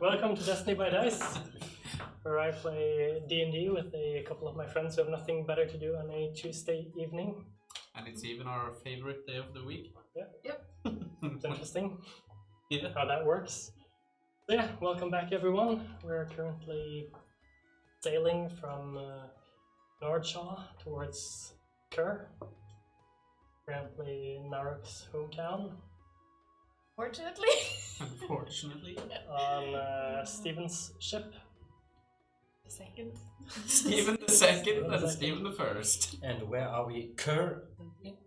Welcome to Destiny by Dice, where I play D&D with a couple of my friends who have nothing better to do on a Tuesday evening. And it's even our favorite day of the week. Yeah. Yep. It's interesting. Yeah. How that works. So yeah, welcome back everyone. We're currently sailing from Nordshaw towards Kerr. Currently Narok's hometown. Fortunately. Unfortunately. On Stephen's ship. The second. Stephen the second and Stephen the first. And where are we currently?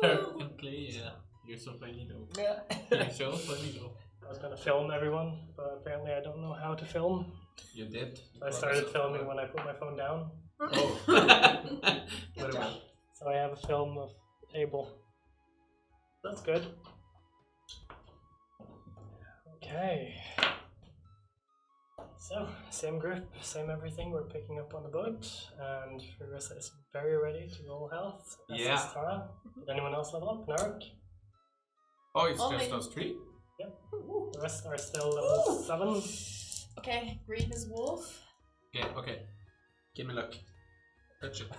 Currently, yeah. You're so funny though. Yeah. You're so funny though. I was gonna film everyone, but apparently I don't know how to film. You did. I started filming when I put my phone down. Oh. Good job. So I have a film of the table. That's good. Okay. So, same group, same everything. We're picking up on the boat, and Fergus is very ready to roll health. As Yeah. is Tara. Did anyone else level up? Narok? Oh, it's Only- just us three? Yep. The rest are still level 7. Okay, green is wolf. Okay, okay. Give me luck. Touch it.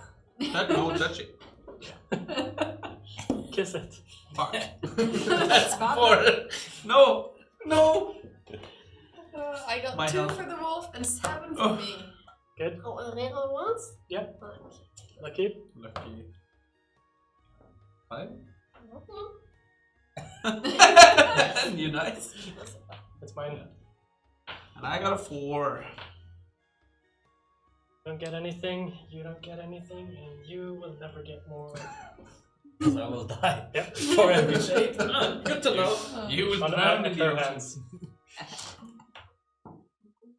No, touch it. Kiss it. Fuck. That's before. No! No! I got My 2 health. for the wolf and 7 for Oh. me. Good. Oh, and then all once? Yep. Okay. Lucky. Lucky. 5? Mhm. You nice? That's mine. And I got a 4. Don't get anything, you don't get anything, and you will never get more. Because I will die. Yep. For every shape. Good to know. You will On drown in the her ocean. hands.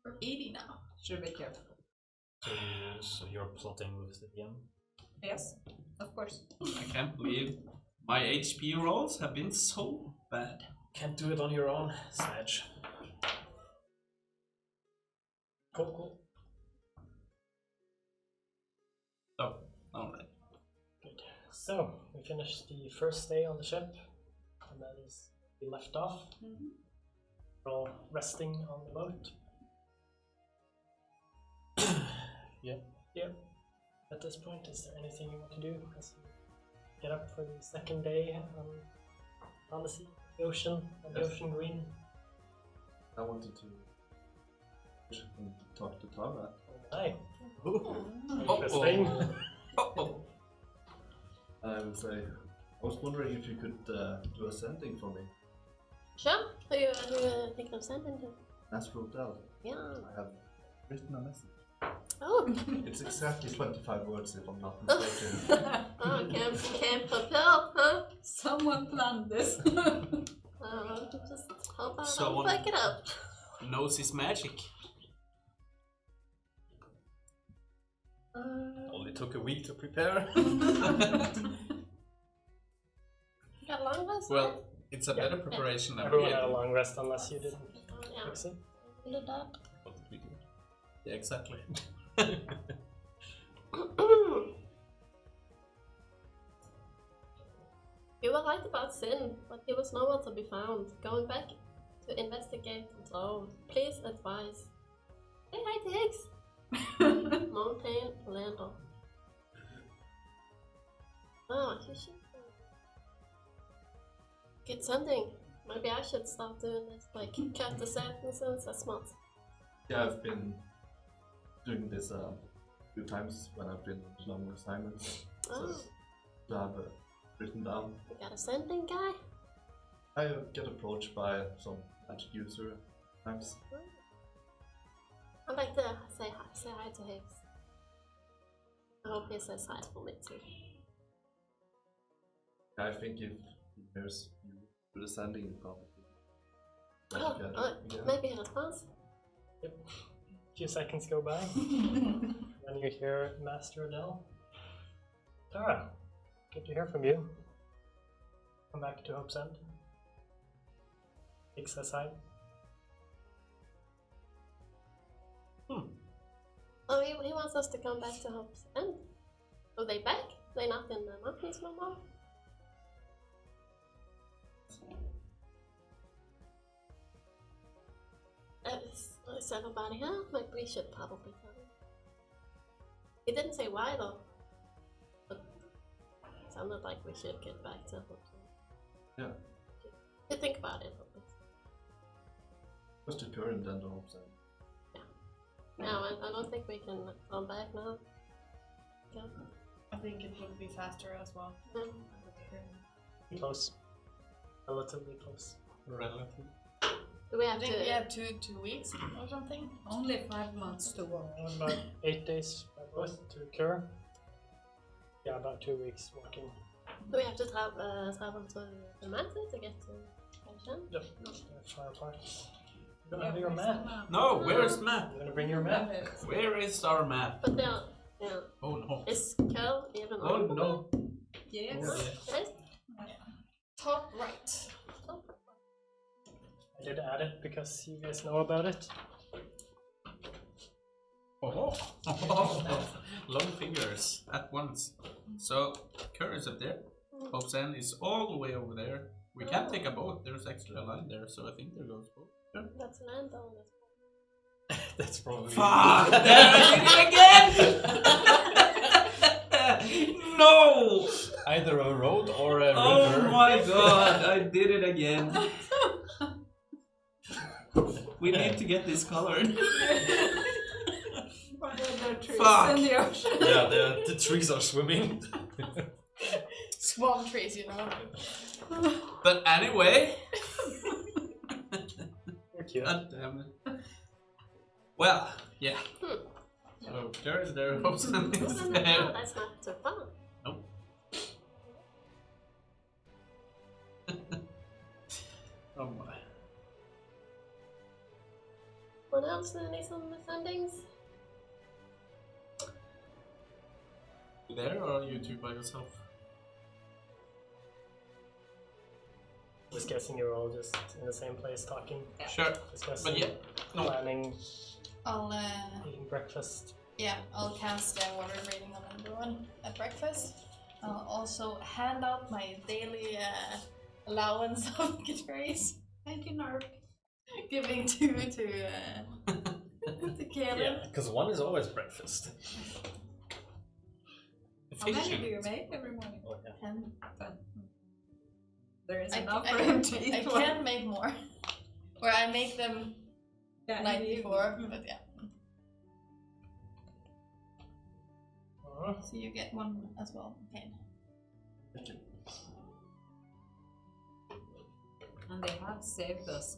We're 80 now. Should be careful. So you're plotting with the DM? Yes, of course. I can't believe my HP rolls have been so bad. Can't do it on your own, Sledge. Cool, cool. Oh, alright. Good. So, we finished the first day on the ship, and that is we left off. We're all resting on the boat. Yep. Yep. At this point, is there anything you want to do as you get up for the second day on the sea, the ocean, on the Yes. ocean green? I wanted to talk to Tara. Hi. Uh-oh. Interesting. Uh-oh. I would say, I was wondering if you could do a sending for me. Sure. Who you thinking of sending to? Astral Del. Yeah. I have written a message. Oh. It's exactly 25 words if I'm not mistaken. Oh, can't propel, huh? Someone planned this. Just hope I Someone- don't fuck it up. Knows his magic. Only took a week to prepare. Got a long rest? Well, it's a better preparation than we Everyone had. had a long rest unless you didn't Oh, yeah. fix it. We did that. What did we do? Yeah, exactly. You were right about Sin, but he was nowhere to be found. Going back to investigate the throne. Please advise. Say hi to Higgs. Mountain Lander. Oh, you should get something. Maybe I should start doing this, like cut the sentences. That's smart. Yeah, I've been doing this a few times when I've been on long assignments. Oh, To have written down. you got a sending guy? I get approached by some magic user times. I'd like to say hi to Higgs. I hope he says hi for me too. I think if he hears you do the sending, he probably. Oh, maybe he responds. Yep. A few seconds go by. Then you hear Master Adele. Tara, good to hear from you. Come back to Hope's End. Higgs says hi. Oh, he wants us to come back to Hope's End. Are they back? They're not in the mountains no more? Is everybody here? Maybe we should probably tell him. He didn't say why though. But it sounded like we should get back to Hope's End. Yeah. You think about it. First to Curry and then to Hope's End. No, I don't think we can come back now. Okay. I think it would be faster as well. Close. Relatively close. Relative. Do we I have think to? we have 2 weeks or something. Only 5 months to walk. About 8 days by both to Cure. Yeah, about 2 weeks walking. Do we have to travel to the mountain to get to Ocean? Yep. Far apart. You don't have your map. No, where is map? You're gonna bring your map? Where is our map? But yeah. Oh no. Is Kel even Oh on? no. Yes. Yes. Top right. I did add it because you guys know about it. Oh. Long fingers at once. So, Kerr is up there. Hope's End is all the way over there. We can't take a boat. There's actually a line there, so I think there goes boat. That's land on it. That's probably. Fuck! There I did it again! No! Either a road or a Oh river. my god, I did it again. We need to get this colored. Fuck! In the ocean. Yeah, the trees are swimming. Swamp trees, you know. But anyway. You're cute. God damn it. Well, yeah. So Kerr is there, Hope's End is No, there. that's not too far. Nope. Oh my. What else? Any some endings? You there or are you two by yourself? Just guessing you're all just in the same place talking, Sure. discussing, But yeah. No. planning, I'll eating breakfast. I'll cast water breathing on everyone at breakfast. I'll also hand out my daily allowance of catchphrase. Thank you, Narp. Giving to Kaelin. Yeah, because one is always breakfast. How many do you make every morning? Oh, yeah. 10. But there is I enough ca- for him to eat. I can make more. Or I make them Yeah, night you- before, but yeah. Uh, So you get one as well. Okay. And they have saved us.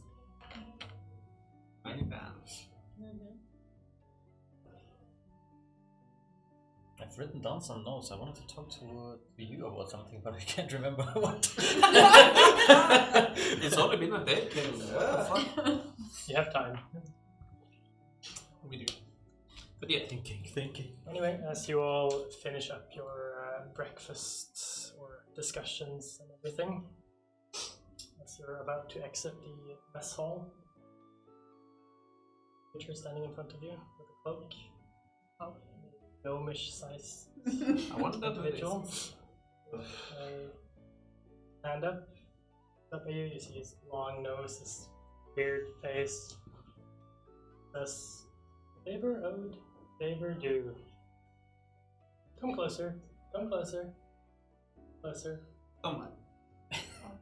Many times. I've written down some notes. I wanted to talk to you about something, but I can't remember what. It's only been a day, Caleb. What the fuck? you have time. We do. But yeah. Thinking. Anyway, as you all finish up your breakfasts or discussions and everything, as you're about to exit the mess hall, Witcher standing in front of you with a cloak. Oh. Gnomish size I wanted that individual. With a hand up. Up at you, you see his long nose, his weird face. Says, favor owed, favor due. Come closer, come closer, closer. Come on.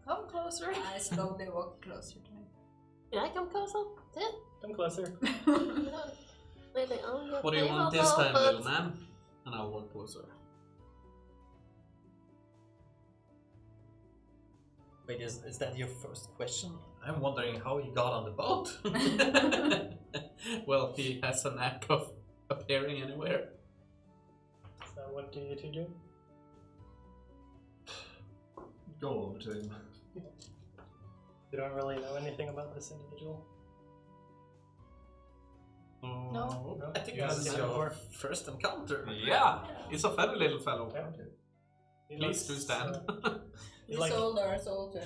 Come closer. I slowly walk closer to him. Did I come closer? Did? Come closer. Really? Oh, What do you want this time, little man? And I'll walk closer. Wait, is that your first question? I'm wondering how he got on the boat. Well, he has a knack of appearing anywhere. So what do you two do? Go over to him. You don't really know anything about this individual? No, No? I think You this haven't is seen him your before? first encounter. Yeah, he's a funny little fellow. Okay. He Please do looks, stand. he's His like older, so older.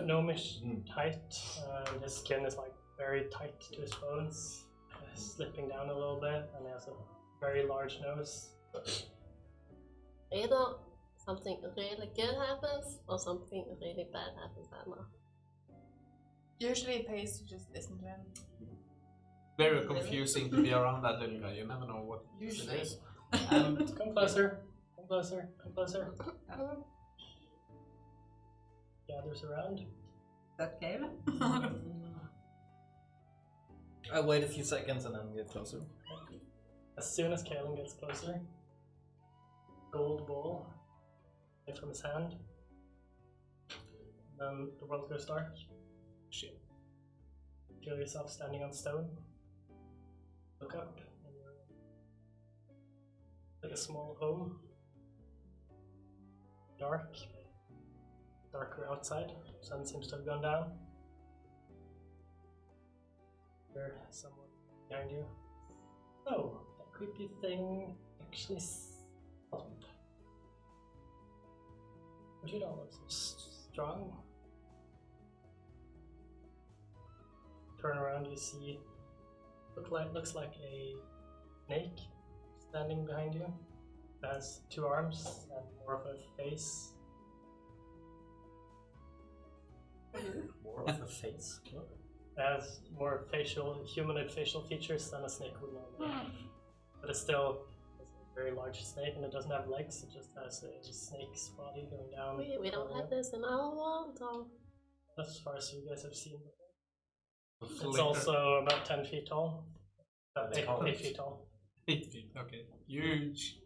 gnomish height. His skin is like very tight to his bones. slipping down a little bit, and he has a very large nose. Either something really good happens or something really bad happens. I don't know. Usually it pays to just listen to him. Very confusing to be around that little guy. You never know what Usually. it is. And Come closer. Come closer. Come closer. Gathers around. That Caleb? I wait a few seconds and then get closer. As soon as Kalen gets closer, gold ball away from his hand. Then the world goes dark. shit. Feel yourself standing on stone. Look up, and you're like a small home. Dark. Darker outside. Sun seems to have gone down. There's someone behind you. Oh, that creepy thing actually stopped. But you don't look so strong. Turn around, you see looks like a snake standing behind you. It has 2 arms and more of a face. More of a face. What? It has more humanoid facial features than a snake would normally have. But it's still a very large snake, and it doesn't have legs, it just has a snake's body going down. We don't have this in our world, or As far as you guys have seen before. It's Flicker. also about 10 feet tall. Eight Tall. feet tall. 8 feet, okay. Huge.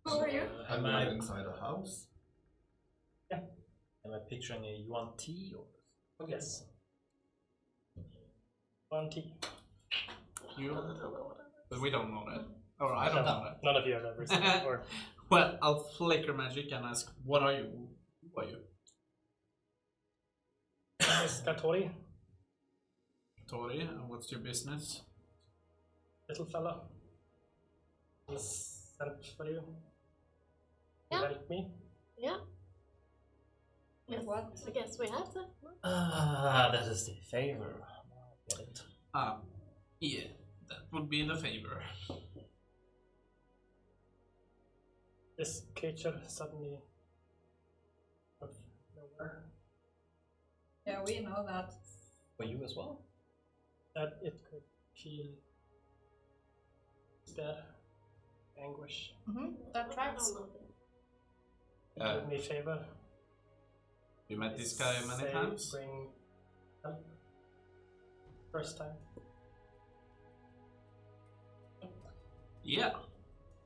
Who are you? I'm Am I, inside a house. am I picturing a Yuan T or? Yes. 1 T. You, but we don't know that. Or I don't know that. None of you have ever seen it before. Well, I'll flicker magic and ask, what are you? Who are you? It's Katori, Tori, and what's your business? little fella. He's sent for you. Yeah. You help me. yeah. With what? I guess we have to. Ah, that is the favor. Get it. Yeah, that would be the favor. This creature suddenly out of nowhere Yeah, we know that. For you as well? that it could feel despair, anguish. That tracks. Uh, Do me a favor. You met this guy many Say, times? Bring help. First time. Yeah.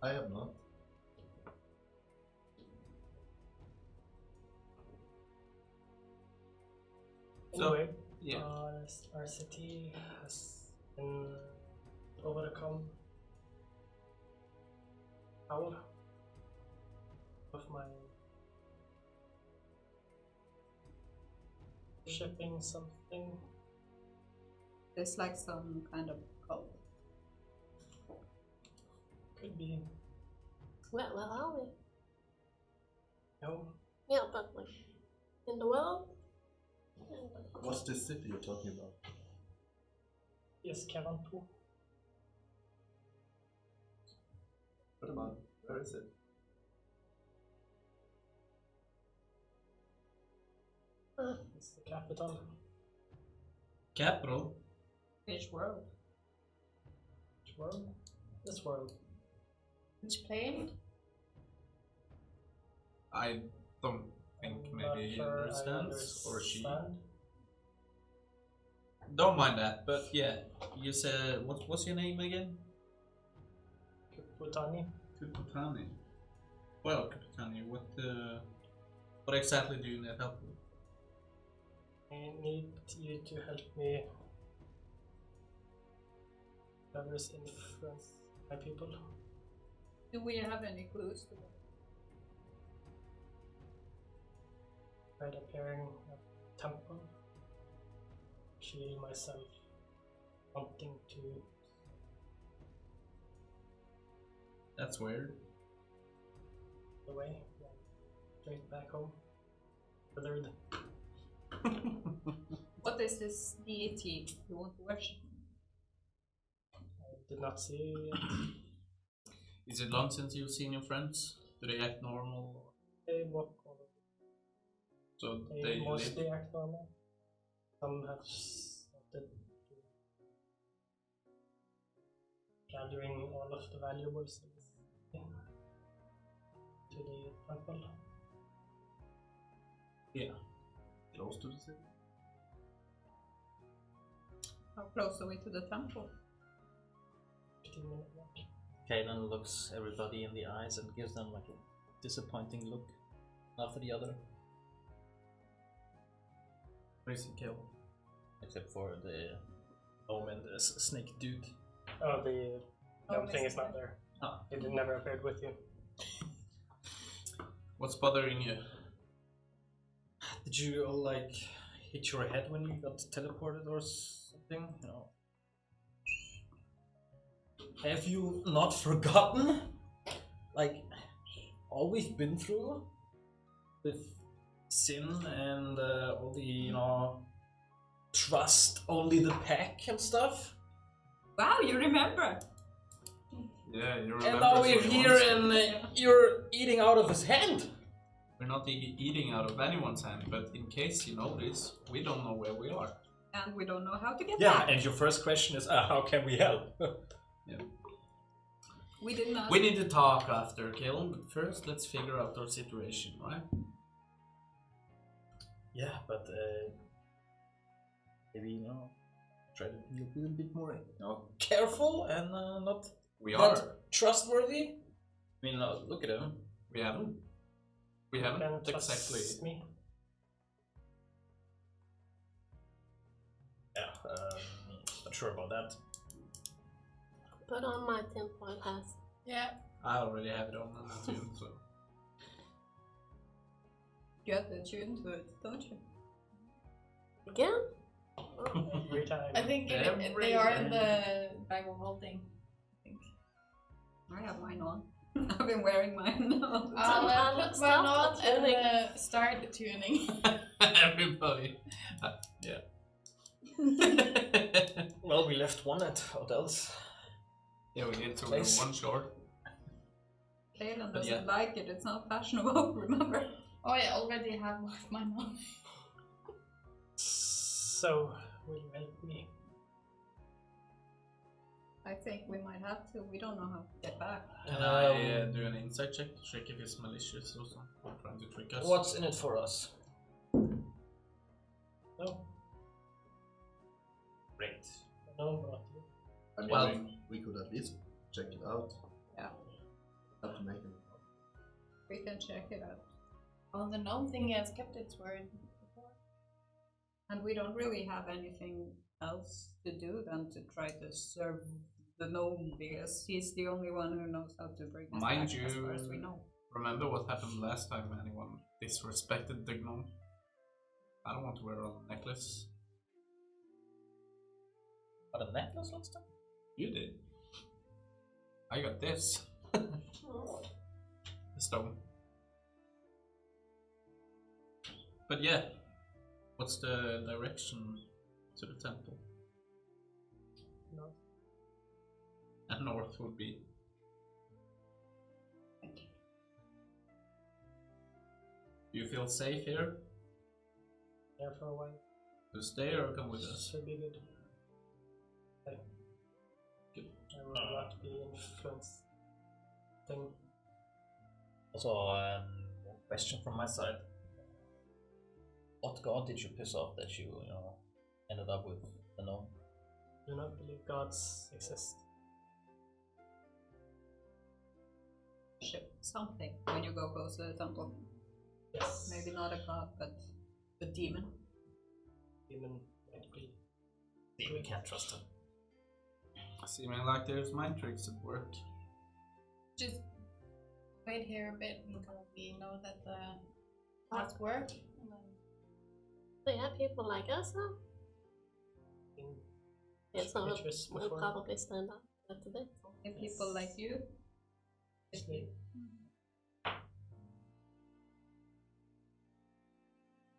I have not. So, Anyway, yeah. our city has been overcome power of my shipping something. There's like some kind of cult. Could be Where are we? no. Yeah, but like in the world. What's this city you're talking about? Yes, Kavantu. What about? Where is it? It's the capital. Capital? Which world? Which world? This world. Which plane? I don't think I'm maybe not he sure I understands, or she. understand. Don't mind that, but yeah. You said, what's your name again? Kuputani. Kuputani. Well, Kuputani, what exactly do you need help with? I need you to help me. Whoever's influence my people. Do we have any clues to what? Right appearing at the temple. Feel myself wanting to That's weird. get away. Straight back home. Withered. What is this deity you want to worship? Did not see you yet. Is it long since you've seen your friends? Do they act normal? They walk all over. So They they mostly live? act normal. Some have started gathering all of the valuables to the temple. Yeah. Close to the city. How close are we to the temple? 15-minute walk. Kaden looks everybody in the eyes and gives them like a disappointing look after the other. Where's the kill? Except for the gnome and the snake dude. Oh, the thing is not there. Ah. It never appeared with you. What's bothering you? Did you like hit your head when you got teleported or something? No. Have you not forgotten, like, all we've been through with sin and all the, trust only the pack and stuff? Wow, you remember! Yeah, you remember. And now we're here and you're eating out of his hand. We're not eating out of anyone's hand, but in case you notice, we don't know where we are. And we don't know how to get Yeah, back. and your first question is, how can we help? Yeah. We did not. We need to talk after Kalen, but first let's figure out our situation, right? Yeah, but maybe try to be a little bit more careful and not We that are. trustworthy. I mean, look at him. We haven't. We Can haven't trust exactly. me. Yeah, not sure about that. Put on my 10-point hat. Yeah. I already have it on the tune, so. You have to tune to it, don't you? Again? Every time. I think they are in the bag of holding. I think. I have mine on. I've been wearing mine all the time. I'll put mine on Stop tuning. and start the tuning. Everybody. Yeah. Well, we left one at hotels. Yeah, we did, so we're Place. one short. Kaylin But doesn't yeah. like it, it's not fashionable, remember? Oh, I already have mine on. So, will you help me? I think we might have to, we don't know how to get back. Can I do an insight check to check if it's malicious or something? Or trying to trick us? What's in it for us? No, Great. no, not you. I mean, Well- we could at least check it out. Yeah. Have to make it. We can check it out. Well, the gnome thing has kept its word before. And we don't really have anything else to do than to try to serve the gnome because he's the only one who knows how to bring us Mind back as you- far as we know. Remember what happened last time anyone disrespected the gnome? I don't want to wear a necklace. Got a necklace last time? You did. I got this. The stone. But yeah, what's the direction to the temple? North. And north would be. Do you feel safe here? There for a while. To stay or come with us? Should be good. Okay. Good. I will not be influenced. Thing. Also, one question from my side. What god did you piss off that you, ended up with the gnome? Do not believe gods exist. Ship something when you go close to the temple. Yes. Maybe not a god, but a demon. Demon might be. We can't trust him. Seeming like there's mind tricks at work. Just wait here a bit until we know that the has worked. And then They have people like us now. Been Yes, so waitress we'll before. probably stand up after that. And people like you. Sleep.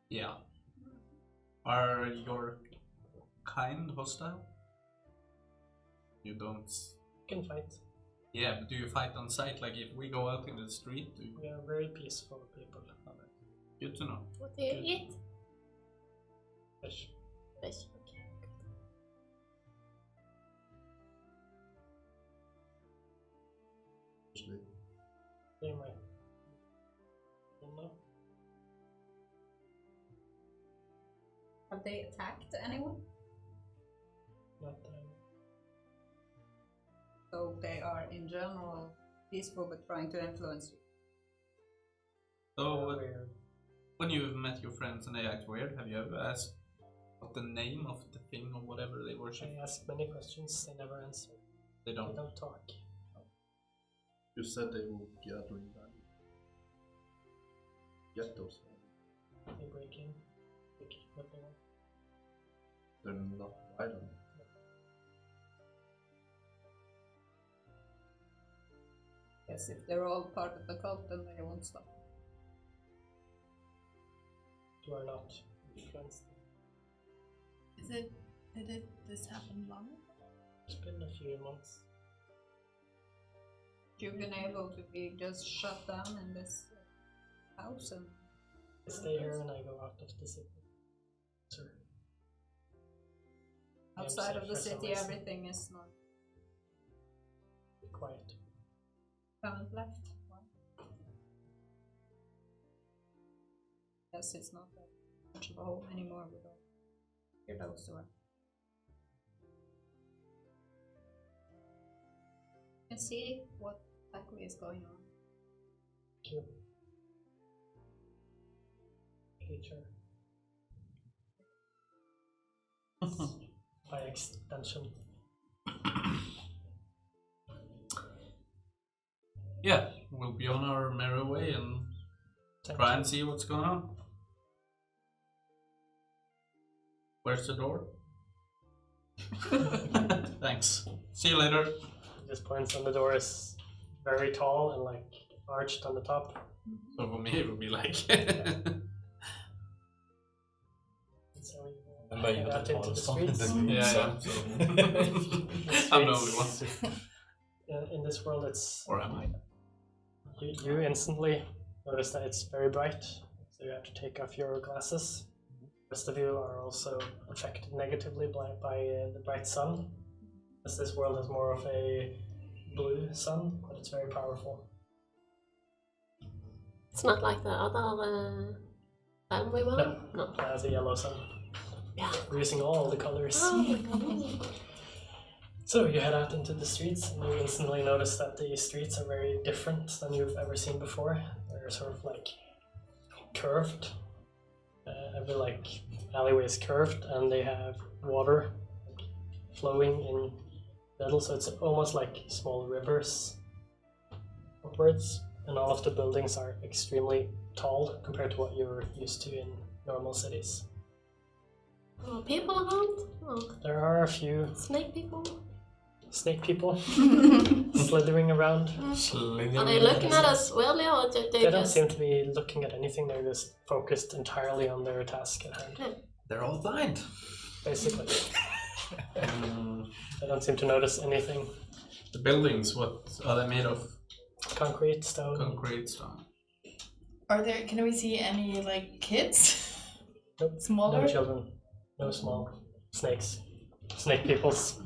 Yeah. Are your kind hostile? You don't can fight. Yeah, but do you fight on sight? Like if we go out in the street, do you... We are very peaceful people. Good to know. What do you eat? Fish. Fish. Okay. Usually. Same way. No. Have they attacked anyone? Not So they are in general peaceful but trying to influence you. So, weird. when you've met your friends and they act weird, have you ever asked what the name of the thing or whatever they worship? I ask many questions, they never answer. They They don't. don't talk. You said they will gathering value. Get those values. They break in. Take what they want. They're not violent. Yes, if they're all part of the cult, then they won't stop. You are not influenced. Did this happen long ago? It's been a few months. You've been able to be just shut down in this house and I stay here and I go out of the city. Sure. I'm outside safe of the for some city reason. everything is not Quiet. haven't left. Why? Yes, it's not that much of a home anymore with all weirdos around. And see what exactly is going on. Cute. Future. By extension. Yeah, we'll be on our merry way and try and see what's going on. Where's the door? Thanks. See you later. Just points on the door is very tall and like arched on the top. So for me it would be like So you And by you head the out into the tallest one in the streets. group, Yeah, so. yeah. So I'm the only one. In this world, it's Or am I? you instantly notice that it's very bright, so you have to take off your glasses. The rest of you are also affected negatively by the bright sun, as this world has more of a blue sun, but it's very powerful. It's not like the other family one? No, it has a yellow sun. Yeah. We're using all the colors. Oh my god. So you head out into the streets and you instantly notice that the streets are very different than you've ever seen before. They're sort of like curved. Every like alleyway is curved and they have water like, flowing in the middle, so it's almost like small rivers upwards. And all of the buildings are extremely tall compared to what you're used to in normal cities. Oh, people around? Oh, There are a few snake people? snake people slithering around. Are they looking at us weirdly or do They they don't just... seem to be looking at anything, they're just focused entirely on their task at hand, They're all blind. basically. They don't seem to notice anything. The buildings, what are they made of? Concrete, stone. Concrete stone. Can we see any like kids? Nope. Smaller? No children. No small snakes. Snake peoples.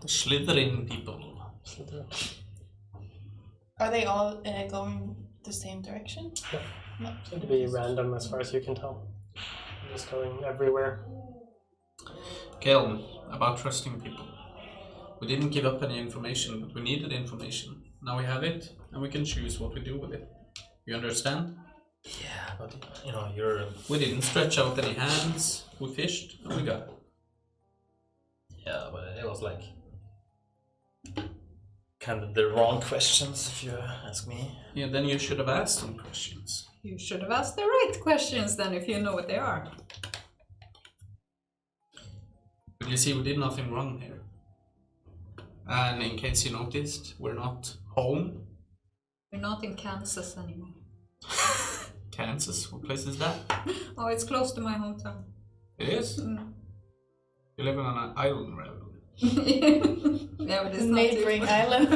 The slithering people. Slither. Are they all going the same direction? No. No. Seem to be random as far as you can tell. Just going everywhere. Kelm, about trusting people. We didn't give up any information, but we needed information. Now we have it, and we can choose what we do with it. You understand? Yeah, but you know, you're. We didn't stretch out any hands. We fished, and we got it. Yeah, but it was like. Kind of the wrong questions, if you ask me. Yeah, then you should have asked some questions. You should have asked the right questions then if you know what they are. But you see, we did nothing wrong here. And in case you noticed, we're not home. We're not in Kansas anymore. Kansas, what place is that? Oh, it's close to my hometown. It is? Mm. You're living on an island, rather. Yeah, Yeah, but it's not too neighboring far. island.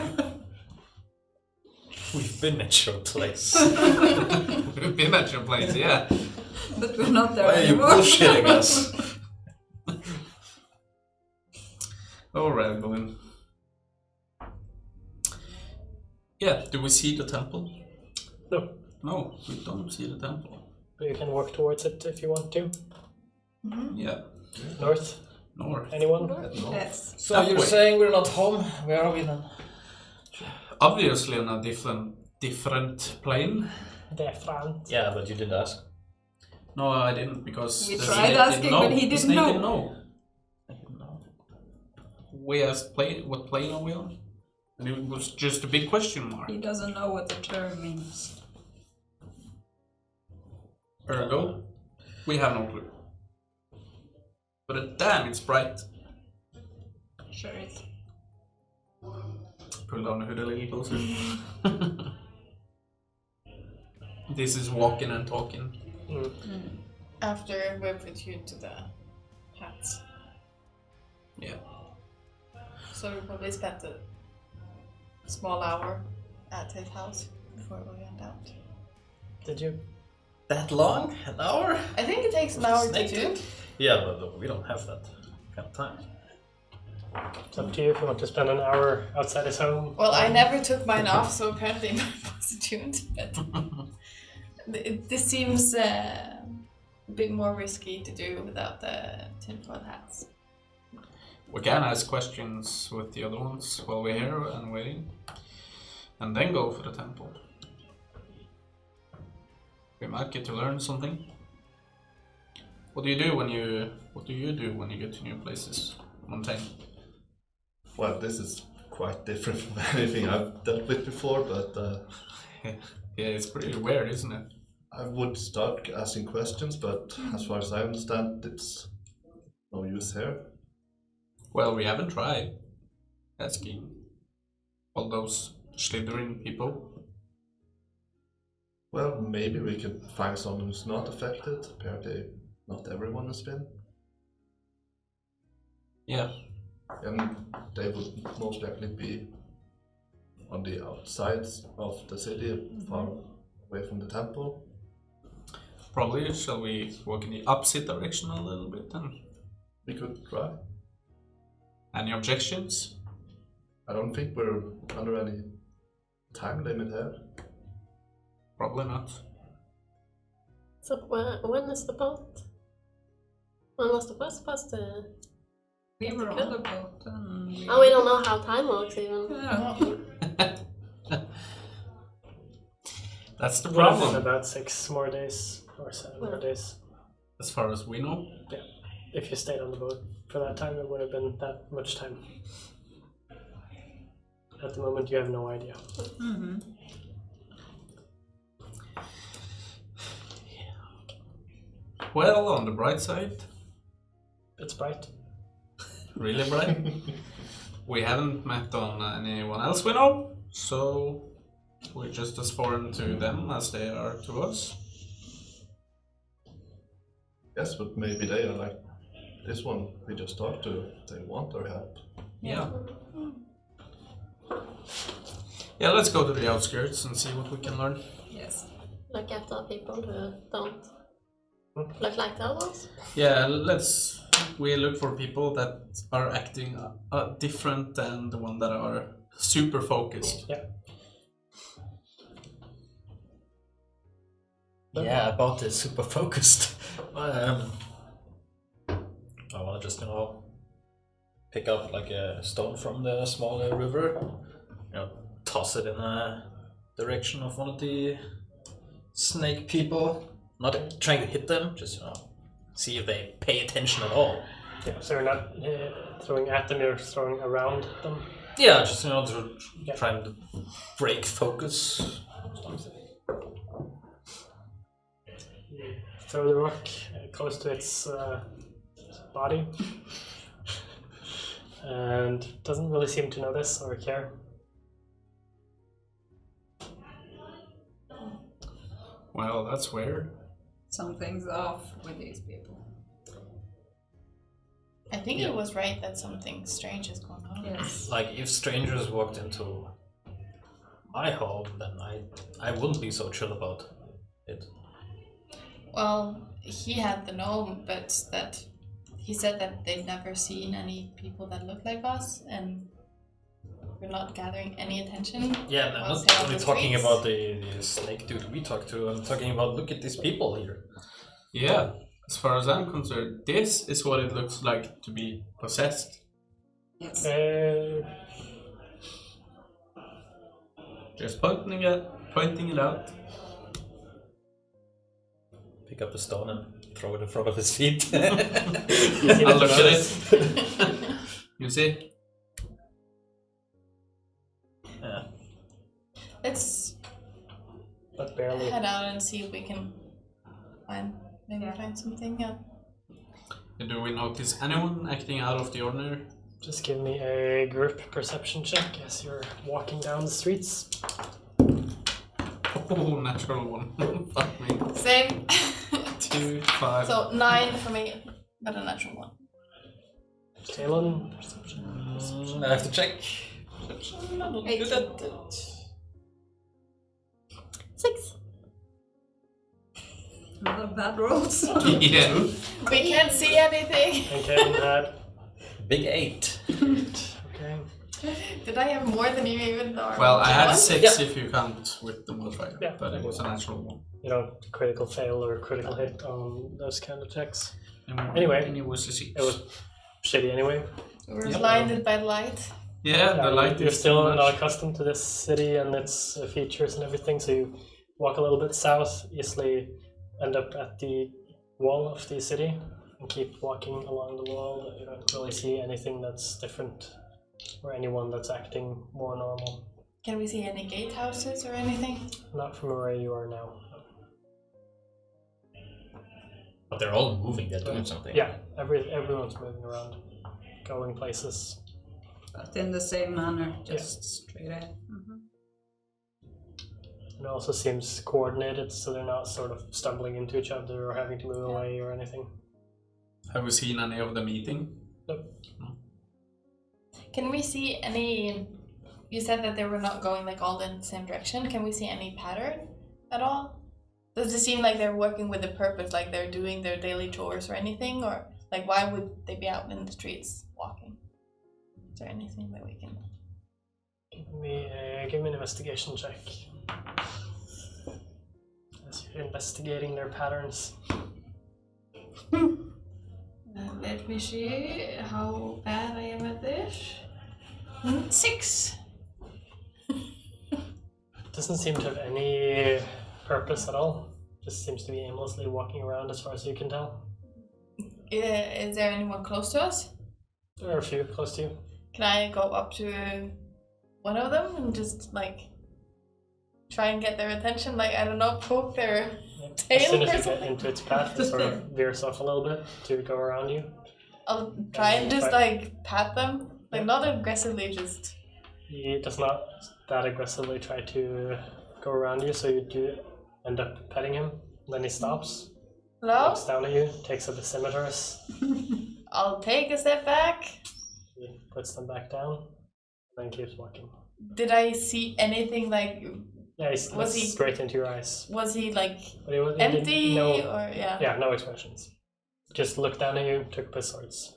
We've been at your place. We've been at your place, yeah. But we're not there Why are you anymore. bullshitting us? Alright, Balloon. Yeah, do we see the temple? No. No, we don't see the temple. But you can walk towards it if you want to. Yeah, North. north. Anyone? Yes. So That you're way. saying we're not home? Where are we then? Obviously on a different plane. Different. Yeah, but you didn't ask. No, I didn't because We the tried snake asking, didn't know. but he The didn't snake know. didn't know. We asked what plane are we on? And it was just a big question mark. He doesn't know what the term means. Ergo, we have no clue. But damn, it's bright. Sure is. Pull down the hood a little closer. This is walking and talking. After we put you to the hats. Yeah. So we probably spent a small hour at his house before we went out. Did you? That long? An hour? I think it takes an hour to Snake do. did? Yeah, but we don't have that kind of time. It's up to you if you want to spend an hour outside his home. Well, I never took mine off, so apparently mine was tuned. But this seems a bit more risky to do without the tinfoil hats. We can ask questions with the other ones while we're here and waiting. And then go for the temple. We might get to learn something. What do you do when you get to new places, Montaigne? Well, this is quite different from anything I've dealt with before, but Yeah, it's pretty weird, isn't it? I would start asking questions, but as far as I understand, it's no use here. Well, we haven't tried asking all those Slytherin people. Well, maybe we can find someone who's not affected. Apparently, not everyone has been. Yeah, And they would most likely be on the outsides of the city, far away from the temple. probably. Shall we walk in the opposite direction a little bit then? We could try. Any objections? I don't think we're under any time limit here. Probably not. So when is the boat? When was the first supposed to? We were on the boat and Oh, we don't know how time works even. Yeah. That's the Well, in problem. about 6 more days or 7 more days. As far as we know. If you stayed on the boat for that time, it would have been that much time. At the moment, you have no idea. Mm-hmm. Well, on the bright side, It's bright. really bright. We haven't met on anyone else we know, so we're just as foreign to them as they are to us. Yes, but maybe they are like this one we just talked to. They want our help. Yeah. Yeah, let's go to the outskirts and see what we can learn. Yes. Look after people who don't look like the others. Yeah, we look for people that are acting different than the one that are super focused. Yeah, about the super focused. I want to just, pick up like a stone from the smaller river, toss it in a direction of one of the snake people. Not trying to hit them, just see if they pay attention at all. Yeah, so you're not throwing at them, you're throwing around them. Yeah, just trying to break focus. Throw the rock close to its body. And doesn't really seem to notice or care. Well, that's weird. Something's off with these people. I think it was right that something strange is going on. Yes. Like if strangers walked into my home, then I wouldn't be so chill about it. Well, he had the gnome, but that he said that they'd never seen any people that look like us, and we're not gathering any attention. Yeah, and I'm whilst not they're on only the talking streets. about the snake dude we talked to. I'm talking about look at these people here. Yeah, as far as I'm concerned, this is what it looks like to be possessed. Yes. Just pointing it out. Pick up a stone and throw it in front of his feet. I'll look at it. You see? Yeah. Let's But barely. head out and see if we can find something. Yeah. Do we notice anyone acting out of the ordinary? Just give me a group perception check as you're walking down the streets. Oh, natural one. Fuck me. Same. 2, 5. So 9 for me, but a natural one. Talon. I have to check. 8. 6. Another bad rolls. Yeah. We can't see anything. And Kevin had. Big 8. Okay. Did I have more than you even thought? Well, I had One? 6 if you count with the modifier, Yeah. but it was a natural one. You know, critical fail or critical hit on those kind of checks. And Anyway, and it was a 6. It was shitty anyway. We were Yep. blinded by light. Yeah, the light You're is still too not much. accustomed to this city and its features and everything, so you walk a little bit south, easily end up at the wall of the city, and keep walking along the wall. You don't really see anything that's different or anyone that's acting more normal. Can we see any gatehouses or anything? Not from where you are now. But they're all moving, they're doing something. Yeah, everyone's moving around, going places. But in the same manner, just straight ahead. It also seems coordinated, so they're not sort of stumbling into each other or having to move away or anything. Have we seen any of the meeting? Can we see any? You said that they were not going like all in the same direction. Can we see any pattern at all? Does it seem like they're working with a purpose, like they're doing their daily chores or anything, or like why would they be out in the streets walking? Is there anything that we can? Give me an investigation check. As you're investigating their patterns. Let me see how bad I am at this. 6. Doesn't seem to have any purpose at all. Just seems to be aimlessly walking around as far as you can tell. Is there anyone close to us? There are a few close to you. Can I go up to one of them and just like try and get their attention? Like, I don't know, poke their As tail soon or as you get something? into its path, it sort of veers off a little bit to go around you. I'll try and just like pat them. Like, not aggressively, just. He does not that aggressively try to go around you, so you do end up petting him. Then he stops, Hello? looks down at you, takes up the scimitars, I'll take a step back. he puts them back down, and then keeps walking. Did I see anything like. Yeah, he Was looks he- straight into your eyes. Was he like But he didn't- empty no, or. Yeah. yeah, no expressions. Just looked down at you, took up his swords.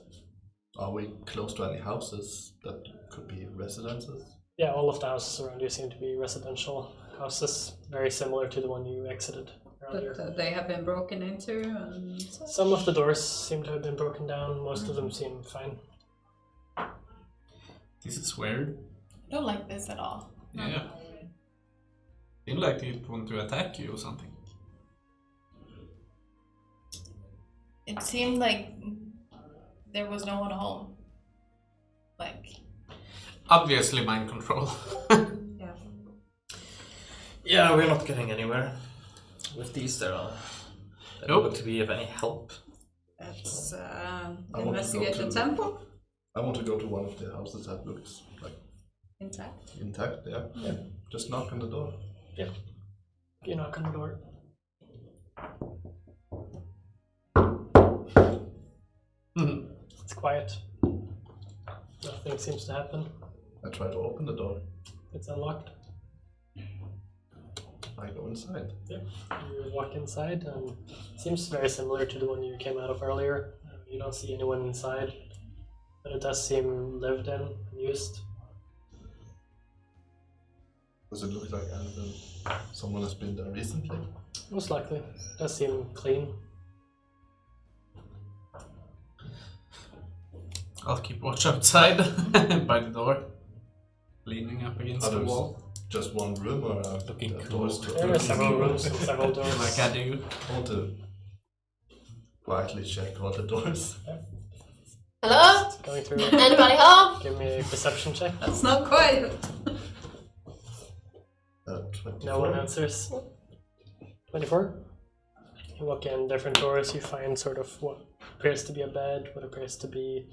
Are we close to any houses that could be residences? Yeah, all of the houses around you seem to be residential houses, very similar to the one you exited earlier. But they have been broken into and Some of the doors seem to have been broken down, most of them seem fine. This is weird. I don't like this at all. Yeah. Seemed like it want to attack you or something. It seemed like there was no one home. Like. Obviously mind control. Yeah, we're not getting anywhere with these. They don't Nope. look to be of any help. let's I want to investigate go the to- temple. I want to go to one of the houses that looks like Intact. intact. Yeah. Just knock on the door. You knock on the door. It's quiet. Nothing seems to happen. I try to open the door. It's unlocked. I go inside. Yep. You walk inside, and it seems very similar to the one you came out of earlier. You don't see anyone inside, but it does seem lived in and used. Does it look like someone has been there recently? Most likely. It does seem clean. I'll keep watch outside by the door, leaning up against the wall. Just one room or Looking doors to There are several rooms and several doors. Like I do. I want to quietly check all the doors. Hello? Going through. Anybody home? Give me a perception check. That's not quiet. 24. No one answers. 24. You walk in different doors. You find sort of what appears to be a bed, what appears to be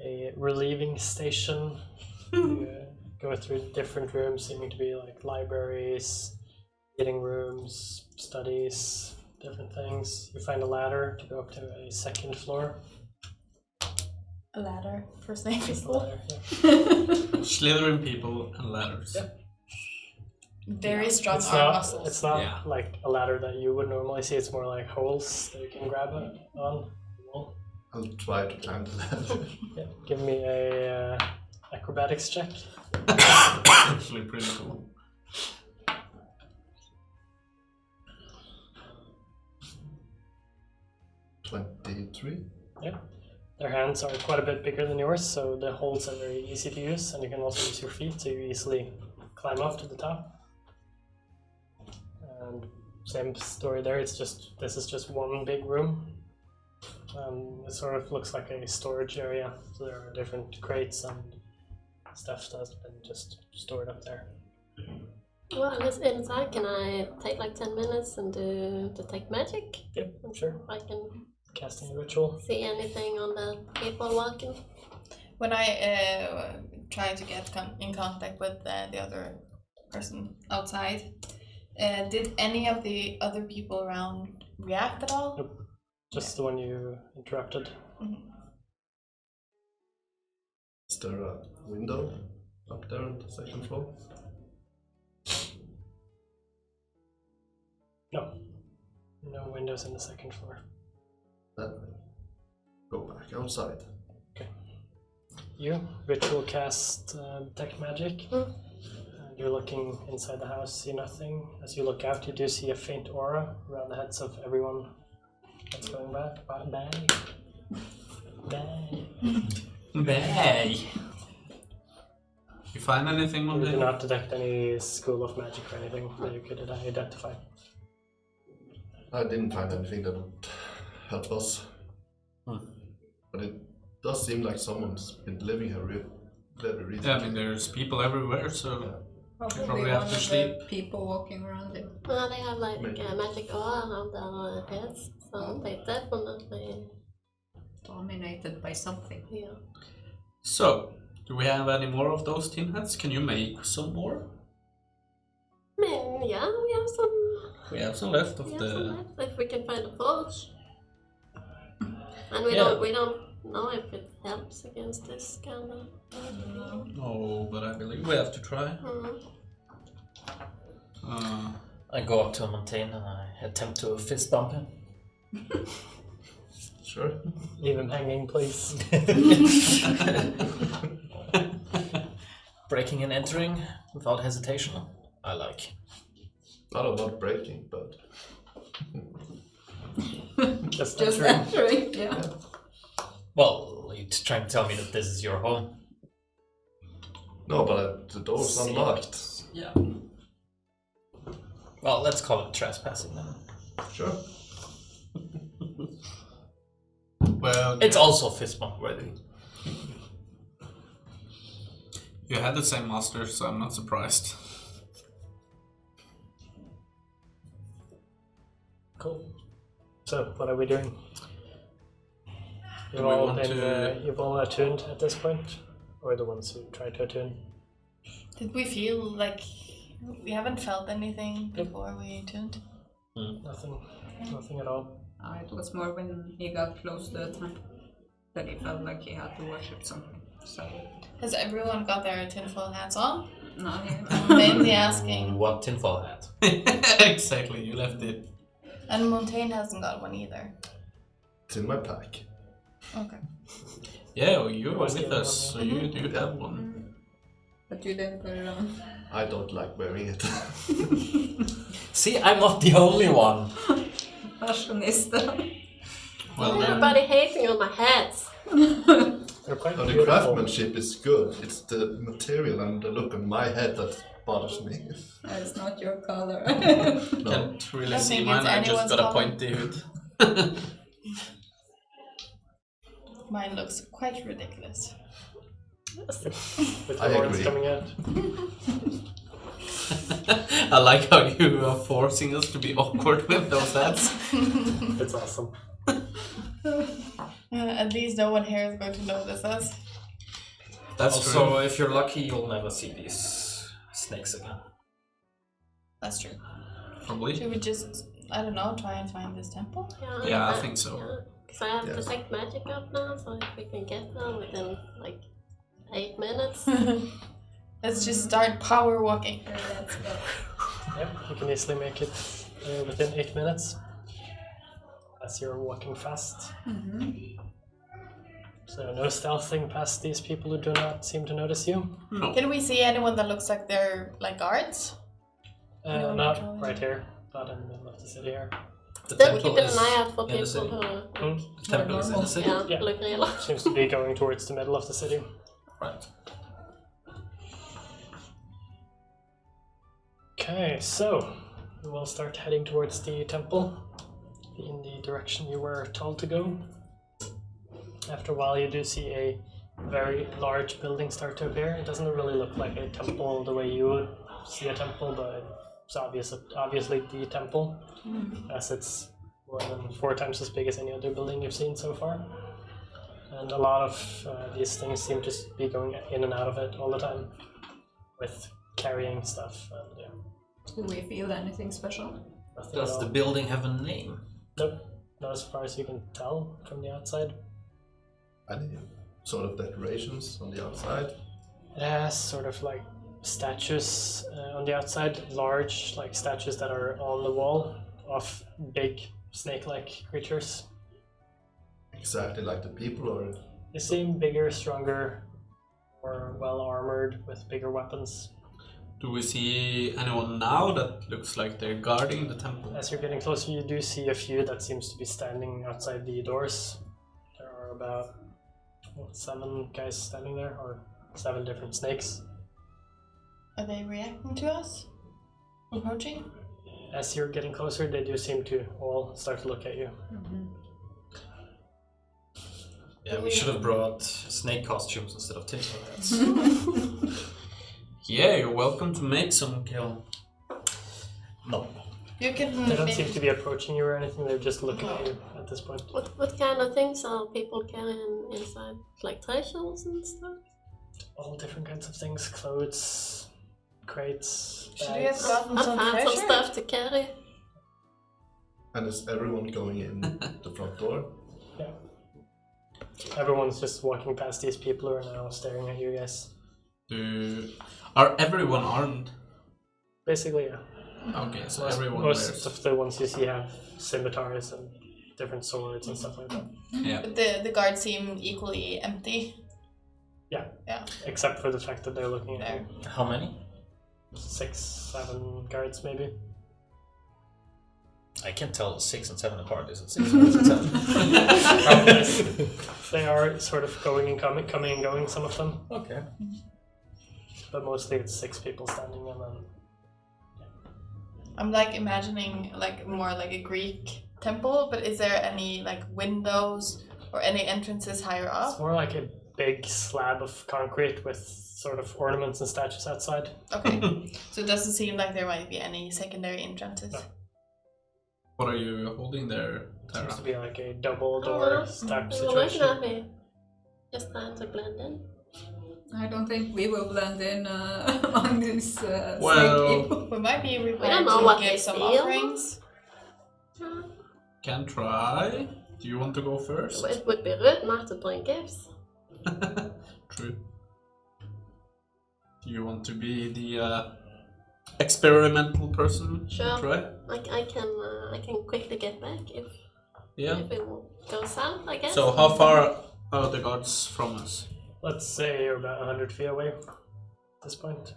a relieving station. You go through different rooms, seeming to be like libraries, eating rooms, studies, different things. You find a ladder to go up to a second floor. A ladder for snake Just a people. ladder, yeah. Slithering people and ladders. Yep. Very strong It's arm not. muscles. It's not Yeah. like a ladder that you would normally see. It's more like holes that you can grab it on the wall. I'll try to climb the ladder. Yeah. Give me a acrobatics check. Actually pretty cool. 23. Their hands are quite a bit bigger than yours, so the holds are very easy to use, and you can also use your feet, so you easily climb up to the top. And same story there. This is just one big room. It sort of looks like a storage area, so there are different crates and stuff that's been just stored up there. Well, this inside, can I take like 10 minutes and do detect magic? Yep, sure. I can Casting a ritual. see anything on the people walking. When I try to get in contact with the other person outside, did any of the other people around react at all? Nope. Just the one you interrupted. Mhm. Is there a window up there on the second floor? No. No windows in the second floor. Then go back outside. You ritual cast detect magic. Mm. And you're looking inside the house, see nothing. As you look out, you do see a faint aura around the heads of everyone that's going by. Bay. You find anything on You do the... not detect any school of magic or anything that you could identify. I didn't find anything that would help us. But it does seem like someone's been living here very recently. Yeah, I mean there's people everywhere, so Probably Probably one have to of sleep. the people walking around it. They have like Maybe. a magic aura around their heads, so they definitely, Dominated by something. yeah. So, do we have any more of those tin hats? Can you make some more? I mean, yeah, we have some. We have some left of We have the... some left, if we can find a forge. And we Yeah. don't know if it helps against this kind of. No, but I believe we have to try. I go up to Montaigne and I attempt to fist bump him. Sure. Leave him hanging, please. Breaking and entering without hesitation. I like. Not about breaking, but Just Just entering. entering, yeah. Well, you're trying to tell me that this is your home. no, but the door's unlocked. Yeah. Well, let's call it trespassing then. Sure. Well, It's also fist bump worthy. you had the same master, so I'm not surprised. Cool. So, what are we doing? Do we want to- You've all attuned at this point? Or the ones who tried to attune? Did we feel like we haven't felt anything before we tuned? Nothing. Nothing at all. It was more when he got close to the time. that he felt like he had to worship something. So, Has everyone got their tinfoil hats on? not yet. I'm mainly asking. What tinfoil hat? Exactly, you left it. And Montaigne hasn't got one either. It's in my pack. Okay. Yeah, well, you were Was with the other us, so one, you do have one. But you didn't put it on. I don't like wearing it. See, I'm not the only one. Fashionista. Well, then, Everybody hating on my hats. They're quite No, the beautiful. craftsmanship is good. It's the material and the look on my head that bothers me. It's not your color. No. can't really I see think mine, it's I just anyone's got a color. pointy hood. Mine looks quite ridiculous. With I the horns agree. coming out. I like how you are forcing us to be awkward with those hats. It's awesome. At least no one here is going to notice us. That's Also, true. if you're lucky, you'll never see these snakes again. That's true. Probably. Should we just, I don't know, try and find this temple? Yeah, I think so. Because I have Yeah. detect magic up now, so if we can get there within like 8 minutes. Let's just start power walking. Let's go. Yep, you can easily make it within 8 minutes. As you're walking fast. So no stealthing past these people who do not seem to notice you. No. Can we see anyone that looks like they're like guards? No, Not not really. right here. Not in the middle of the city here. The Still temple keeping is an eye out for in the people city. who The temple is in the city. yeah, Yeah. look real. Seems to be going towards the middle of the city. Right. Okay, so we will start heading towards the temple in the direction you were told to go. After a while, you do see a very large building start to appear. It doesn't really look like a temple the way you would see a temple, but it's obviously the temple, as it's more than 4 times as big as any other building you've seen so far. And a lot of these things seem to be going in and out of it all the time, with carrying stuff. And, yeah, Do we feel anything special? nothing at Does the all. building have a name? Nope, not as far as you can tell from the outside. Any sort of decorations on the outside? It has sort of like statues on the outside, large like statues that are on the wall of big snake-like creatures. Exactly like the people, or They seem bigger, stronger, more well armored with bigger weapons. Do we see anyone now that looks like they're guarding the temple? As you're getting closer, you do see a few that seems to be standing outside the doors. There are about 7 guys standing there, or 7 different snakes. Are they reacting to us? Approaching? As you're getting closer, they do seem to all start to look at you. Yeah, we should have brought snake costumes instead of tinfoil hats. Yeah, you're welcome to make some, Kel. No. You can They don't maybe- seem to be approaching you or anything, they're just looking at you at this point. What kind of things are people carrying inside? Like treasures and stuff? All different kinds of things, clothes, crates, Should we have bags. gotten I some found some treasure? stuff to carry. and is everyone going in the front door? Yeah. Everyone's just walking past these people who are now staring at you guys. Are everyone armed? Basically, yeah. Okay, so Most, everyone most wears. of the ones you see have scimitars and different swords and stuff like that. Yeah. But the guards seem equally empty. Except for the fact that they're looking at you. How many? 6, 7 guards maybe. I can't tell 6 and 7 apart. Is it 6 or is it 7? They are sort of going and coming and going, some of them. Okay. But mostly it's 6 people standing and then I'm like imagining like more like a Greek temple, but is there any like windows or any entrances higher it's up? more like a big slab of concrete with sort of ornaments and statues outside. Okay. So it doesn't seem like there might be any secondary entrances. No. What are you holding there, Tara? Seems to be like a double door type They were looking situation. at me. Just trying to blend in. I don't think we will blend in among these Well- snake people. We might be We required don't know to what give they some feel. offerings. Can try. Do you want to go first? It would be rude not to bring gifts. True. Do you want to be the experimental person? Sure. Try? I can quickly get back if it goes south, I guess. So how far are the guards from us? Let's say you're about 100 feet away at this point.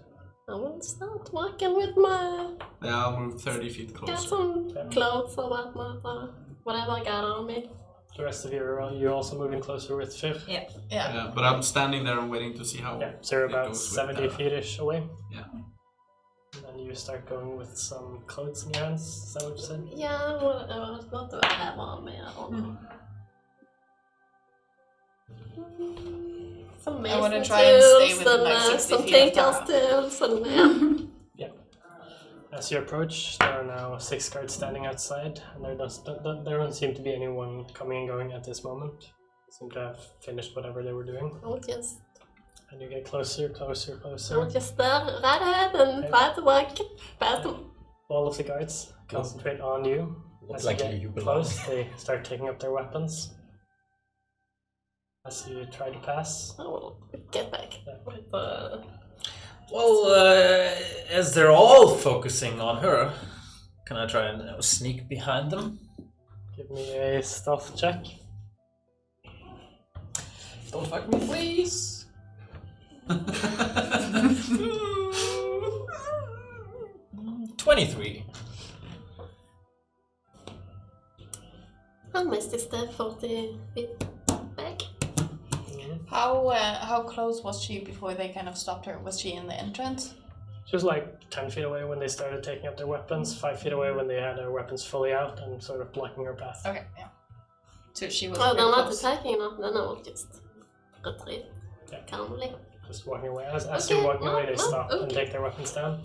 I will start walking with my... Yeah, I'll move 30 feet Got closer. some clothes or whatnot, or whatever I got on me. The rest of you you're also moving closer with Fifth. Yeah, but I'm standing there and waiting to see how. Yeah, so you're it about goes with 70 that. feet-ish away. Yeah. And then you start going with some clothes in your hands, is that what you said? Yeah, what do I have on me? I don't know. Some I wanna mason try and stay tools within, and like, 60 some feet of tinker's Tara. tools and As you approach, there are now 6 guards standing outside, and there don't seem to be anyone coming and going at this moment. They seem to have finished whatever they were doing. I'll just And you get closer, closer, closer. stare right ahead and try to walk past them. All of the guards concentrate on you. Looks As like you get you belong. close, they start taking up their weapons. As you try to pass. I will get back with Well, as they're all focusing on her, can I try and sneak behind them? Give me a stealth check. Don't fuck me, please. 23. I'll miss this step 40 feet back. How close was she before they kind of stopped her? Was she in the entrance? She was like 10 feet away when they started taking up their weapons, 5 feet away when they had their weapons fully out and sort of blocking her path. Okay, yeah. So she was Well, pretty they're not close. attacking enough, then I will just retreat Yeah. calmly. Just walking away. As Okay, you're walking away, they well, stop and okay. take their weapons down.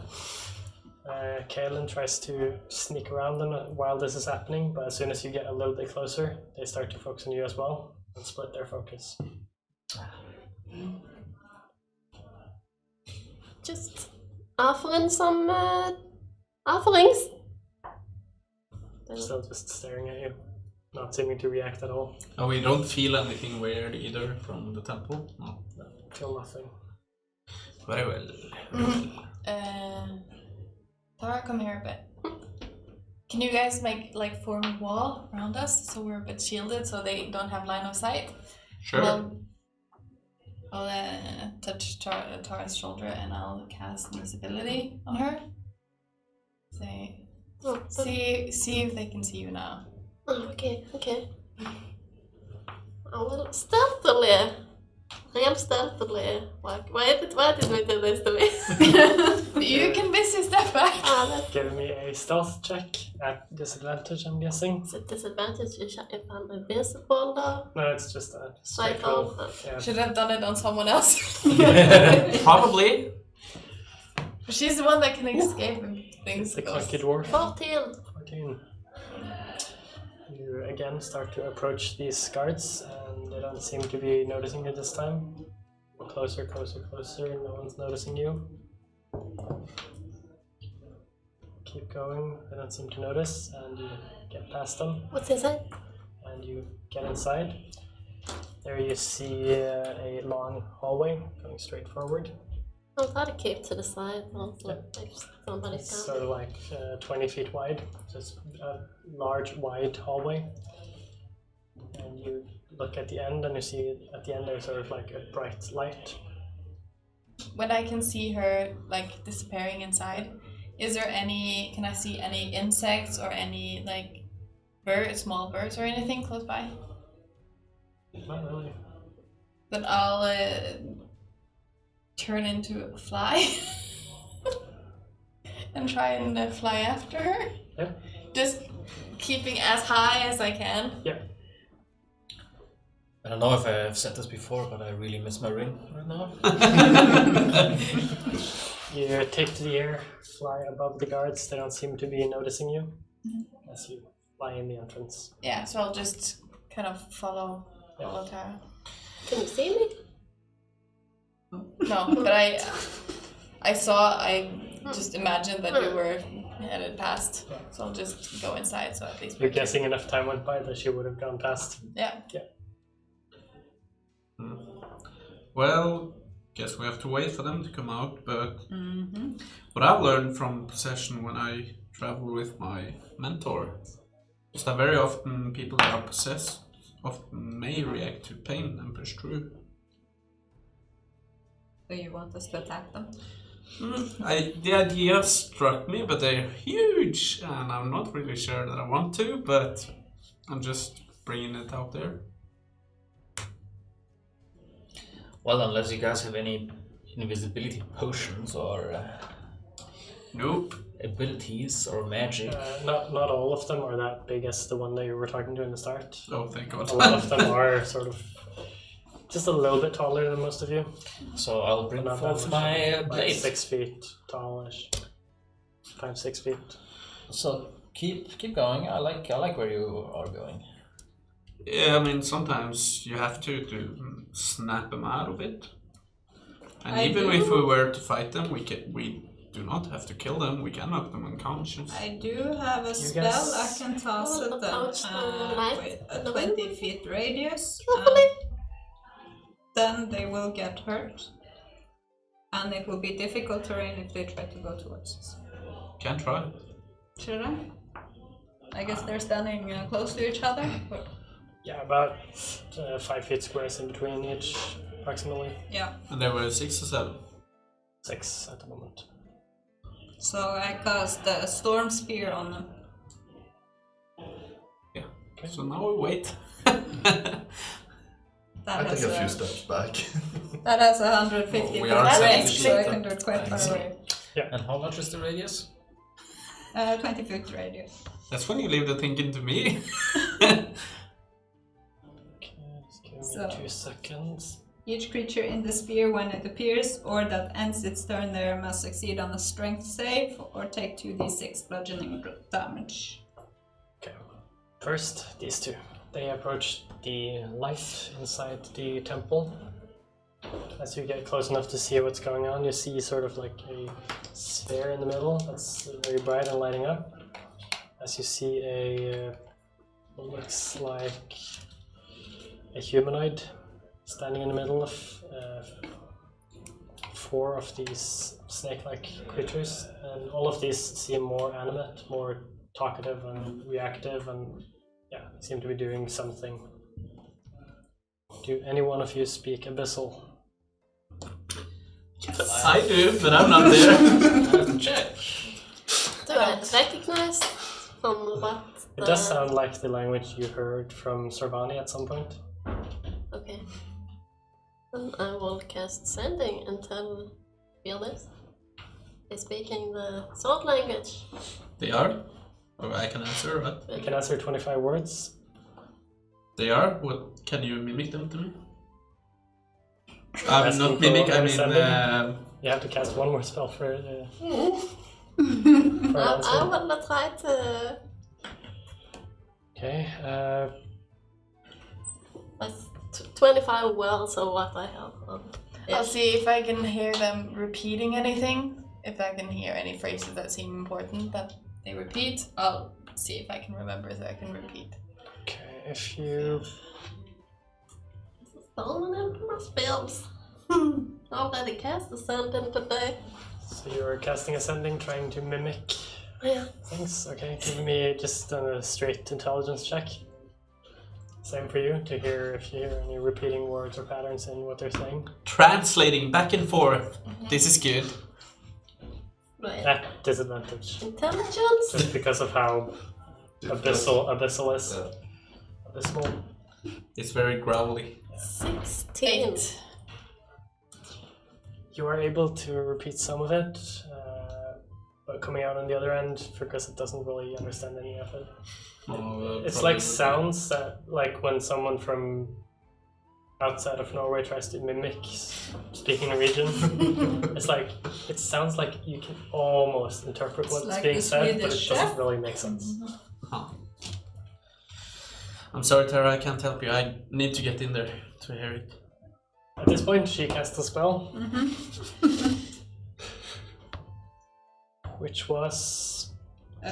Kaelin tries to sneak around them while this is happening, but as soon as you get a little bit closer, they start to focus on you as well and split their focus. Just offering some offerings. Still just staring at you, not seeming to react at all. And we don't feel anything weird either from the temple. No. Feel nothing. Very well. Tara, come here a bit. Can you guys form a wall around us so we're a bit shielded so they don't have line of sight? Sure. I'll touch Tara's shoulder and I'll cast invisibility on her. Say, Oh, see if they can see you now. oh, okay. I will stealthily, real stealthily walk. Why did we do this to me? You can miss your step back. That's Give me a stealth check at disadvantage, I'm guessing. a disadvantage if I'm invisible though. No, it's just a straight Straight roll. roll. Yeah. Should have done it on someone else. Probably. She's the one that can escape when things The go. clunky dwarf. 14. 14. You again start to approach these guards, and they don't seem to be noticing you this time. Closer, closer, closer, no one's noticing you. Keep going, they don't seem to notice, and you get past them, What's inside? and you get inside. There you see a long hallway going straight forward. I'll try to keep to the side also if somebody's It's coming. sort of like 20 feet wide, so it's a large, wide hallway. And you look at the end, and you see at the end there's sort of like a bright light. When I can see her disappearing inside, is there any? Can I see any insects or any birds, small birds or anything close by? Not really. Then I'll turn into a fly and try and fly after her. Yeah. Just keeping as high as I can. I don't know if I've said this before, but I really miss my ring right now. You take to the air, fly above the guards. They don't seem to be noticing you as you fly in the entrance. Yeah, so I'll just kind of follow Tara. Can you see me? No, but I just imagined that you were headed past. So I'll just go inside. So at least You're guessing enough time went by that she would have gone past. Yeah. Well, guess we have to wait for them to come out, but Mm-hmm. what I've learned from possession when I travel with my mentor is that very often people that are possessed often may react to pain and push through. So you want us to attack them? The idea struck me, but they're huge, and I'm not really sure that I want to, but I'm just bringing it out there. Well, unless you guys have any invisibility potions or Nope. abilities or magic. Not all of them are that big as the one that you were talking to in the start. Oh, thank God. A lot of them are sort of just a little bit taller than most of you. So I'll bring Not that forth much. my Like blade. 6 feet tallish. 5-6 feet. So keep going. I like where you are going. Yeah, I mean, sometimes you have to snap them out of it. And even if we were to fight them, we do not have to kill them. We can knock them unconscious. I do have a spell guys- I can toss Oh, at them approach the light with a in the 20 window. feet radius. Carefully. Then they will get hurt. And it will be difficult terrain if they try to go towards us. Can try. Should I? I guess they're standing close to each other. Yeah, about 5 feet squares in between each, approximately. Yeah. And there were 6 or 7. 6 at the moment. So I cast the storm spear on them. Yeah. So now we wait. That I has take a few steps back. That has 150 We foot are range, saying so I that. can do it quite far away. And how much is the radius? 20 foot radius. That's when you leave the thinking to me. Okay, just give me So- 2 seconds. Each creature in the sphere, when it appears or that ends its turn there, must succeed on a strength save or take 2d6 bludgeoning damage. Okay. First, these two. They approach the light inside the temple. As you get close enough to see what's going on, you see sort of like a sphere in the middle that's very bright and lighting up. As you see what looks like a humanoid standing in the middle of 4 of these snake-like creatures, and all of these seem more animate, more talkative and reactive, and seem to be doing something. Do any one of you speak Abyssal? I do, but I'm not there. I have to check. Do I recognize from what? It does sound like the language you heard from Sorvani at some point. Okay. Then I will cast Sending and tell Fearless. They're speaking the sword language. They are? Or I can answer, right? You can answer 25 words. They are? What? Can you mimic them to me? Asking Not for mimic, I understanding? mean, You have to cast one more spell for an I answer. will try to. Okay, That's 25 words or what I have. I'll see if I can hear them repeating anything. If I can hear any phrases that seem important that they repeat, I'll see if I can remember so I can repeat. okay, if you... Stolen into my spells. Already cast a Sending today. So you're casting Ascending, trying to mimic Yeah. things. Okay, give me just a straight intelligence check. Same for you, to hear if you hear any repeating words or patterns in what they're saying. translating back and forth. This is good. Right. At disadvantage. Intelligence. Just because of how abyssal is. Yeah. Abysmal. It's very growly. 16. 8. You are able to repeat some of it, but coming out on the other end, because it doesn't really understand any of it. It's like sounds that, like when someone from outside of Norway tries to mimic speaking Norwegian. It's like, it sounds like you can almost interpret what's like being the said, but it Swedish doesn't chef. really make sense. Huh. I'm sorry, Tara, I can't help you. I need to get in there to hear it. At this point, she casts a spell, which was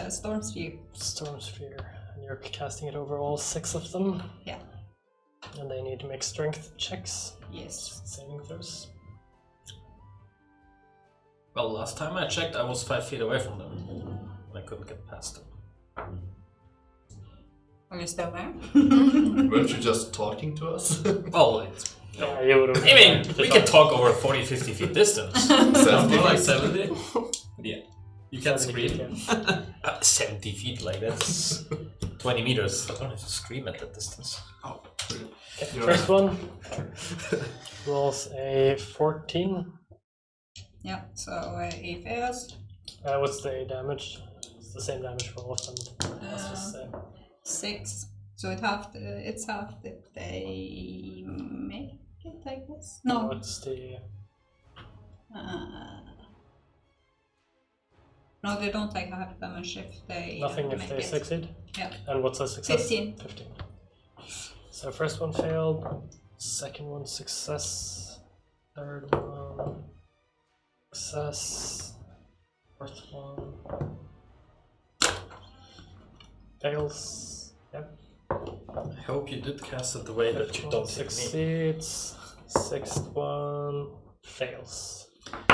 Storm Sphere. Storm Sphere. And you're casting it over all 6 of them. Yeah. And they need to make strength checks. Yes. Saving throws. Well, last time I checked, I was 5 feet away from them. I couldn't get past them. Are you still there? Weren't you just talking to us? Well, it's, Yeah, you would have. I mean, we can talk over 40, 50 feet distance. More like 70. Yeah. You can scream. 70 feet, like that's 20 meters. I don't have to scream at that distance. Oh, First one rolls a 14. Yeah, so he fails. What's the damage? It's the same damage for all of them. Let's just say. 6. So it's half if they make it, I guess. No. What's the. No, they don't take half damage if they Nothing if make they it. succeed? Yeah. And what's a success? 15. 15. So first one failed, second one success, third one success, fourth one fails. Yep. I hope you did cast it the way that Fifth you one don't hit me. succeeds, sixth one fails.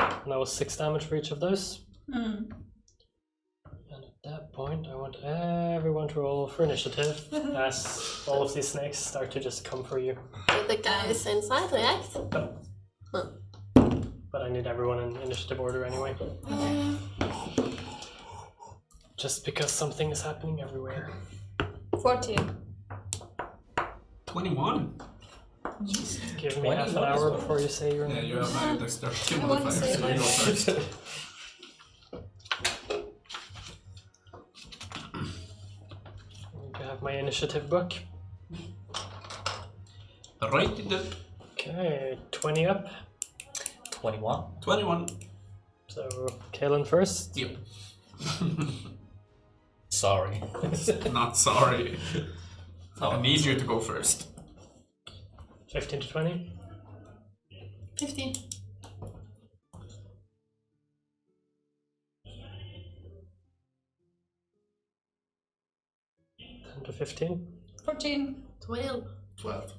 And that was 6 damage for each of those. Mm. And at that point, I want everyone to roll for initiative as all of these snakes start to just come for you. Did the guys inside react? But I need everyone in initiative order anyway. Just because something is happening everywhere. 14. 21. Give me half an 21 as hour well. before you say your Yeah, name. you have my dexterity I want to modifier, say so you go first. You have my initiative book. Right in the Okay, 20 up. 21. 21. So, Kaelin first. Yep. Sorry. Not sorry. Oh. I need you to go first. 15 to 20. 15. 10 to 15. 14. 12. 12.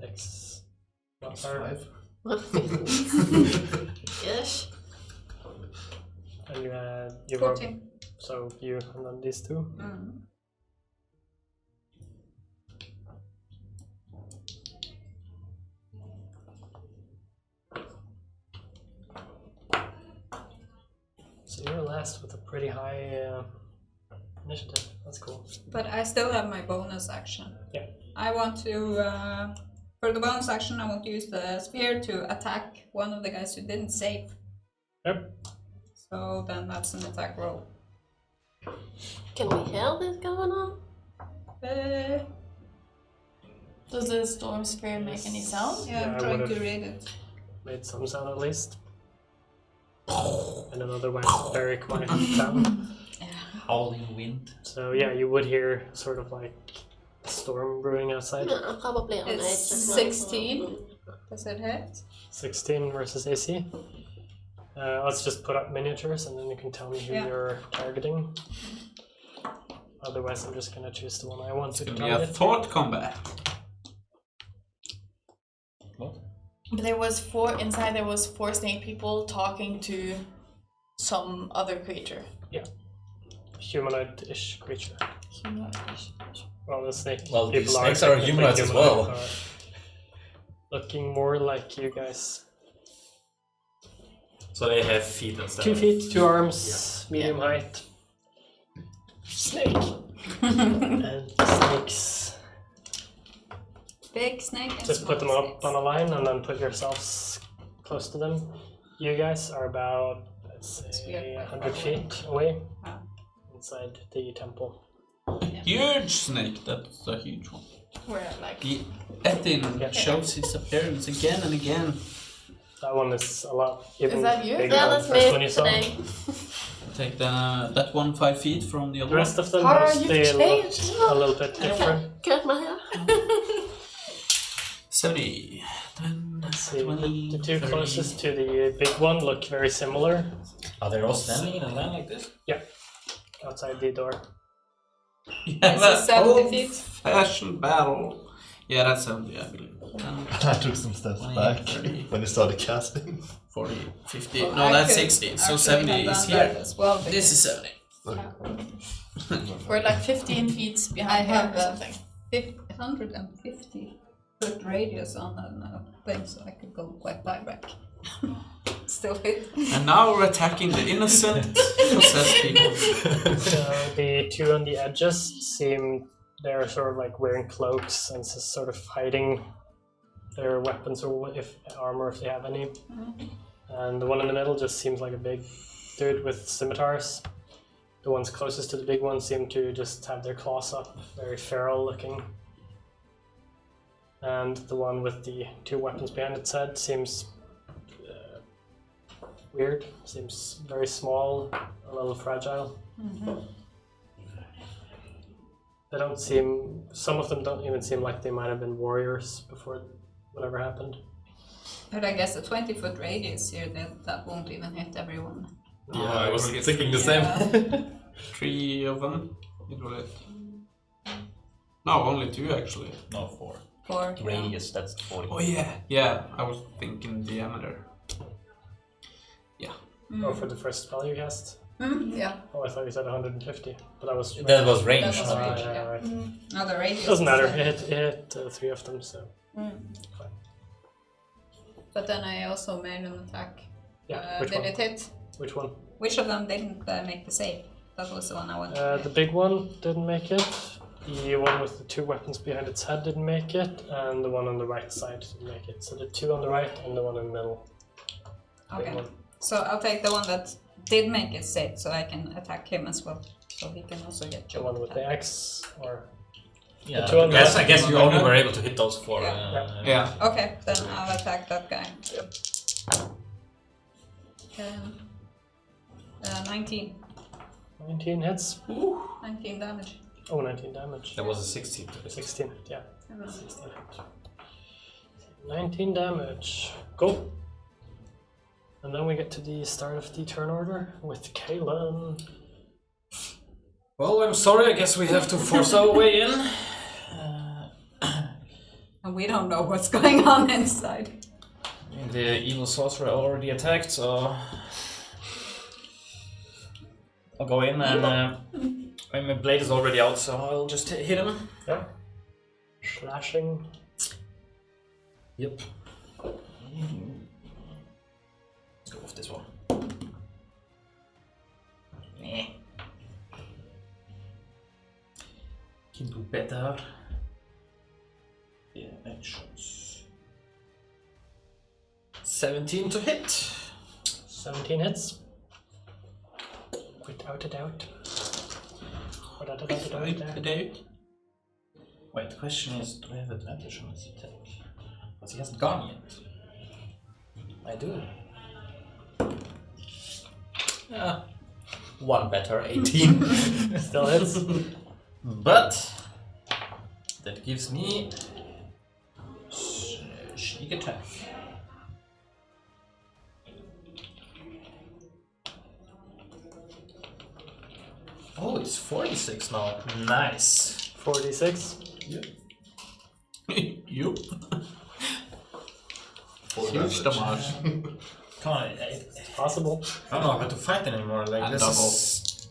X. Plus Or- 5. Yes. And you were, 14. so you and then these two. Mm. So you're last with a pretty high initiative. That's cool. But I still have my bonus action. Yeah. I want to, for the bonus action, I want to use the spear to attack one of the guys who didn't save. Yep. So then that's an attack roll. Can we hear this going on? Does the storm sphere make any sound? Yeah, Yeah, I'm I trying would've- to read it. Made some sound at least. And another one very quiet sound. Howling wind. So yeah, you would hear sort of like a storm brewing outside. Yeah, probably on It's edge as well. 16. Does it hit? 16 versus AC. Let's just put up miniatures and then you can tell me who Yeah. you're targeting. Otherwise, I'm just gonna choose the one I want It's to gonna be a target. thought combat. But there was 4 inside. There was 4 snake people talking to some other creature. Humanoid-ish creature. Well, the snake Well, people these snakes are technically humanoids as well. humanoid, looking more like you guys. So they have feet instead 2 of- feet, 2 arms, medium height. Snake. And snakes. Big snake and Just put them small up on a line and then put yourselves close to them. You guys are about, let's say, 100 feet away Wow. inside the temple. Huge snake, that's a huge one. We're at like The Ethin Yeah. shows his appearance again and again. That one is a lot even that you? bigger Yeah, than that's the first one me you saw. today. Take that one 5 feet from the The other rest one. of them How are mostly you look changed? a little bit different. Cut my hair. 70. 10, Let's see, 20, the 2 30. closest to the big one look very similar. Are they all standing in a line like this? outside the door. Yeah, Is it 70 feet? Fashion battle. Yeah, that's 70, I believe. 10, I took some steps 20, back 30. when you started casting. 40, 50. Well, No, I that's could 60. So actually 70 have is done here. that as well, This is 70. We're like 15 feet I behind have him or something. 150 foot radius on that thing, so I could go quite far back. Still hit. And now we're attacking the innocent, possessed people. So the two on the edges seem they're sort of like wearing cloaks and just sort of hiding their weapons or if armor if they have any. And the one in the middle just seems like a big dude with scimitars. The ones closest to the big one seem to just have their claws up, very feral looking. And the one with the two weapons behind its head seems weird, seems very small, a little fragile. They don't seem, some of them don't even seem like they might have been warriors before whatever happened. But I guess a 20-foot radius here, that won't even hit everyone. Yeah, I was Only thinking the Yeah. same. 3 of them. It will hit. No, only 2 actually. No, 4. For Radius, that's 40. Oh yeah. Yeah, I was thinking diameter. Oh, for the first spell you cast? Yeah. Oh, I thought you said 150, but that was That was range. That was not- range. yeah, yeah. right. No, the radius. Doesn't is matter. the- It hit 3 of them, so But then I also made an attack. yeah. Which did one? it hit? Which one? Which of them didn't make the save? That was the one I wanted. The big one didn't make it. The one with the 2 weapons behind its head didn't make it, and the one on the right side didn't make it. So the 2 on the right and the one in the middle. Big Okay. one. So I'll take the one that did make it save, so I can attack him as well. So he can also get The one with the attack. axe, or Yeah, The two on the I left. guess you only were able to hit those 4. Yeah. Yeah. Okay, then I'll attack that guy. 19. 19 hits. 19 damage. Oh, 19 damage. That was a 16 to hit. 16, yeah. Mhm. 16 hit. 19 damage. Go. And then we get to the start of the turn order with Kalen. Well, I'm sorry, I guess we have to force our way in. And we don't know what's going on inside. The evil sorcerer already attacked, so I'll go in and my blade is already out, so I'll just hit him. Yeah. Slashing. Yep. Let's go with this one. Meh. Can do better. Yeah, actions. 17 to hit. 17 hits. Without a doubt. Without a doubt. Wait, the question is, do I have advantage on this attack? Because he hasn't gone yet. I do. Yeah. One better, 18. Still hits. But that gives me sneak attack. Oh, it's 46 now. Nice. 46. Yup. Full Huge damage. damage. Come on, Possible. I don't know how to fight anymore. Like And this double. is.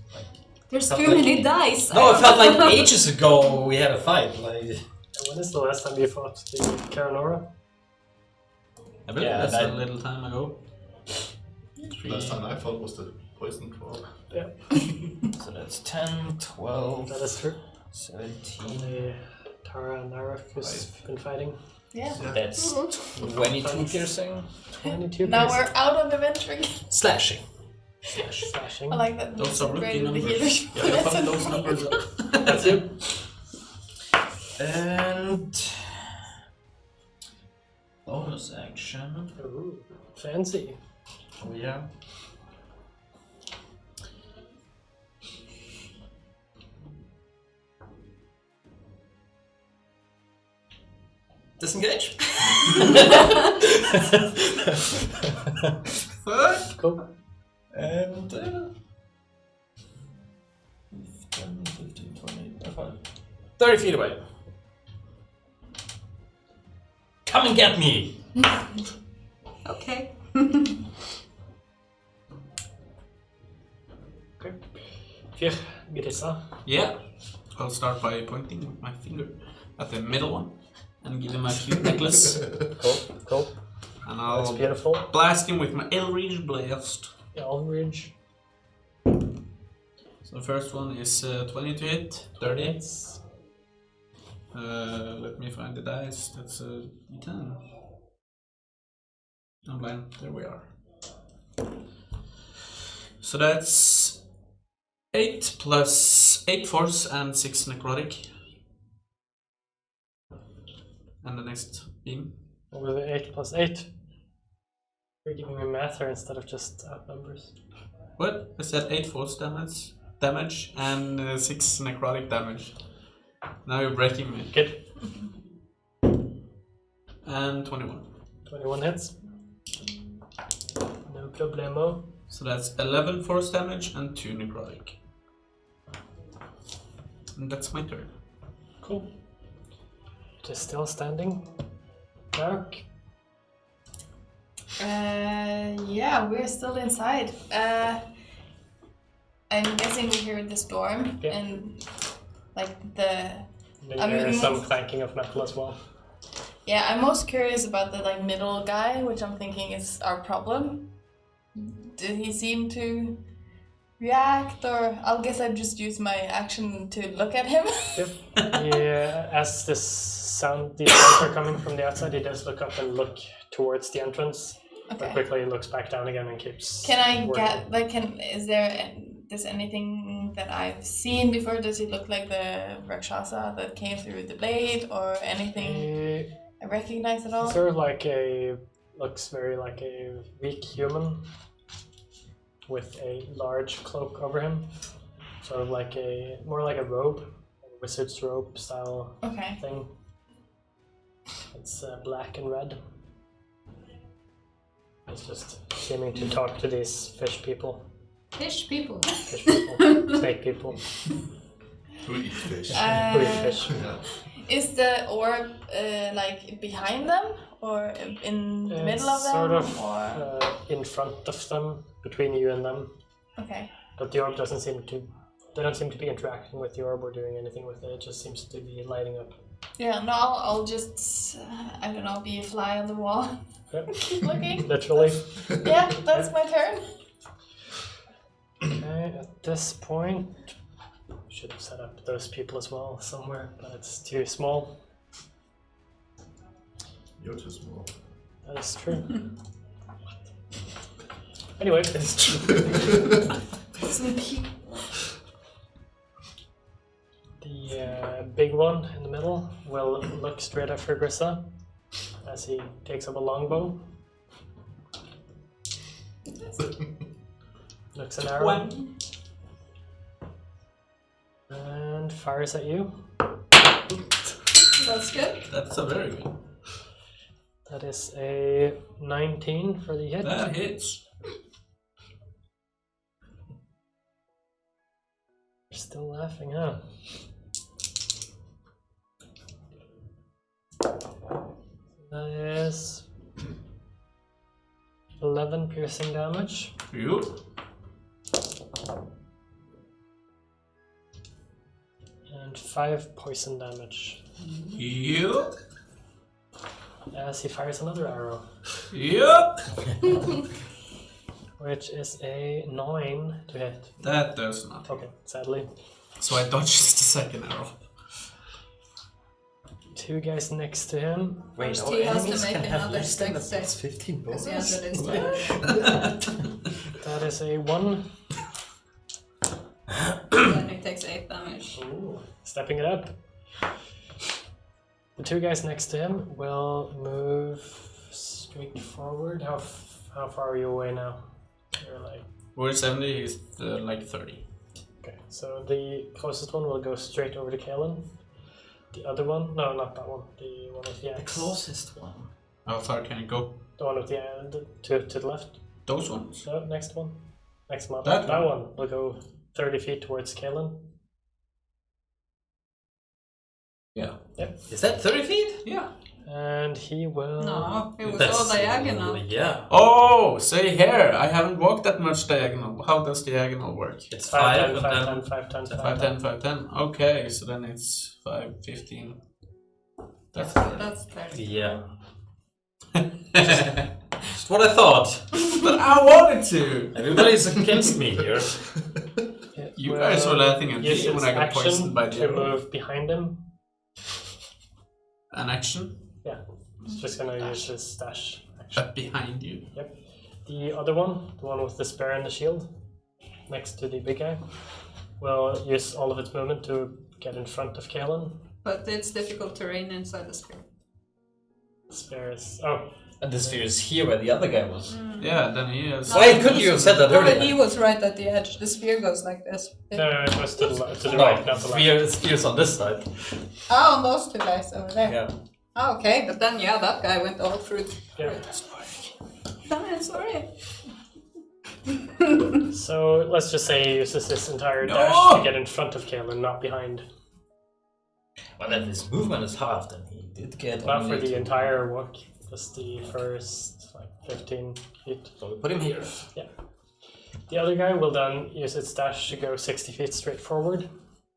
There's Felt too like- many dice. No, it felt like ages ago we had a fight. Like. And when is the last time you fought the Karanora? I believe Yeah, that's that- a little time ago. Last time I fought was the poison troll. So that's 10, 12, That is true. 17. Only Tara and Narek who's been fighting. Yeah. That's 22 piercing. 22 Now piercing. we're out of adventuring. Slashing. Slashing. I like that. Those are rookie Great in the numbers. healer. Yeah, you put those numbers up. That's you. And. Bonus action. Ooh, fancy. Oh, yeah. Disengage. Cool. And 30 feet away. Come and get me! Okay. Okay. Fyr, Grissa. Yeah. I'll start by pointing with my finger at the middle one and give him a cute necklace. Cool. And That's I'll beautiful. blast him with my Eldritch Blast. Elridge. So the first one is 20 to hit, 30. Hits. Let me find the dice. That's a D10. I'm blind. There we are. So that's 8 plus 8 force and 6 necrotic. And the next beam. With the 8 plus 8. You're giving me math here instead of just numbers. What? I said 8 force damage and 6 necrotic damage. Now you're breaking me. Good. And 21. 21 hits. No problemo. So that's 11 force damage and 2 necrotic. And that's my turn. Cool. It is still standing. Dark. Yeah, we're still inside. I'm guessing we hear the storm Yeah. and like the. Then there's some clanking of metal as well. Yeah, I'm most curious about the like middle guy, which I'm thinking is our problem. Did he seem to react, or I'll guess I just use my action to look at him. Yep. Yeah, as these sounds are coming from the outside, he does look up and look towards the entrance. But Okay. quickly he looks back down again and keeps. Can I working. get like is there does anything that I've seen before? Does he look like the Rakshasa that came through the blade, or anything I recognize at all? Sort of like looks very like a weak human with a large cloak over him, sort of like more like a robe, a wizard's robe style Okay. thing. It's black and red. It's just seeming to talk to these fish people, Fish people. snake people, Who eats fish? who eat fish. Yeah. Is the orb like behind them, or in the middle of It's them, sort of or in front of them, between you and them. okay? But the orb doesn't seem to. They don't seem to be interacting with the orb or doing anything with it. It just seems to be lighting up. Yeah, no, I'll just I don't know, be a fly on the wall. Yep. Keep looking. Literally. Yeah, that's my turn. Okay, at this point, should have set up those people as well somewhere, but it's too small. You're too small. That is true. Anyway, It's true. Some people. the big one in the middle will look straight at Grissa as he takes up a longbow. Looks an arrow. And fires at you. That's good. That's a very good. That is a 19 for the hit. That hits. You're still laughing, huh? That is 11 piercing damage. You. And 5 poison damage. You. As he fires another arrow, Yup. which is a 9 to hit. That does not. Okay, sadly. So I dodged the second arrow. 2 guys next to him. First our he has to enemies make can have another less than a dex plus save. 15 Because he bonus. ended his turn. That is a 1. Then he takes 8 damage. Ooh, stepping it up. The 2 guys next to him will move straight forward. How far are you away now? You're like. We're 70, he's like 30. Okay, so the closest one will go straight over to Kalen. The other one, no, not that one. The one with the The axe. closest one. How far can it go? The one with the to the left. Those ones. No, next one. Next one. That one will go 30 feet towards Kalen. Yeah. Yep. Is that 30 feet? Yeah. And he will. No, it was all diagonal. Yeah. Oh, say here. I haven't walked that much diagonal. How does diagonal work? It's 5, 5 10, and 5, then 10, 5, 10, 5, 10, 5, 10. Okay, so then it's 5, 15. That's That's 30. yeah. Just what I thought. But I wanted to. Everybody's against me here. It You guys were laughing at use me when its I got action poisoned by the to arrow. move behind him. An action It's just gonna use his stash action. behind you. Yep. The other one, the one with the spear and the shield, next to the big guy, will use all of its movement to get in front of Kalen. But it's difficult terrain inside the sphere. Spear is. Oh, And the sphere is here where the other guy was. Yeah, then he is. Why couldn't you have said that No, earlier? he was right at the edge. The sphere goes like this. no, it was to the No, right, not the left. sphere's on this side. Oh, and those two guys over there. Yeah. Oh, okay, but then yeah, that guy went all through. Yeah. I'm sorry. So let's just say he uses this entire No! dash to get in front of Kalen, not behind. Well, then his movement is halved, and he did get. Not for only the two. entire walk, just the first like 15 feet. So we put him here. The other guy will then use its dash to go 60 feet straight forward.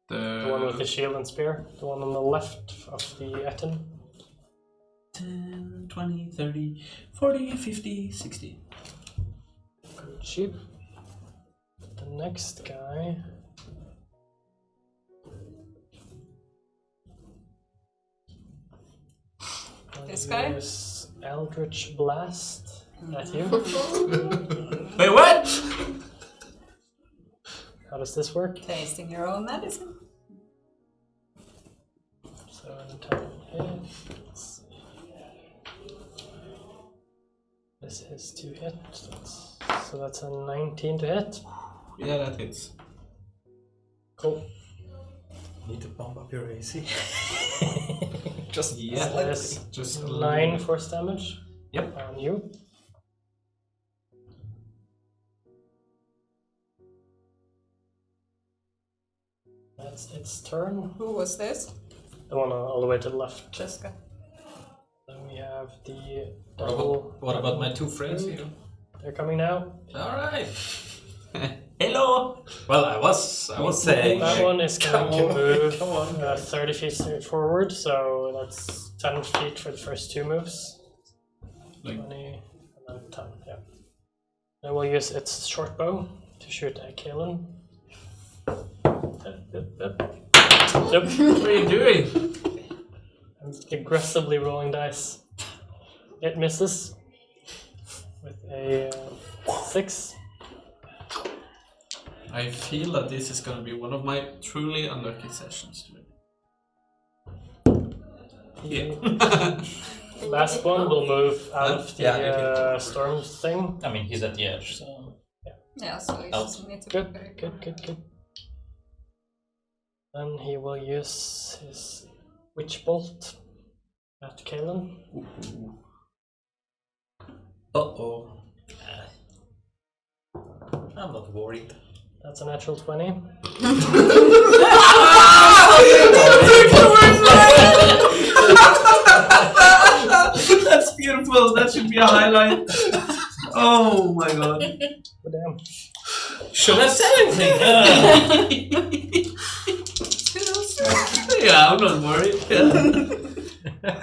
The one with the shield and spear, the one on the left of the Etten. 10, 20, 30, 40, 50, 60. Good sheep. The next guy. This guy? Use Eldritch Blast at you. Wait, what? How does this work? Tasting your own medicine. So an attack hit. Let's see. This is to hit. So that's a 19 to hit. Yeah, that hits. Cool. Need to bump up your AC. Just Yeah, That's just 9 force damage. Yep. On you. That's its turn. Who was this? The one all the way to the left. Jessica. Then we have the double. What about my two friends here? They're coming now. Alright. Hello. Well, I was saying. That one is going to Come on, move come on, guys. 30 feet straight forward, so that's 10 feet for the first two moves. Like- 20 and then 10, yeah. Then we'll use its short bow to shoot at Kalen. Yep. What are you doing? I'm aggressively rolling dice. It misses with a 6. I feel that this is gonna be one of my truly unlucky sessions today. Yeah. Last one will move out of the Yeah. storm thing. I mean, he's at the edge, so. Yeah, so he Out. doesn't need to Good, be very good. Then he will use his witch bolt at Kalen. Uh-oh. I'm not worried. That's a natural 20. That's beautiful. That should be a highlight. Oh my god. Oh, damn. Should I say anything? Yeah, I'm not worried. Yeah.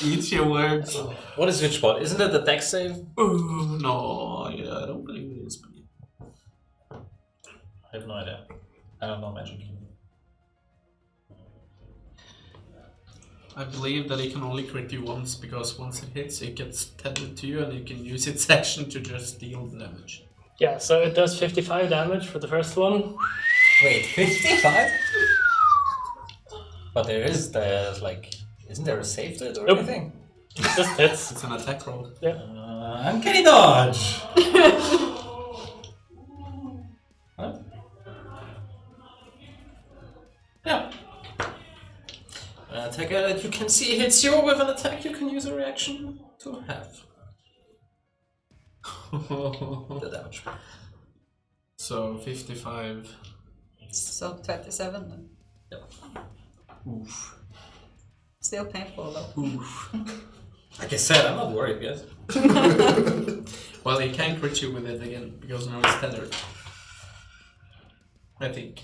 Eat your words. What is which one? Isn't it the dex save? Ooh, no, yeah, I don't believe it is. I have no idea. I don't know magic. I believe that it can only crit you once because once it hits, it gets tethered to you and it can use its action to just deal the damage. Yeah, so it does 55 damage for the first one. Wait, 55? But there is like, isn't there a save to it or Nope. anything? It just hits. It's an attack roll. Uncanny dodge! Huh? Yeah. Attacker that you can see hits you with an attack, you can use a reaction to have the damage. So 55. So 27 then. Oof. Still painful though. Oof. Like I said, I'm not worried, guys. Well, he can't crit you with it again because now it's tethered. I think.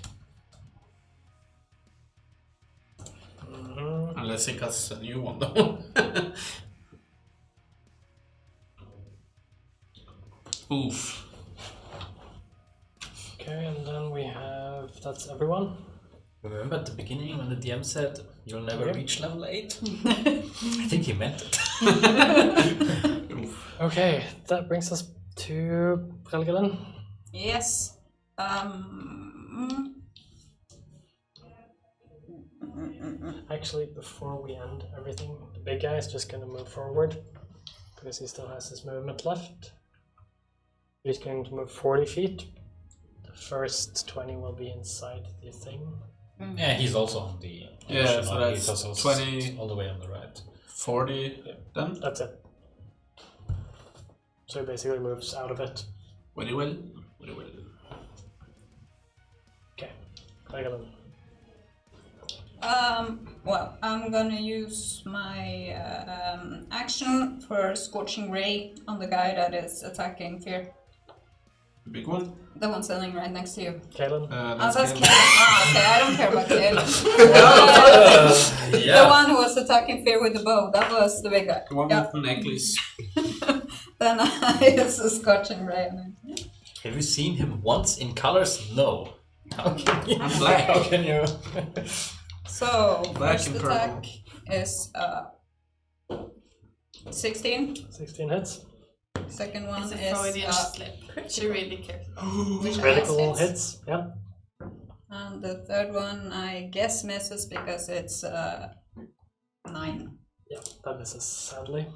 Unless he cuts a new one though. Oof. Okay, and then we have, that's everyone. Remember at the beginning when the DM said you'll never Yep. reach level 8? I think he meant it. Oof. Okay, that brings us to Helgelin. Yes. Actually, before we end everything, the big guy is just gonna move forward because he still has his movement left. He's going to move 40 feet. The first 20 will be inside the thing. Yeah, he's also on the. Yeah, so he's that's also 20. all the way on the right. 40 then? That's it. So he basically moves out of it. Very well. Very well. Okay, Helgelin. Well, I'm gonna use my action for Scorching Ray on the guy that is attacking Fear. The big one? The one standing right next to you. Kalen. Oh, That's that's him. Kalen. Okay, I don't care about Kalen. The one who was attacking Fear with the bow, that was the big guy. The one Yeah. with the necklace. Then I use a Scorching Ray on him. Have you seen him once in colors? No. How can you? I'm black. How can you? So, Black first and purple. attack is 16. 16 hits. Second one It's a is Freudian slip. She really cares. which Critical hits. hits, yeah. And the third one, I guess, misses because it's 9. Yeah, that misses sadly.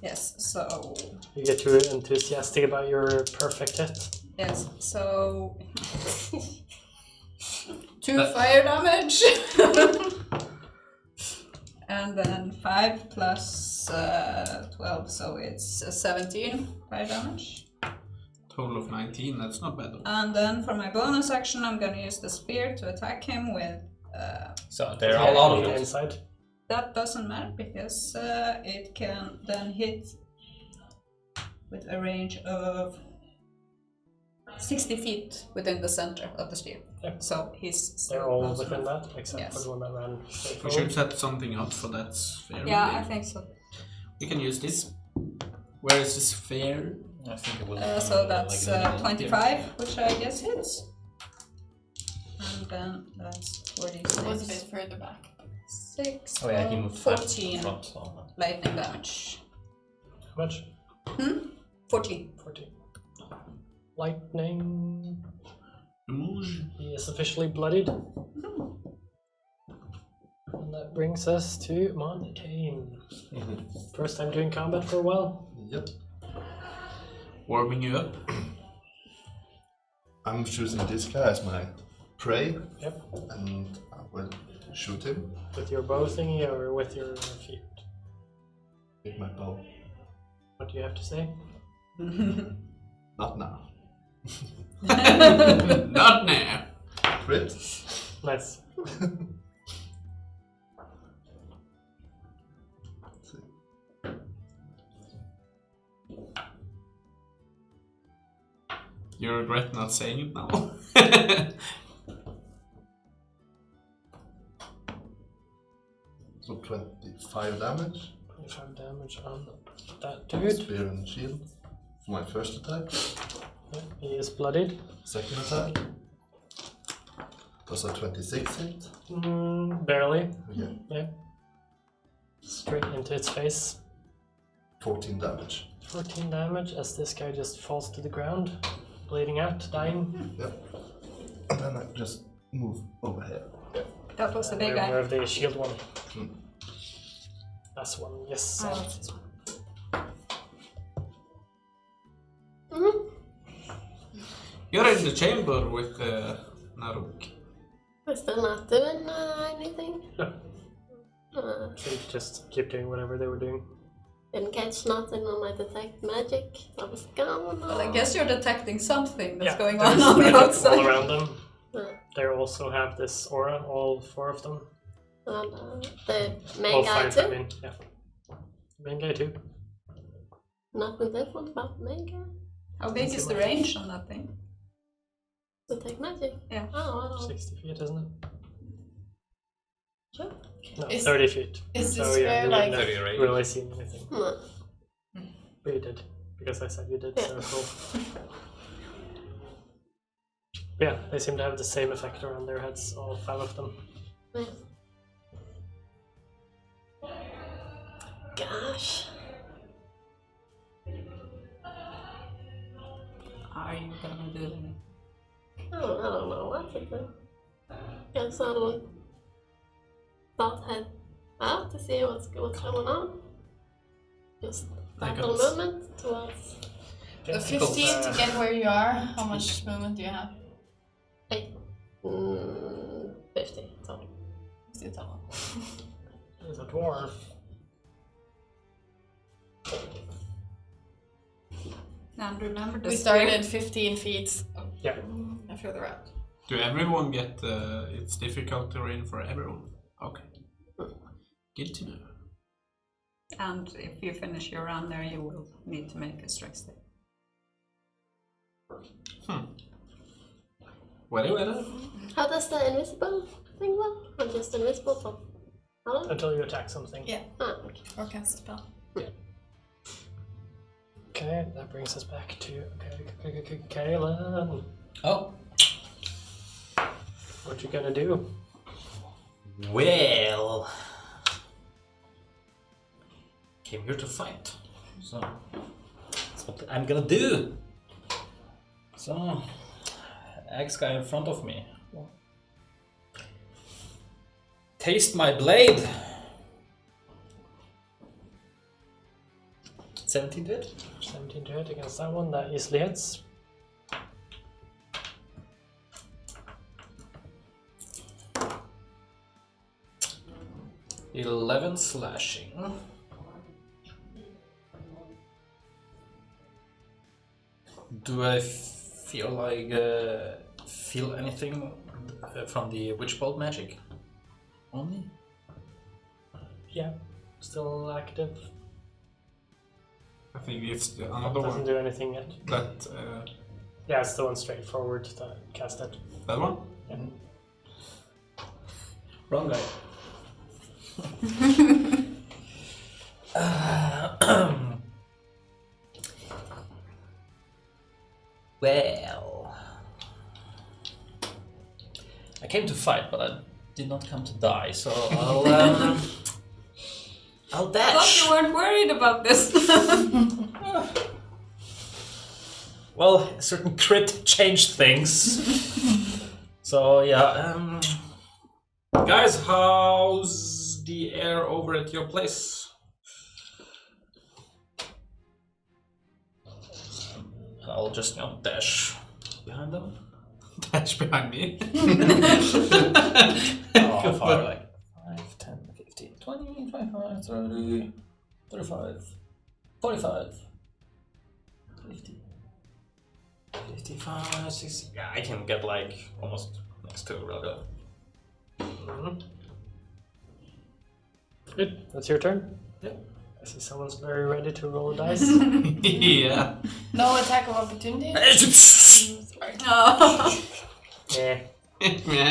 Yes, so You get too enthusiastic about your perfect hit. yes, so 2 fire damage, and then 5 plus 12, so it's 17 fire damage. Total of 19, that's not bad though. And then for my bonus action, I'm gonna use the spear to attack him with. So they're all out of it. Inside. That doesn't matter because it can then hit with a range of 60 feet within the center of the sphere. Yep. So he's still They're all close within enough. that, except Yes. for the one that ran straight We forward. should set something up for that sphere. Yeah, maybe. I think so. We can use this. Where is this sphere? I think it will. So that's like 25, which I guess hits. And then that's It was a 46. bit further back. 6, Oh yeah, he moved 5 14 front. So. lightning damage. How much? 14. 14. Lightning. Rouge. He is officially bloodied. And that brings us to Montaigne. First time doing combat for a while. Yep. Warming you up. I'm choosing this guy as my prey, Yep. and I will shoot him With your bow thingy or with your feet. with my bow. What do you have to say? Not now. Not now. Crit. Nice. You regret not saying it now. So 25 damage. 25 damage on that dude. Spear and shield. For my first attack. Yeah, he is bloodied. Second attack. Does a 26 hit? Barely. Okay. Yeah. Straight into its face. 14 damage. 14 damage as this guy just falls to the ground, bleeding out, dying. Yep. And then I just move over here. That was the big guy. Remove the shield one. Hmm. That's one, yes. I like this one. You're in the chamber with Naruk. We're still not doing anything. No. Uh, So you just keep doing whatever they were doing. didn't catch nothing on my detect magic. I was gone. Well, I guess you're detecting something that's Yeah, going there's on the magic all outside. around them. Uh, They also have this aura, all 4 of them. And the main All guy 5, too? I mean, yeah. Main guy too. Nothing different about the main guy? How big is the range on that thing? The take magic? Yeah. Oh, I don't 60 feet, isn't it? Sure. No, Is- 30 feet. Is So this yeah, where you like didn't 30 range. really see anything. No. But you did. Because I said you did, Yeah. so cool. But yeah, they seem to have the same effect around their heads, all 5 of them. Nice. Gosh. Are you gonna do it? I don't know what to do. Guess I'll start head out to see what's going on. Just Like battle us. movement towards the 15 to get where you are? How much movement do you have? 50 total. 50 total. There's a dwarf. And remember the We started 15 feet Yeah. further out. Do everyone get its difficult terrain for everyone? Okay. Good to know. And if you finish your run there, you will need to make a strength save. Well. How does the invisible thing work? I'm just invisible for how long? Until you attack something. Yeah. Ah, okay. Or cast a spell. Okay, that brings us back to Kaelin. Oh, What you gonna do? well. Came here to fight. So, that's what I'm gonna do. So, axe guy in front of me. Taste my blade. 17 to hit. 17 to hit against that one, that easily hits. $11 slashing. Do I feel anything from the witch bolt magic on me? Yeah, still active. I think it's another Doesn't one. do anything yet. That Yeah, it's the one straight forward to cast it. that one. Wrong guy. Well, I came to fight, but I did not come to die. So I'll I thought dash. you weren't worried about this. Well, a certain crit changed things. So yeah, guys, how's the air over at your place? I'll just dash behind them. Dash behind me. How far? Like 5, 10, 15, 20, 25, 30, 35, 45, 50, 55, 60. Yeah, I can get like almost next to Relga. Good, that's your turn. Yep. I see someone's very ready to roll a dice. Yeah. No attack of opportunity? Sorry. Oh. Yeah.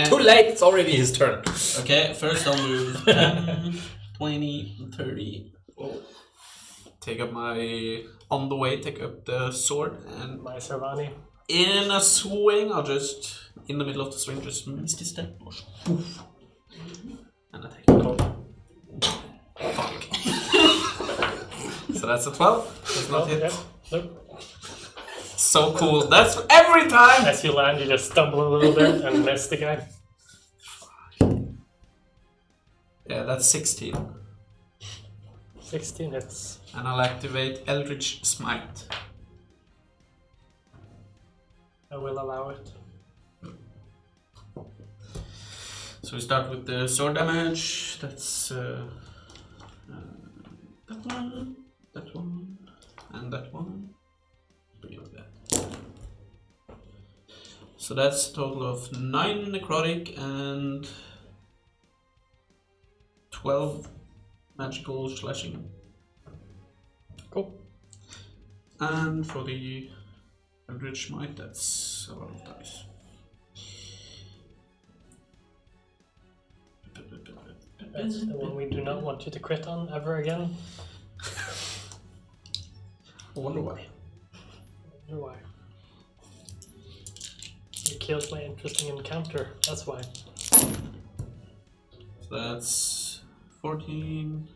Too late, it's already his turn. Okay, first I'll move 10, 20, 30. Take up my. On the way, take up the sword, and My Servani. in a swing, I'll just. In the middle of the swing, just misty step. Poof. And attack. Fuck. So that's a 12. Does not hit. Yep. Nope. So cool. That's every time! As you land, you just stumble a little bit and miss the guy. Yeah, that's 16. 16 hits. And I'll activate Eldritch Smite. I will allow it. So we start with the sword damage. That's that one, and that one. Pretty bad. So that's a total of 9 necrotic and 12 magical slashing. Cool. And for the Eldritch Might, that's a lot of dice. That's the one we do not want you to crit on ever again. I wonder why. I wonder why. You killed my interesting encounter, that's why. So that's 14,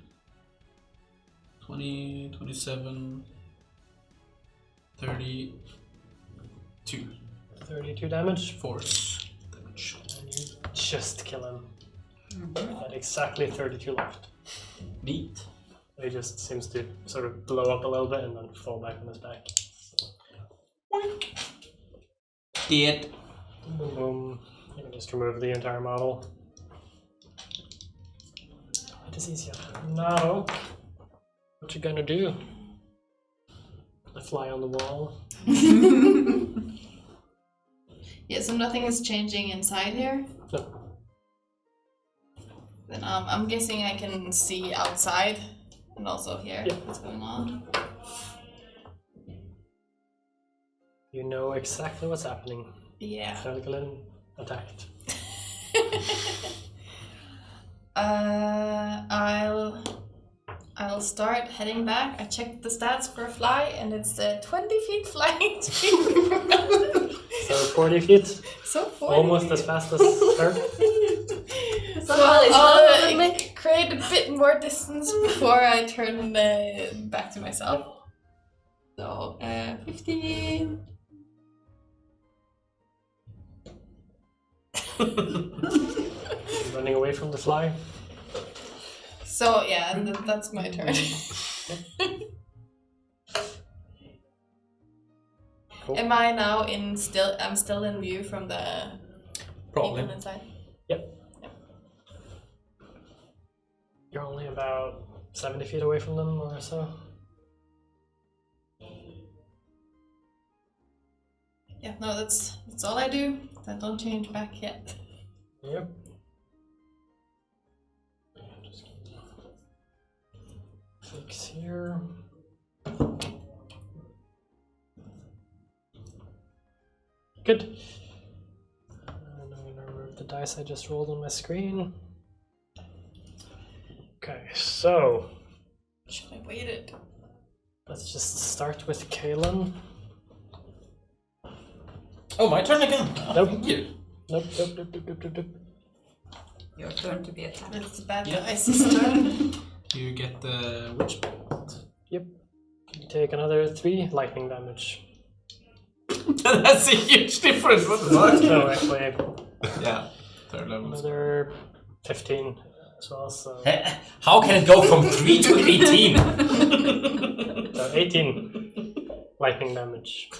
20, 27, 32. 32 damage, Force damage. and you just kill him. At exactly 32 left. Neat. He just seems to sort of blow up a little bit and then fall back on his back. Dead. Boom, boom. You can just remove the entire model. It is easier. Now, what you gonna do? A fly on the wall. Yeah, so nothing is changing inside here? No. Then I'm guessing I can see outside and also hear Yeah. what's going on. You know exactly what's happening. Yeah. Helgelin attacked. I'll start heading back. I checked the stats for a fly and it's 20 feet flying speed. So 40 feet, So 40. almost as fast as her. So Somebody's I'll faster than me. create a bit more distance before I turn back to myself. So 15. Running away from the fly. So yeah, that's my turn. Cool. Am I now I'm still in view from the Probably. people inside? You're only about 70 feet away from them or so. Yeah, no, that's all I do. I don't change back yet. Yep. Fix here. Good. And I'm gonna remove the dice I just rolled on my screen. Okay, so Should I waited? let's just start with Kalen. Oh, my turn again. Oh, Nope. Thank you. Nope, nope, nope, nope, nope, nope, nope. Your turn to be attacked. It's the bad Yeah. dice's turn. You get the witch bolt. You take another 3 lightning damage. That's a huge difference. What the fuck? No, actually, Yeah, third level. another 15 as well, so, How can it go from 3 to 18? so 18 lightning damage.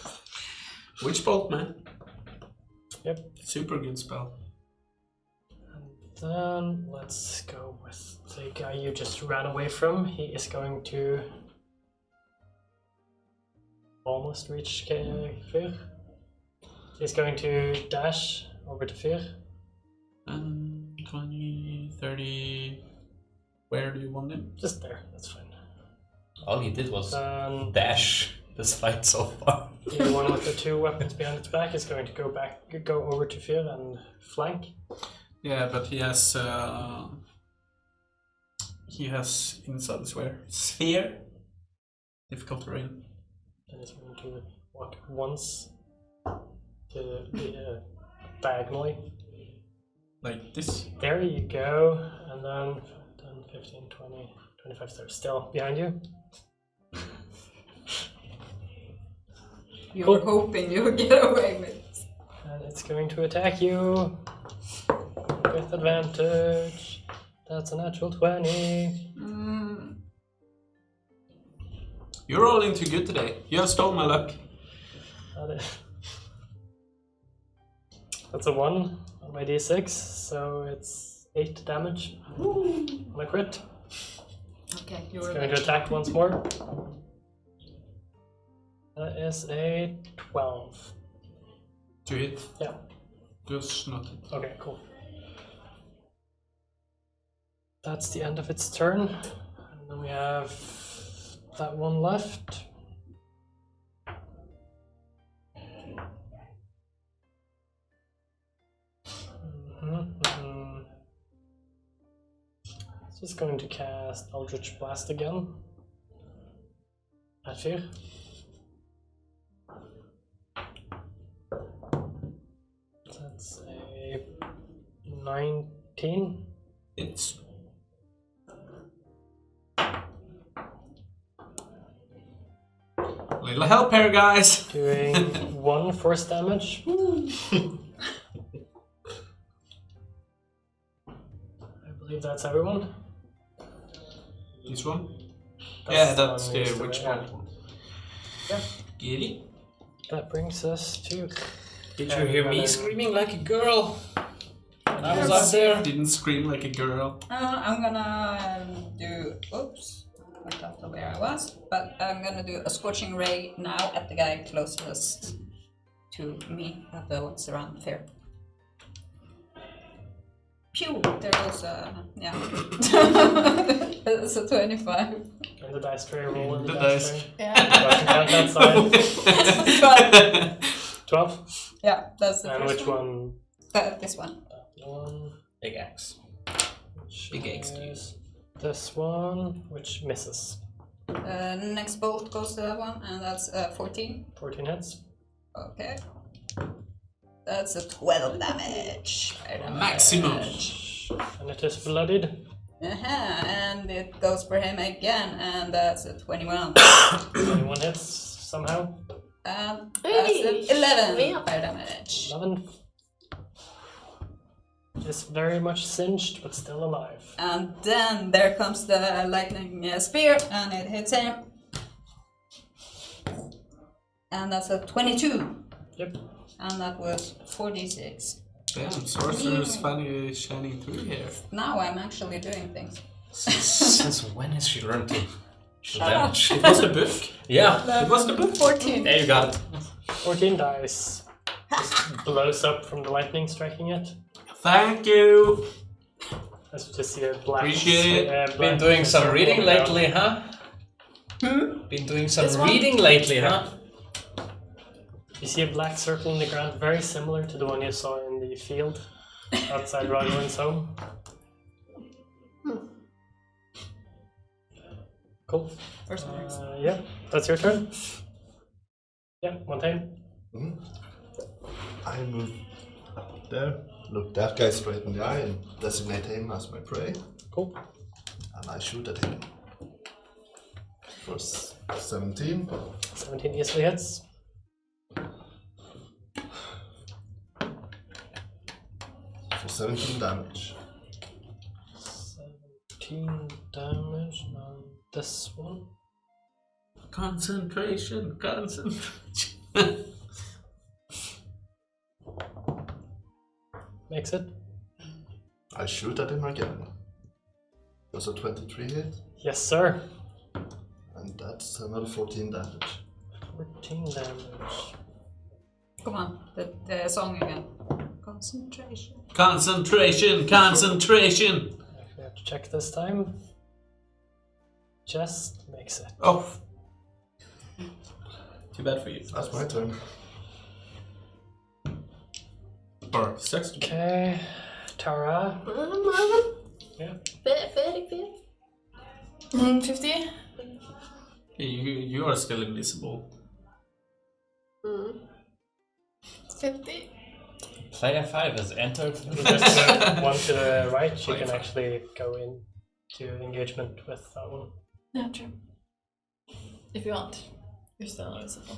Witch bolt, man. Yep. Super good spell. Then let's go with the guy you just ran away from. He is going to almost reach Fyr. He's going to dash over to Fyr. 20, 30. Where do you want him? Just there, that's fine. All he did was Then dash this fight so far. the one with the 2 weapons behind its back is going to go over to Fyr and flank. Yeah, but he has inside sphere. Difficult terrain. And he's going to walk once to the diagonally. Like this. There you go, and then 10, 15, 20, 25 steps still behind you. You're hoping you'll get away with it. And it's going to attack you with advantage. That's a natural 20. You're rolling too good today. You have stolen my luck. That's a 1 on my d6, so it's 8 damage on a crit. Okay, It's you're going to attack once more. That is a 12. To hit. Yeah. Does not hit. Okay, cool. That's the end of its turn. And then we have that one left. It's just going to cast Eldritch Blast again. At Fear. That's a 19. It's little help here, guys. Doing 1 force damage. I believe that's everyone. This one? Yeah, that's one the is the witch way- one. Yeah. Get it? That brings us to. Did you hear me screaming like a girl? When I was up there. Didn't scream like a girl. I'm gonna do. Oops. I thought of where I was. But I'm gonna do a scorching ray now at the guy closest to me, at the ones around there. Pew! There goes a. Yeah. It's a 25. And the dice tray roll in the The dice dice. tray. Yeah. Count outside. 12. Yeah, that's the And first which one. one? This one. That one. Big axe. Which Big axe to is use. This one, which misses. Next bolt goes to that one, and that's 14. 14 hits. Okay. That's a 12 damage. Maximum. And it is bloodied. And it goes for him again, and that's a 21. 21 hits somehow. And that's an 11 fire damage. 11. Is very much singed, but still alive. And then there comes the lightning spear, and it hits him. And that's a 22. Yep. And that was 46. Damn, sorcerer's funny shining through here. Now I'm actually doing things. Since when has she learned to damage? It was the book. Yeah, It was the book. 14. there you got it. 14 dice. Just blows up from the lightning striking it. Thank you. As you just see a black. Appreciate it. Been doing some reading lately, huh? Been doing some reading lately, huh? You see a black circle in the ground, very similar to the one you saw in the field outside Raglan's home. Cool. Yeah, that's your turn. Yeah, one time. I move up there, look that guy straight in the eye, and designate him as my prey. Cool. And I shoot at him. For 17. 17 easily hits. For 17 damage. 17 damage on this one. Concentration. Makes it. I shoot at him again. Does a 23 hit? Yes, sir. And that's another 14 damage. 14 damage. Come on, the song again. Concentration. Concentration. Actually, I have to check this time. Just makes it. Oh. Too bad for you. That's my turn. Or 6. Okay. Tara. Yeah. 50? You are still invisible. 50? Player 5 has entered. Just one to the right, you Play can fine. actually go into engagement with that one. Yeah, true. If you want. You're still invisible.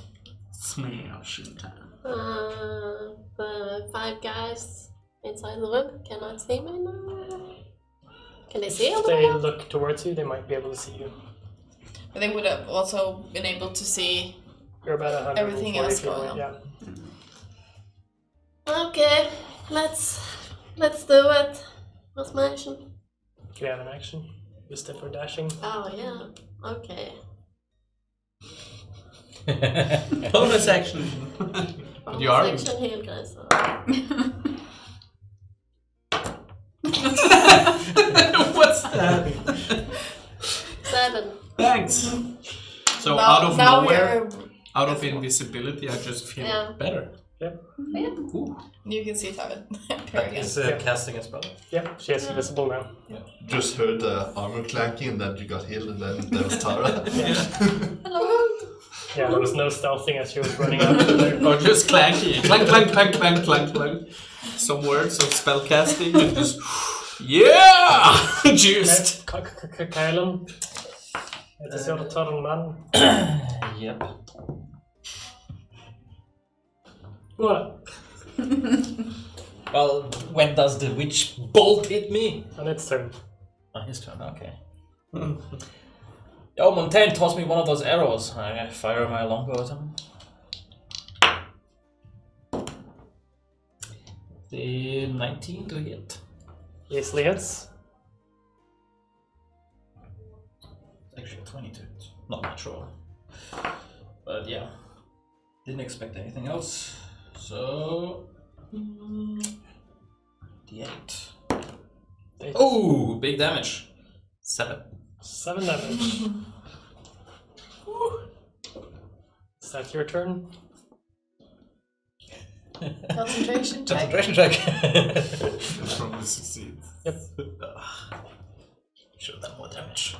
Smashing time. The 5 guys inside the room cannot see me now. Can they see If over they there? look towards you, they might be able to see you. But they would have also been able to see. You're about 140 Everything else feet away, going on. yeah. Okay, let's do it. What's my action? Do you have an action? You step or dashing? Oh yeah. Okay. Bonus action. You are. Section heal, guys. What's that? Thanks. So Now- out of now nowhere, we're- out of invisibility, I just feel Yeah. better. Yep. Ooh. You can see Tavid. That is casting a spell. Yep, she is visible now. Just heard the armor clanking and then you got hit and then there was Tara. Yeah, there was no stealthing as she was running up to there. Or just clanky. Clank, clank, clank, clank, clank, clank. Some words of spell casting and just. Yeah! Juiced. Kylan. Het is your turn, man. Yep. What? Well, when does the witch bolt hit me? On its turn. On his turn, okay. Yo, Montaigne, toss me one of those arrows. I fire my longbow at him. The 19 to hit. Easily hits. Actually, 20 to hit. Not natural. But yeah. Didn't expect anything else. So. The 8. Oh, big damage. 7. 7 damage. Is that your turn? Concentration check. Concentration check. Probably succeed. Yep. Should have done more damage.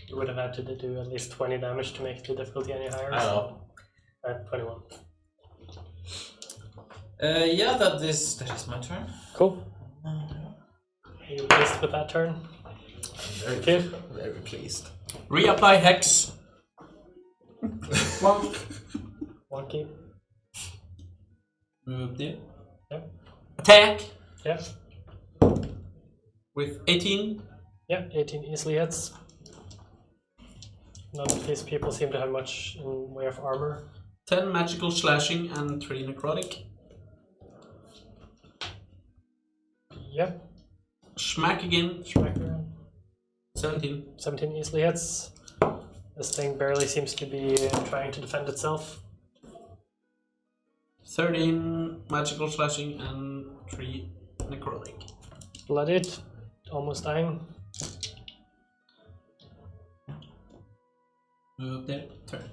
You would have had to do at least 20 damage to make the difficulty any higher. I know. 21. Yeah, that is my turn. Cool. Are you pleased with that turn? I'm Okay. very pleased. Reapply hex. Wonky. Move there. Yep. Attack Yep. with 18. Yep, 18 easily hits. None of these people seem to have much in way of armor. 10 magical slashing and 3 necrotic. Yep. Smack again. Schmacker. 17. 17 easily hits. This thing barely seems to be trying to defend itself. 13 magical slashing and 3 necrotic. Bloodied. Almost dying. Move there. Turn.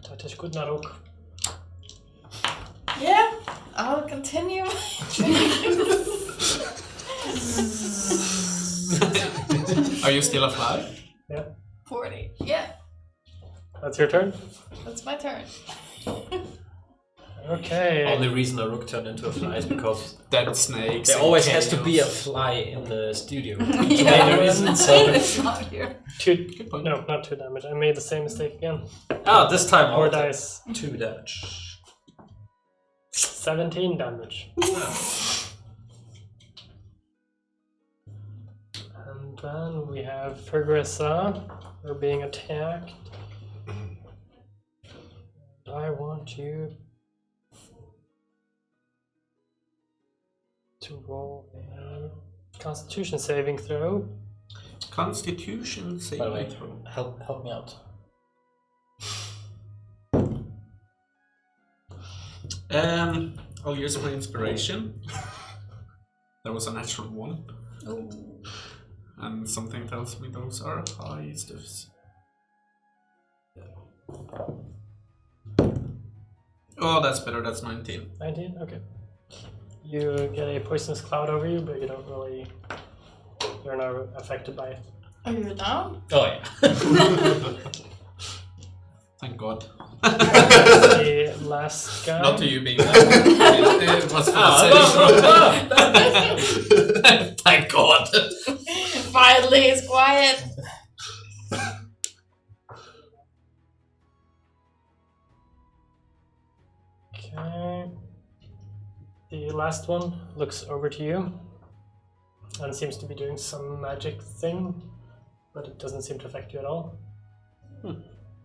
That is good, Narok. Yeah, I'll continue. Are you still alive? 40. Yeah, That's your turn? that's my turn. Okay. Only reason a rook turned into a fly is because Dead snakes. there and always has to be a chaos. fly in the studio. Yeah. Today there isn't, so. It's not here. 2. Good point. No, not 2 damage. I made the same mistake again. Ah, this time 4 I'll take dice. 2 damage. 17 damage. And then we have Fergrissa. We're being attacked. I want you to roll a Constitution saving throw. Constitution By the way, saving throw. help me out. I'll use my inspiration. That was a natural 1. Oh. And something tells me those are high stuffs. Oh, that's better. That's 19. 19? Okay. You get a poisonous cloud over you, but you don't really. You're not affected by it. Are you down? Oh yeah. Thank God. The last guy. Not to you being there. It was for the saving. Thank God. Finally, it's quiet. Okay. The last one looks over to you and seems to be doing some magic thing, but it doesn't seem to affect you at all.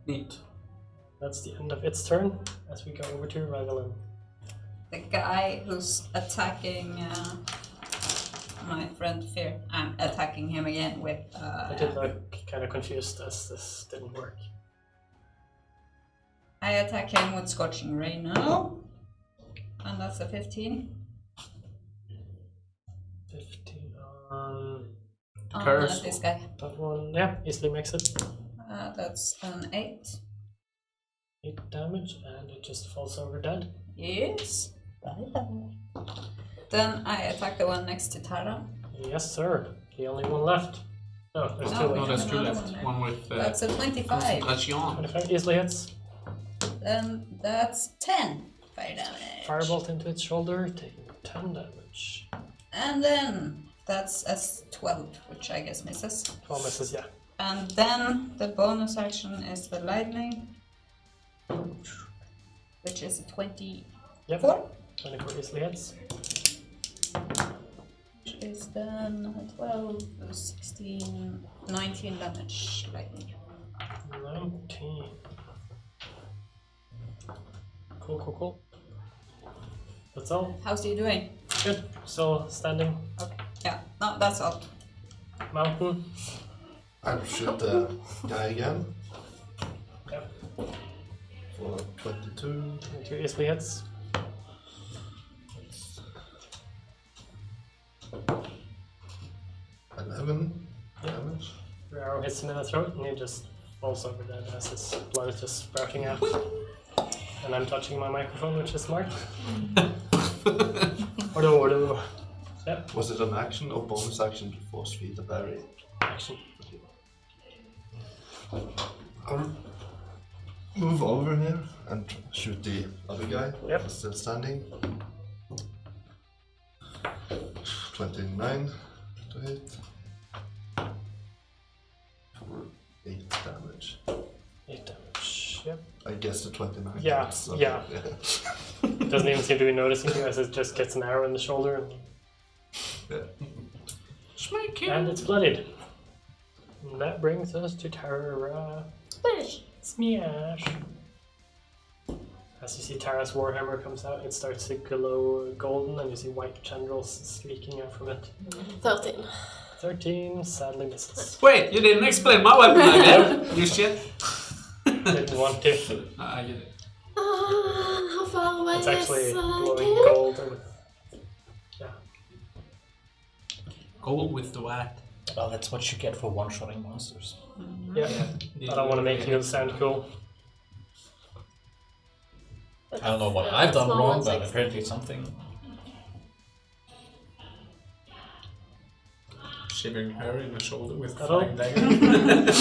Neat. That's the end of its turn as we go over to Ravelin. The guy who's attacking my friend Fear, I'm attacking him again with. I did look kind of confused as this didn't work. I attack him with Scorching Ray now, and that's a 15. 15 on Curse. this guy. That one, yeah, easily makes it. That's an 8. 8 damage, and it just falls over dead. Yes. Then I attack the one next to Tara. Yes, sir. The only one left. No, there's No, two we No, left. there's have two another left. one there. One with That's a 25. concentration. 25 easily hits. Then that's 10 fire damage. Firebolt into its shoulder, taking 10 damage. And then that's S12, which I guess misses. 12 misses, yeah. And then the bonus action is the lightning, which is a 24, Yep. 24 easily hits. which is then 12, 16, 19 damage lightning. 19. Cool. That's all. How's he doing? Good. Still standing. Okay. Yeah, no, that's all. Mountain. I'll shoot the guy again. Yep. For 22. 22 easily hits. And 11 damage. Your arrow hits him in the throat, and he just falls over dead as his blood is just sprouting out. And I'm touching my microphone, which is smart. Ordo. Yep, Was it an action or bonus action to force feed the berry? action. I'll move over here and shoot the other guy. Yep. Who's still standing. 29 to hit. For 8 damage. 8 damage. Yep. I guess the 29. Yeah, hits, yeah. Doesn't even seem to be noticing you as it just gets an arrow in the shoulder, and it's bloodied. And that brings us to Tara. Smash. As you see Tara's warhammer comes out, it starts to glow golden, and you see white tendrils streaking out from it. 13. 13 sadly misses. Wait, you didn't explain my weapon again. You shit. Didn't want to. I get it. How far away It's actually is glowing Caleb? gold. And, yeah. Gold with the white. Well, that's what you get for one-shotting monsters. Yeah. I don't want to make you sound cool. I don't know what I've done Small wrong, ones, but like- apparently something. Shivering her in the shoulder with Hello? flying dagger.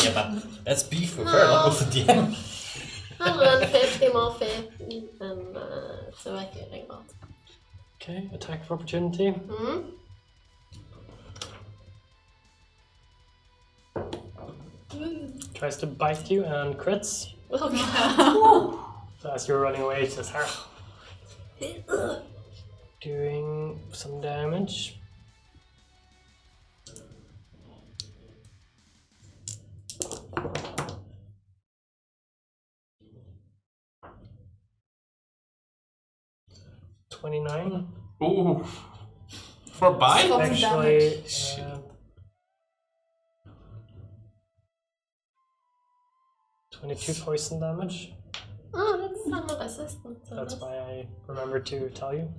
Yeah, but that's beef with her, not with the DM. 150 more feet and så verkar det regnbart. Okay, attack of opportunity. Tries to bite you and crits. So as you're running away, it says, doing some damage. $29. Ooh. For bite? Stop. Actually, Shit. 22 poison damage. Oh, that's not resistant. So That's why I remembered to tell you.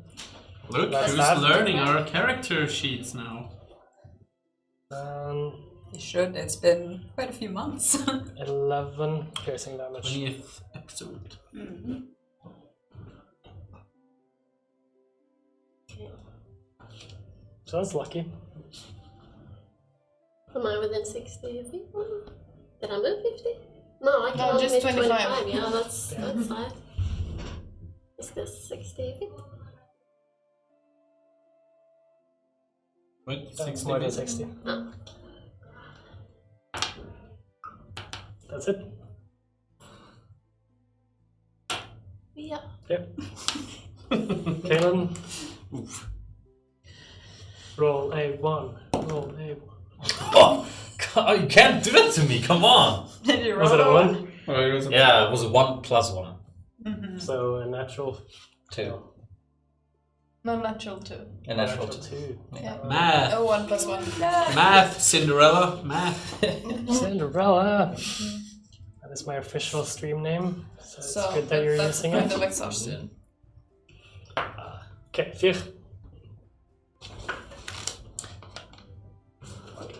Look That's who's that. learning our character sheets now. You should, it's been quite a few months. 11 piercing damage. 20th episode. So that's lucky. Am I within 60 feet? Did I move 50? No, I can No, only just move 25. Yeah, that's right. Is this 60 feet? What? That's 60 more than feet? 60. No. That's it. Yeah. Yep. Kaylin. Oof. Roll A1. Roll A1. Oh, God, you can't do that to me, come on! Did you Was it a roll? 1? Oh, it was a Yeah, it was a 1 plus 1. So a natural 2. No, natural 2. A natural 2. 2. Yeah. Math. Oh, 1 plus 1. Math, Cinderella. Math. Cinderella. That is my official stream name. So it's So good that you're that's using the point it. of exhaustion. Okay, 4.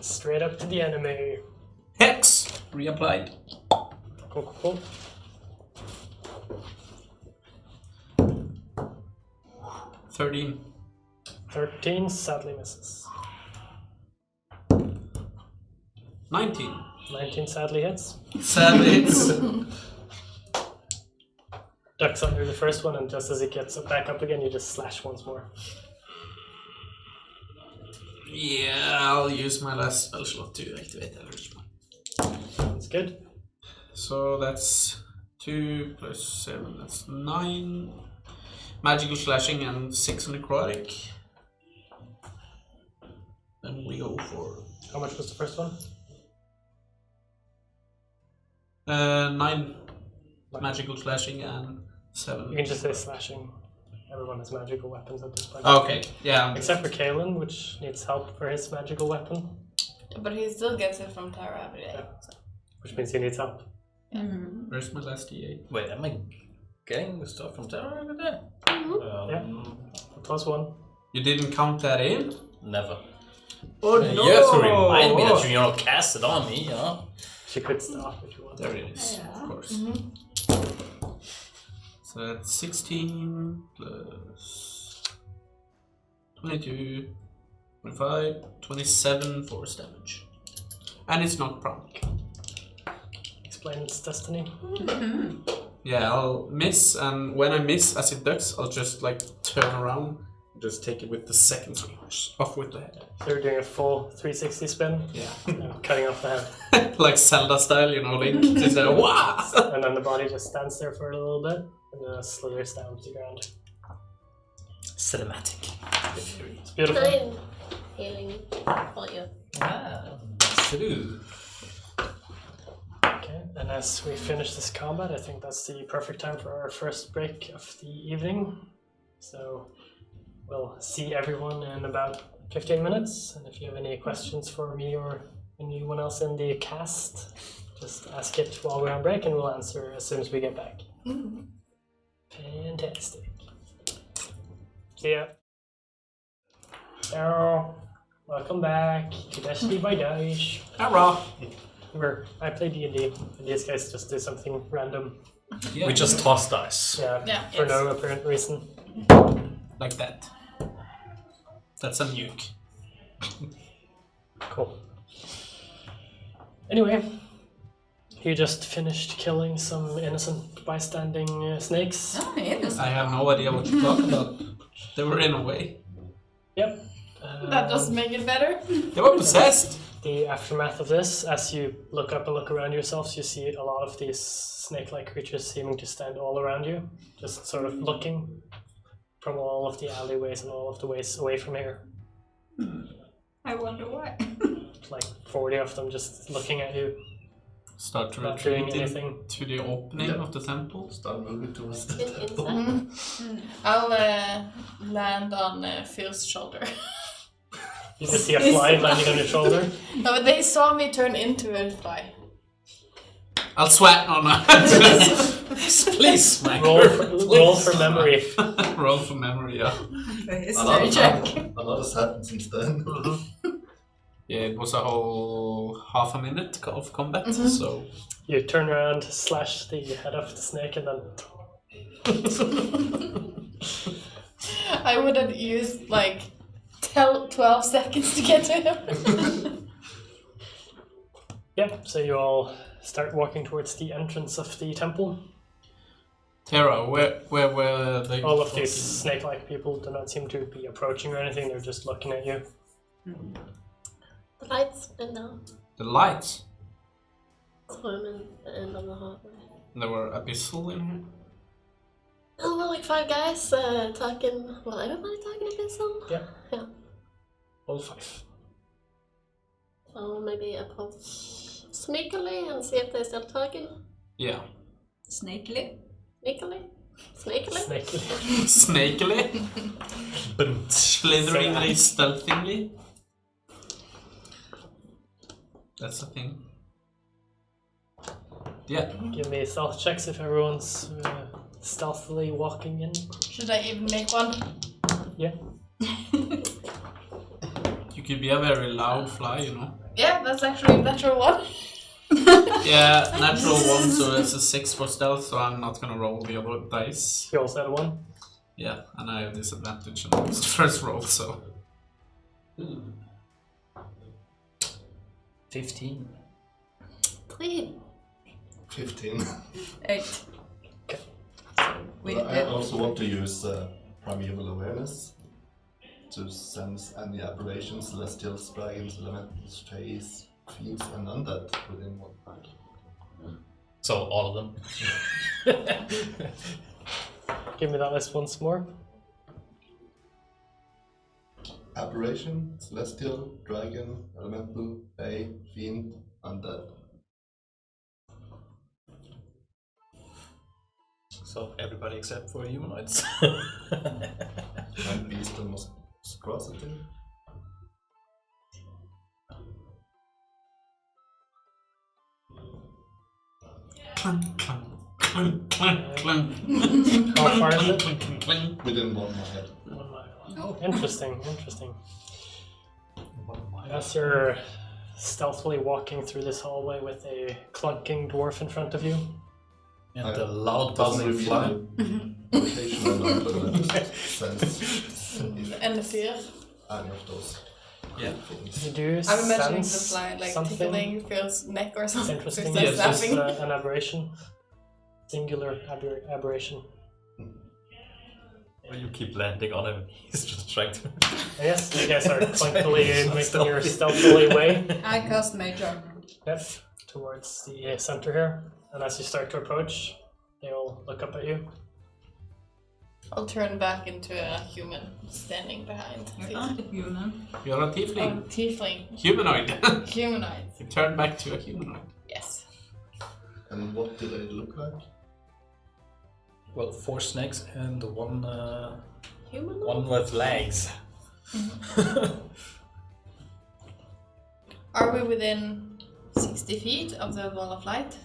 straight up to the enemy. Hex! Reapplied. Cool. 13. 13 sadly misses. 19. 19 sadly hits. Sadly hits. Ducks under the first one, and just as it gets back up again, you just slash once more. Yeah, I'll use my last spell slot to activate that. That's good. So that's 2 plus 7, that's 9. Magical slashing and 6 necrotic. Then we go for How much was the first one? 9 magical slashing and 7. You can just say slashing. Everyone has magical weapons at this point. Okay, yeah. Except for Kalen, which needs help for his magical weapon, But he still gets it from Tara every day. which means he needs help. Where's my last D8? Wait, am I getting the stuff from Terra every day? Yeah. +1. You didn't count that in? Never. Oh You have to remind me that you don't cast it on me, you know? She could stop if you want. There it is, of course. So that's 16 plus 22, 25, 27 force damage. And it's not prone. Explain its destiny. Yeah, I'll miss, and when I miss as it ducks, I'll just like turn around and just take it with the second slash off with the head. So you're doing a full 360 spin, Yeah. cutting off the head, Like Zelda style, you know, Link. Just wah! and then the body just stands there for a little bit, and then slithers down to the ground. Cinematic. It's beautiful. 9 healing for you. Ah, true. Okay, and as we finish this combat, I think that's the perfect time for our first break of the evening. So we'll see everyone in about 15 minutes, and if you have any questions for me or anyone else in the cast, just ask it while we're on break and we'll answer as soon as we get back. Fantastic. See ya. Hello. Welcome back to Destiny by Dice. Hurrah! I play D&D, and these guys just do something random. Yeah, We just toss dice. Yeah, for no apparent reason. like that. That's a nuke. Cool. Anyway, you just finished killing some innocent bystanding snakes. Ah, innocent. I have no idea what you're talking about. They were in a way. Yep. That doesn't make it better. They were possessed. The aftermath of this, as you look up and look around yourselves, you see a lot of these snake-like creatures seeming to stand all around you, just sort of looking from all of the alleyways and all of the ways away from here. I wonder why. Like 40 of them just looking at you, Start to not doing retreat anything. to the opening of the temple. Start moving towards the Get temple. inside. I'll land on Phil's shoulder. You just see a fly landing on your shoulder. No, but they saw me turn into a fly. I'll sweat on Please, my Roll for memory. Roll for memory, yeah. History check. A lot has happened since then. Yeah, it was a whole half a minute of combat, so You turn around, slash the head off the snake, and then I would have used like 12 seconds to get to him. yeah. So you all start walking towards the entrance of the temple. Terra, where were they? All of these snake-like people do not seem to be approaching or anything. They're just looking at you. The lights went down. The lights. Swim in the end of the hallway. There were abyssal in here. Oh, we're like 5 guys talking. Well, everybody talking abyssal? Yeah. Yeah. All 5. So maybe approach sneakily and see if they're still talking. Yeah. Snakely. Sneakily? Snakily? Snake. Snakily. Slitheringly, stealthily. That's the thing. Yeah. Give me stealth checks if everyone's stealthily walking in. Should I even make one? Yeah. You could be a very loud fly, you know. Yeah, that's actually a natural one. Yeah, natural 1, so it's a 6 for stealth, so I'm not gonna roll the other dice. You also had 1. Yeah, and I have disadvantage on the first roll, so. 15. Clean. 15. 8. I also want to use primeval awareness to sense any aberrations, celestials, dragons, elementals, fays, fiends, and undead within 1 mind. So all of them. Give me that list once more. Aberration, celestial, dragon, elemental, fey, fiend, undead. So everybody except for humanoids. And beast and monstrosity. Clunk, clunk, clunk, clunk, clunk. How far is it? Clunk, clunk, clunk. Within 1 mile. 1 mile. Oh. Interesting, interesting. As you're stealthily walking through this hallway with a clunking dwarf in front of you. And the loud Doesn't buzzing reveal fly. my location or not, but I just sense And the fear. any of those. Yeah. things. You do I'm imagining the sense fly like something. tickling Phil's neck or It's something. interesting. So Yeah, It's it's just laughing. an aberration. Singular aberration. Well, you keep landing on him. He's just trying to. Yes, you guys are clunkily making Stealthy. your stealthily way. I cast Mage Armor. Yep, towards the center here. And as you start to approach, they all look up at you. I'll turn back into a human standing behind. You're not a human. You're a Oh, tiefling. tiefling. Humanoid. Humanoid. You turn back to a humanoid. Yes. And what do they look like? Well, 4 snakes and one Humanoid? with legs. Are we within 60 feet of the wall of light?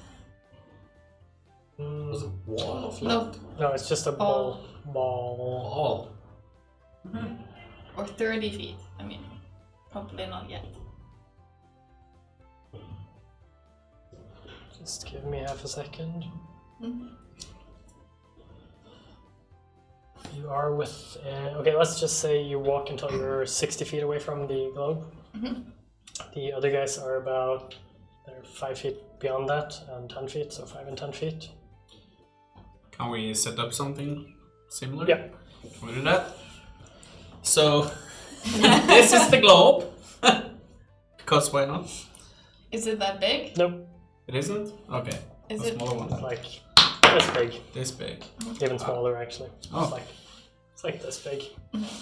Was a wall of No. light? No, it's just a ball. Wall. Or 30 feet? I mean, probably not yet. Just give me half a second. Mhm. You are with. Okay, let's just say you walk until you're 60 feet away from the globe. Mhm. The other guys are about. They're 5 feet beyond that and 10 feet, so 5 and 10 feet. Can we set up something similar? Yeah. Can we do that? So, this is the globe. Because why not? Is it that big? Nope, It isn't? Okay. Is A it? smaller one. like this big. This big. Even smaller, actually. Oh. It's like this big.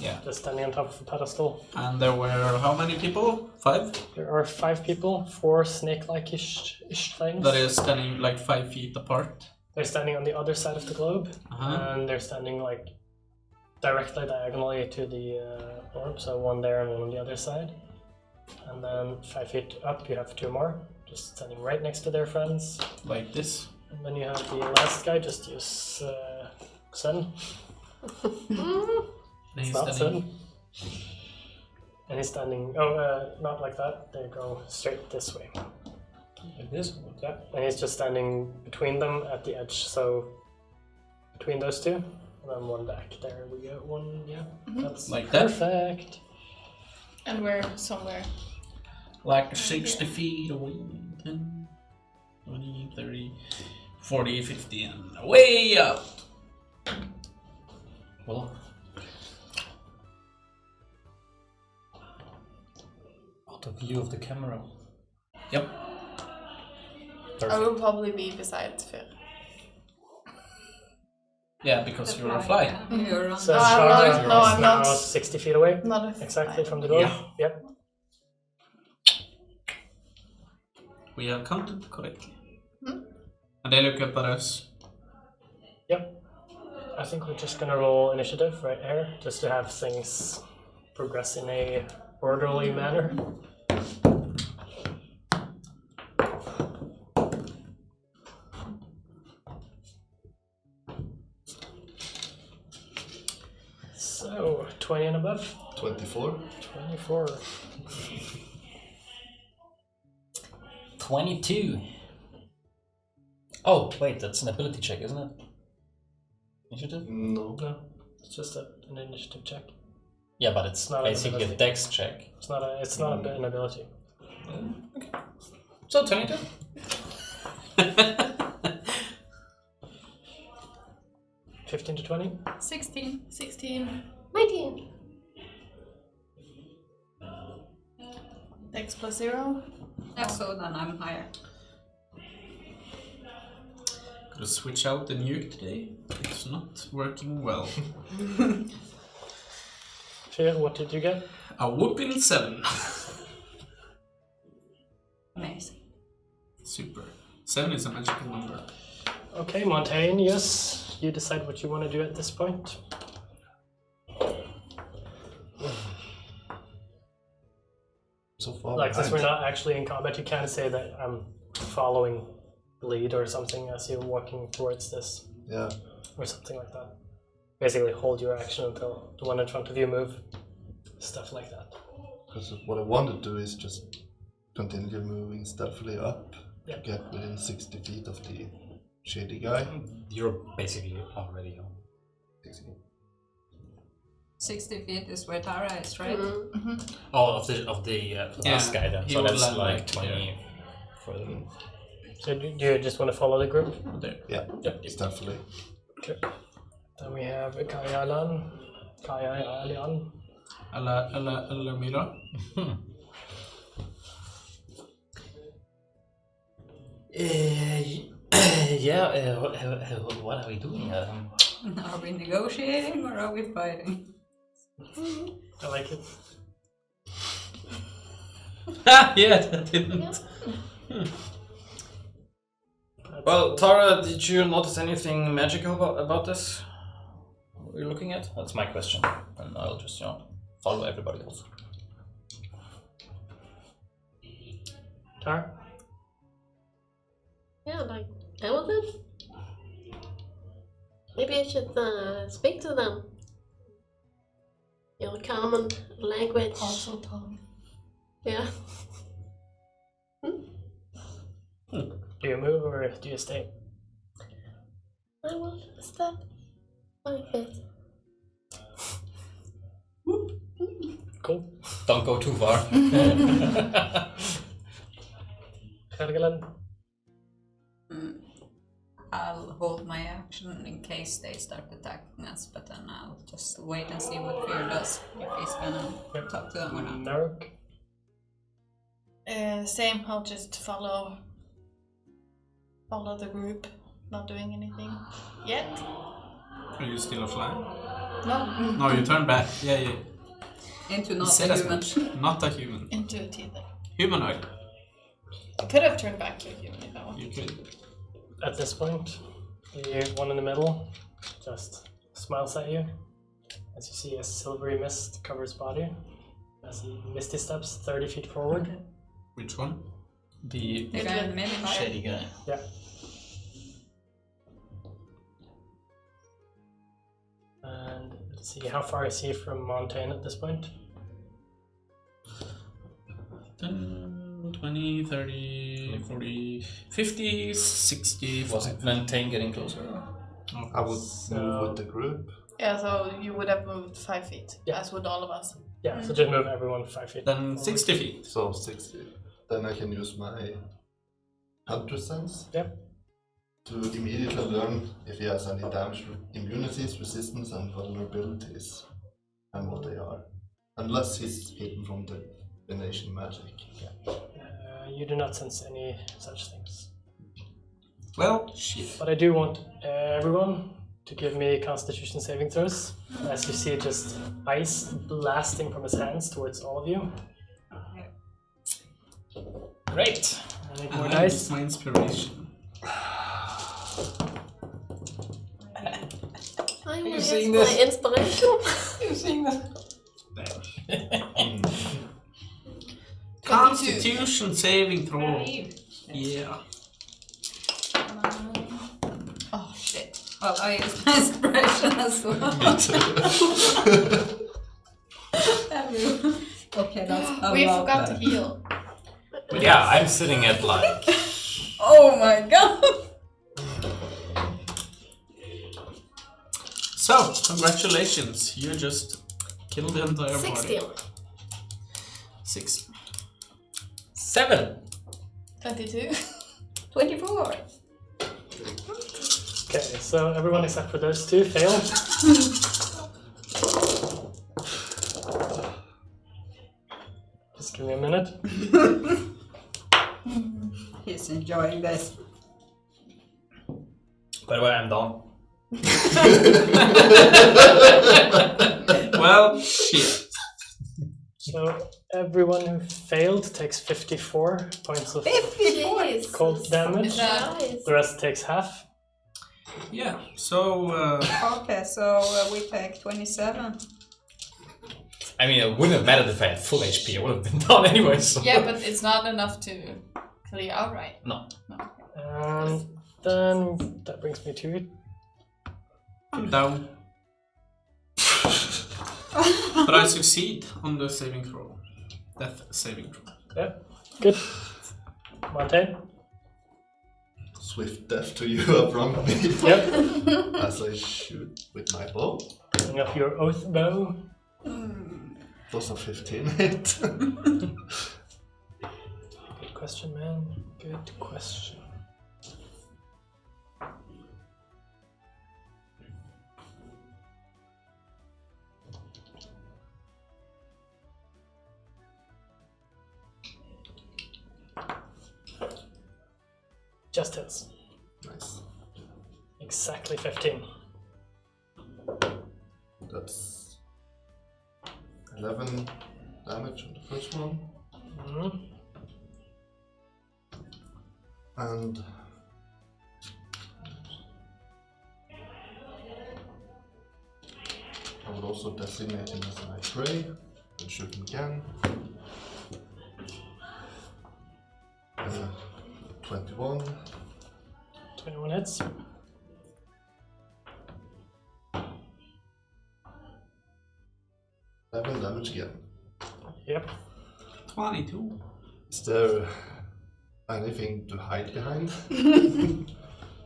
Yeah. Just standing on top of a pedestal. And there were how many people? 5? There are 5 people, 4 snake-like-ish things. That is standing like 5 feet apart. They're standing on the other side of the globe, Uh-huh. and they're standing like directly diagonally to the orb, so one there and one on the other side. And then 5 feet up, you have 2 more, just standing right next to their friends. Like this. And then you have the last guy, just use Sen. And It's he's not standing. Sen. And he's standing, not like that, they go straight this way. Like this? Yeah, and he's just standing between them at the edge, so between those two, and then one back. There we go, one, yeah, that's Like that? perfect. And we're somewhere. Like 60 feet away. 10, 20, 30, 40, 50, and way up. Well. Out of view of the camera. Yep. I will probably be beside Phil. Yeah, because you're a fly. You're on So No, I'm Shara not- is no, I'm now not. 60 feet away, Not a exactly fly. from the door. Yeah. Yep. We have counted correctly. Hmm? And they look up at us. Yep. I think we're just gonna roll initiative right here, just to have things progress in a orderly manner. So, 20 and above. 24. 24. 22. Oh, wait, that's an ability check, isn't it? Initiative? No. No, it's just an initiative check. Yeah, but it's Not an basically a ability. dex check. It's not an ability. Okay. So 22. 15 to 20. 16. 16. 19. X plus 0. Yeah, so then I'm higher. Gonna switch out the nuke today. It's not working well. Fear, what did you get? A whooping 7. Amazing. Super. 7 is a magical number. Okay, Montaigne, yes. You decide what you want to do at this point. So far, Like, since we're behind. not actually in combat, you can't say that I'm following the lead or something as you're walking towards this, Yeah. or something like that. Basically, hold your action until the one in front of you move. Stuff like that. Because what I want to do is just continue moving stealthily up Yeah. to get within 60 feet of the shady guy. You're basically already on. 60 feet is where Tara is, right? Oh, of the last guy then. he So would that's land like like 20 further. So do you just want to follow the group? There. Yeah, stealthily. Then we have Kayalan. Alamira. Yeah, what are we doing? Are we negotiating or are we fighting? I like it. Yeah, that didn't. Well, Tara, did you notice anything magical about this? What are you looking at? That's my question. And I'll just, follow everybody else. Tara? Yeah, like Hamilton? Maybe I should speak to them. Your common language. Also Tom. Yeah. Do you move or do you stay? I will step like it. Cool. Don't go too far. Helgeland? I'll hold my action in case they start attacking us, but then I'll just wait and see what Fear does. If he's gonna talk to them or not. Naruk? Same, I'll just follow the group. Not doing anything yet. Are you still offline? No. No, you turn back. Yeah. Into You not said a as human. much. Not a human. Into a teether. Humanoid. I could have turned back to a human if I wanted. You could. At this point, the one in the middle just smiles at you as you see a silvery mist cover his body as he misty steps 30 feet forward. Which one? The The guy in the middle. shady guy. Yeah. And let's see, how far is he from Montaigne at this point? 10, 20, 30, 40, 50, 60. Was it maintain getting closer? I would So- move with the group. Yeah, so you would have moved 5 feet, Yeah. as would all of us. Yeah, so just move everyone 5 feet. Then 60 feet. So 60. Then I can use my hunter sense. Yep. To immediately learn if he has any damage, immunities, resistance, and vulnerabilities, and what they are. Unless he's hidden from the divination magic. You do not sense any such things. Well, shit. But I do want everyone to give me Constitution saving throws, as you see just ice blasting from his hands towards all of you. Great. I need And more I dice. use my inspiration. I will you use seeing my this? inspiration. You seeing that? Constitution saving throw. Yeah. Oh shit. Well, I used my inspiration as well. Me too. Okay, that's a We lot forgot better. to heal. But yeah, I'm sitting at like. Oh my god! So, congratulations, you just killed the entire 16. party. 6. 7. 22. 24. Okay, so everyone except for those two fail. Just give me a minute. He's enjoying this. By the way, I'm done. Well, shit. So everyone who failed takes 54 points of 54! Jeez. cold damage. Is that- Nice. The rest takes half. Yeah, so Okay, so we take 27. I mean, it wouldn't have mattered if I had full HP. I would have been done anyway. So. Yeah, but it's not enough to clear out, right? No. And then that brings me to I'm down. But I succeed on the saving throw. Death saving throw. Yep. Good. Montaigne. Swift death to you up me. Yep. As I shoot with my bow. Bring up your oath bow. Those are 15 hit. Good question, man. Good question. Just hits. Nice. Exactly 15. That's 11 damage on the first one. Mhm. And I would also designate him as my prey and shoot him again. 21. 21 hits. Damage again. Yep. 22. Is there anything to hide behind?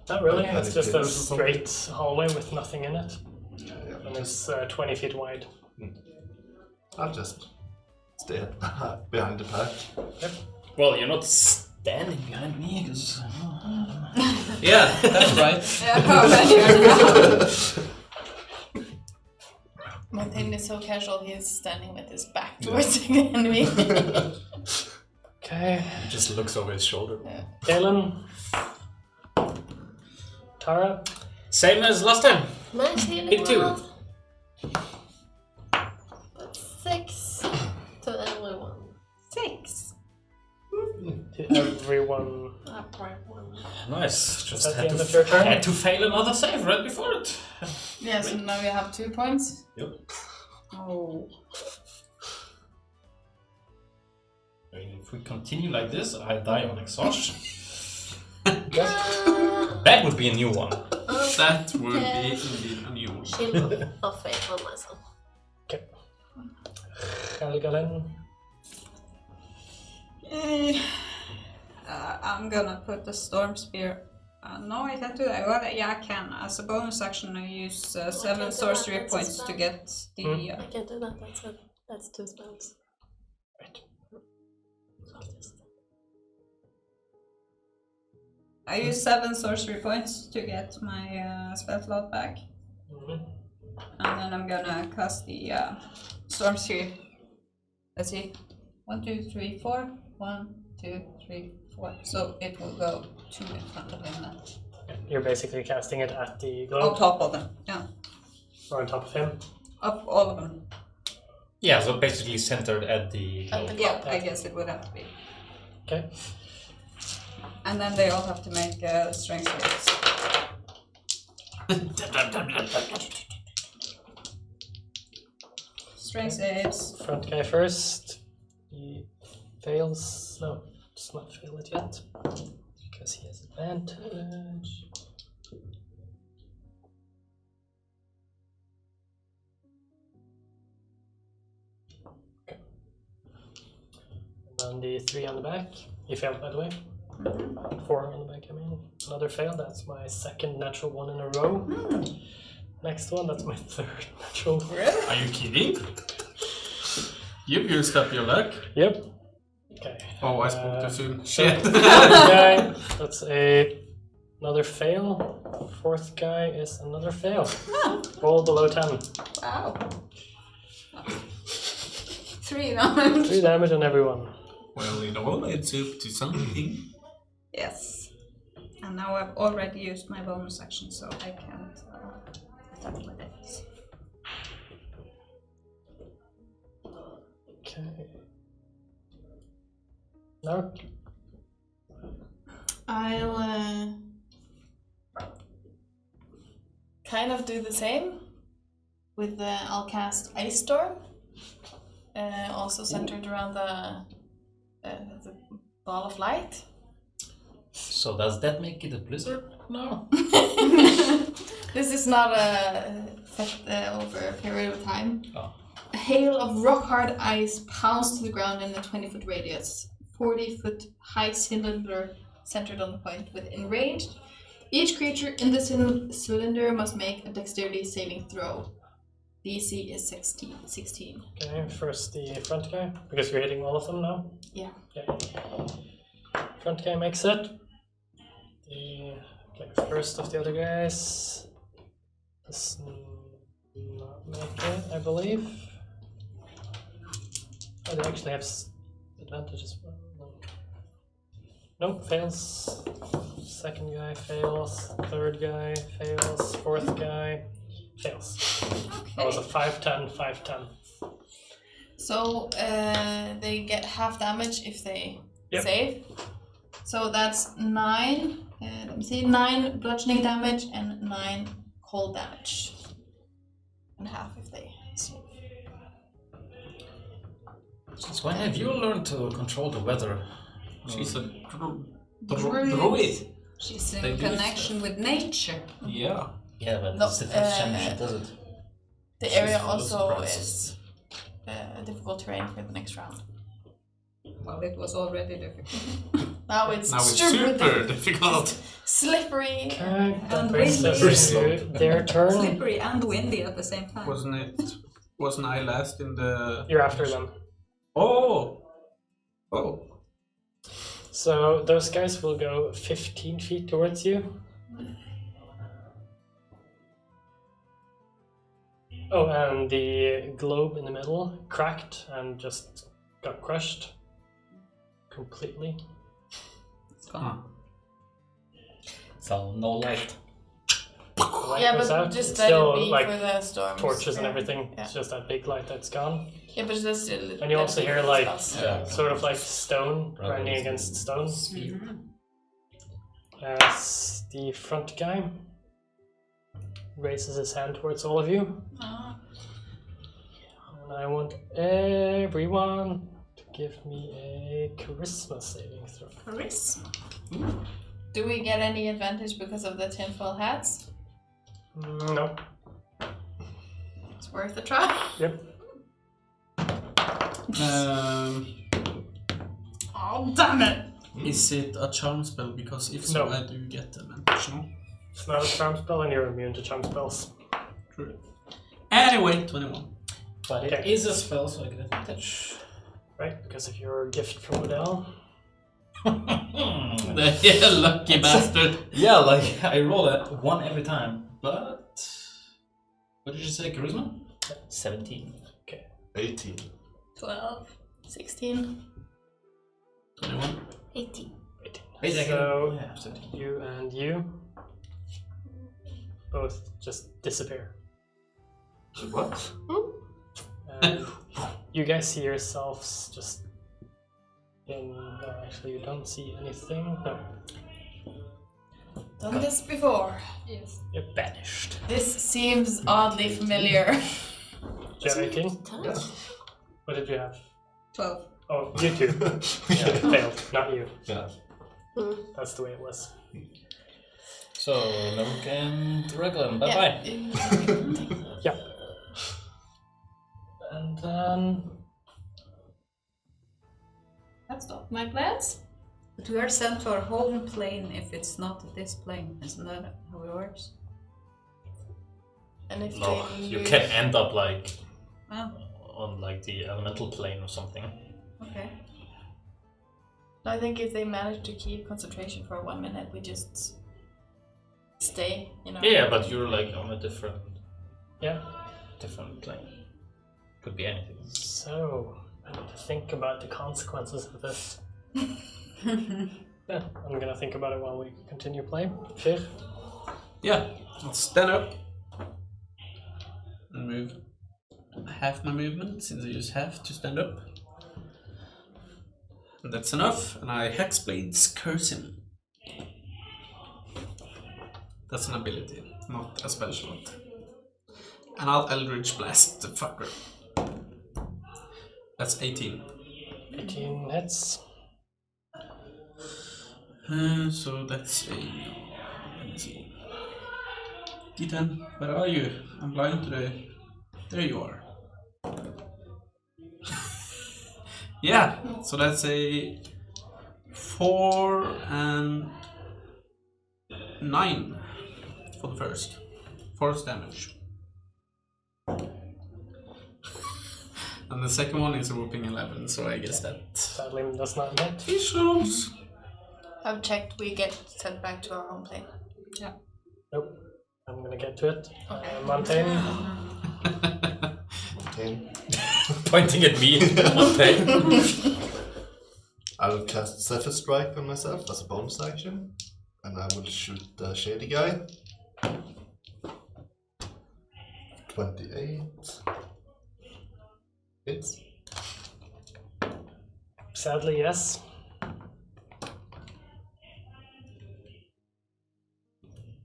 Not really. Like It's just a pillars or something? straight hallway with nothing in it. Yeah, And it's 20 feet wide. I'll just stay behind the pack. Well, you're not standing behind me, because. Yeah, that's right. Montaigne is so casual, he is standing with his back towards the enemy. Okay. He just looks over his shoulder. Galen. Tara. Same as last time. Nice healing Hit 2. roll. That's 6 to everyone. 6. To everyone. Nice. Just At the had end to, of your turn? had to fail another save right before it. Yeah, so now you have 2 points. Oh. I mean, if we continue like this, I die on exhaustion. Uh, That would be a new one. That would be indeed a new one. Shield of faith on myself. Galen. I'm gonna put the storm spear. No, I can't do that. Well, yeah, I can. As a bonus action, I use 7 can't do that, sorcery that's a points to spell. get the. I can't do that. That's 2 spells. Right. So I'll just- I use 7 sorcery points to get my spell slot back, Mhm. and then I'm gonna cast the storm spear. Let's see. 1, 2, 3, 4. 1, 2, 3, 4. So it will go 2 in front of him then. You're basically casting it at the On globe. top of them. Yeah. Or on top of him. Up all of them. Yeah, so basically centered at the At the Yeah, globe. I guess it would have to be. Okay. And then they all have to make strength saves. Strength saves. Front guy first. He fails. No, does not fail it yet. Because he has advantage. Okay. And And the 3 on the back. You failed, by the way. 4 on the back, I mean. Another fail. That's my second natural one in a row. Next one, that's my third natural. Are you kidding? You've used up your luck. Yep. Okay. Oh, I spoke too soon. Shit. Third guy, that's another fail. Fourth guy is another fail. Roll below 10. Wow. 3 damage. 3 damage on everyone. Well, it all adds up to something. Yes. And now I've already used my bonus action, so I can't attack with it. Okay. No. I'll kind of do the same. With I'll cast Ice Storm. Also centered around the ball of light. So does that make it a blizzard? No. This is not set over a period of time. Oh. A hail of rock-hard ice pounds to the ground in a 20-foot radius. 40-foot high cylinder centered on the point within range. Each creature in the cylinder must make a dexterity saving throw. DC is 16. Okay, first the front guy, because you're hitting all of them now. Yeah. Okay. Front guy makes it. First of the other guys does not make it, I believe. Oh, they actually have advantage as well. No. Nope, fails. Second guy fails. Third guy fails. Fourth guy fails. Okay. That was a 5-10, 5-10. So they get half damage if they Yep. save. So that's 9. Let me see, 9 bludgeoning damage and 9 cold damage. And half if they save. Since when have you learned to control the weather? She's a Druid. druid. She's They in do connection with nature. Yeah. Yeah, but No, it's the first time she does it. The She's area full of also surprises. is difficult terrain for the next round. Well, it was already difficult. Now it's Now it's super super difficult. slippery. Okay, that And brings windy. us to their turn. Slippery and windy at the same time. Wasn't I last in the... You're after them. Oh! Oh. So those guys will go 15 feet towards you. Oh, and the globe in the middle cracked and just got crushed completely. It's gone. So no light. The light Yeah, goes but out. just It's let still it be like for the storms. torches and Yeah. everything. Yeah. It's just that big light that's gone. Yeah, but just still. And you also hear like sort of like stone Rather grinding than against stone. Mm-hmm. As the front guy raises his hand towards all of you. And I want everyone to give me a charisma saving throw. Charisma. Do we get any advantage because of the tinfoil hats? No. It's worth a try. Yep. Oh, damn it! Is it a charm spell? Because if so, No. I do get advantage. No? It's not a charm spell and you're immune to charm spells. True. Anyway, 21. But it Okay. is a spell, so I get advantage. Right? Because of your gift from Odell. Yeah, lucky bastard. Yeah, like I roll a 1 every time. But what did you say, charisma? 17. 18. 12. 16. 21. 18. Wait, I So yeah, 17. you and you both just disappear. What? And you guys see yourselves just in. Actually, you don't see anything. No. Done this before. Yes. You're banished. This seems oddly familiar. Do you have 18? Yeah. What did you have? 12. Oh, you two. Yeah, failed, not you. Yeah. That's the way it was. So, Nook and Reglan, bye bye. Yeah. And then. That stopped my plans. But we are sent to our home plane if it's not this plane. Isn't that how it works? And if No, they you lose- can end up like Oh, on like the elemental plane or something. okay. I think if they manage to keep concentration for 1 minute, we just stay, you know. Yeah, but you're like on a different Yeah. plane. Could be anything. So, I need to think about the consequences of this. Yeah, I'm gonna think about it while we continue playing. Sure. Yeah, I'll stand up and move half my movement since I use half to stand up. And that's enough, and I Hexblade's curse him. That's an ability, not a spell slot. And I'll Eldritch Blast the fucker. That's 18. 18 hits. So that's a. Let me see. D10, where are you? I'm blind today. There you are. Yeah, so that's a 4 and 9 for the first. Force damage. And the second one is a whooping 11, so I guess that. Sadly, that's not hit. Issues. I've checked, we get sent back to our home plane. Nope. I'm gonna get to it. Okay. Montaigne. 10. Pointing at me. Montaigne. I'll cast Zephyr Strike on myself as a bonus action, and I will shoot the shady guy. 28. Hits. Sadly, yes.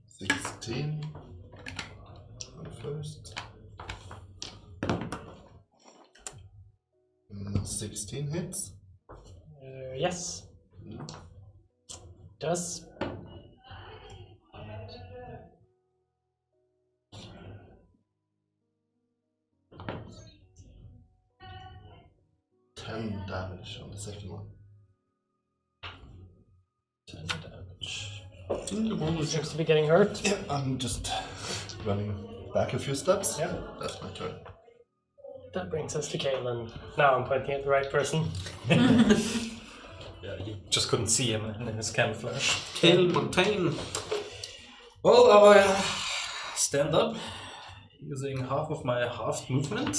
16 on first. 16 hits. Yes. Does. Damage on the second one. 10 damage. Seems to be getting hurt. Yeah, I'm just running back a few steps. Yeah. That's my turn. That brings us to Kaelin. Now I'm pointing at the right person. Yeah, you just couldn't see him in his camouflage. Kill Montaigne. Well, I'll stand up using half of my half movement.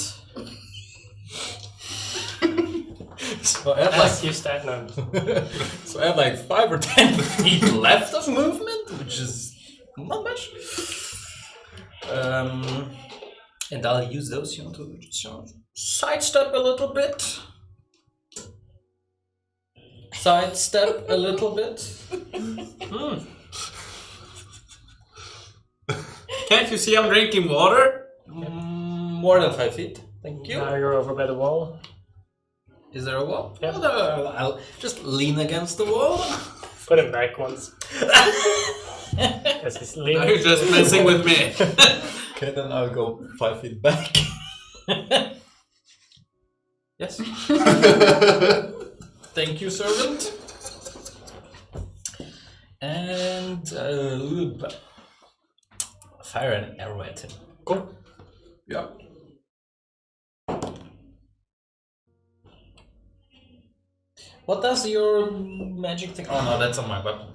So I have As you stand now. so I have like 5 or 10 feet left of movement, which is not much. And I'll use those, to just sidestep a little bit. Sidestep a little bit. Can't you see I'm drinking water? More than 5 feet. Thank you. Now you're over by the wall. Is there a wall? Yep. Oh, no, I'll just lean against the wall. Put him back once. Because he's Now leaning. you're just messing with me. Okay, then I'll go 5 feet back. Yes. Thank you, servant. And fire an arrow at him. Cool. Yeah. What does your magic thing? Oh no, that's on my weapon,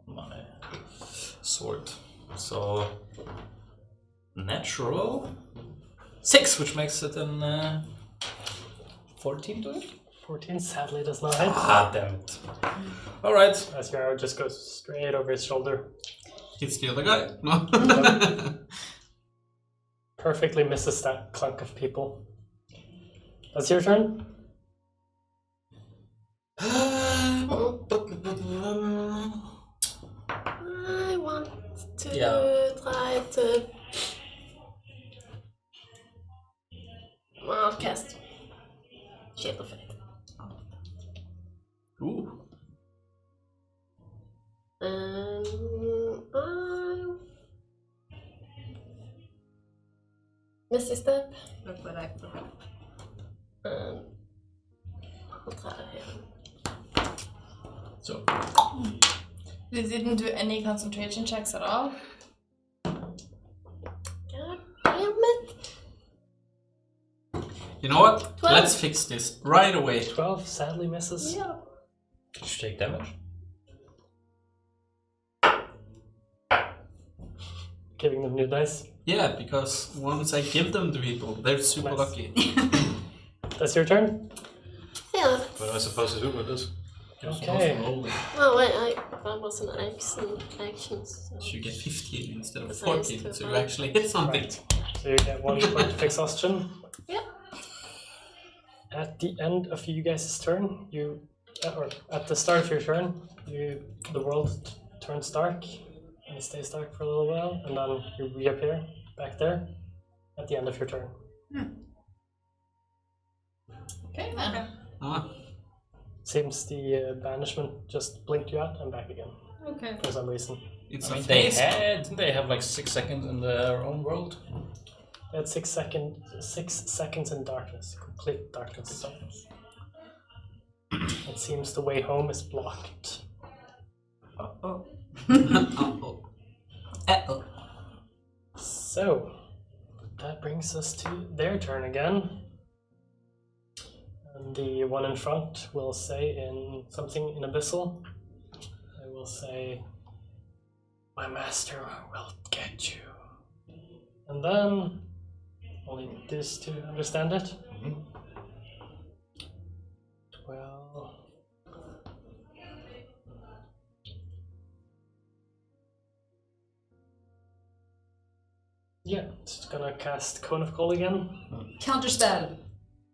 on my sword. So natural 6, which makes it an 14 to it. 14 sadly does not hit. Ah, damn it! All right. As your arrow just goes straight over his shoulder. Hits the other guy. No. Perfectly misses that clunk of people. That's your turn? I want to try to. I'll cast Shield of Faith. Ooh. Misty Step. Look what I forgot. I'll try it here. So They didn't do any concentration checks at all. God damn it. you know what? 12. Let's fix this right away. 12 sadly misses. Yeah. Did you take damage? Giving them new dice. Yeah, because once I give them to people, they're super Nice. lucky. That's your turn? Yeah. What am I supposed to do with this? You're Okay. supposed to roll it. Oh wait, that was an action. So. So you get 15 instead of That's nice 14, to so you find. actually hit something. Right. So you get 1 point of exhaustion. Yeah. At the end of you guys' turn, or at the start of your turn, the world turns dark and it stays dark for a little while, and then you reappear back there at the end of your turn. Okay then. Ah, Seems the banishment just blinked you out and back again Okay. for some reason. it's I a mean, they phase. didn't they have like 6 seconds in their own world? They had 6 seconds in darkness, complete darkness. It seems the way home is blocked. Uh-oh. So, that brings us to their turn again. And the one in front will say in something in Abyssal, I will say, "My master will get you." And then, only this to understand it. 12. Yeah, it's gonna cast Cone of Cold again. Counterspell.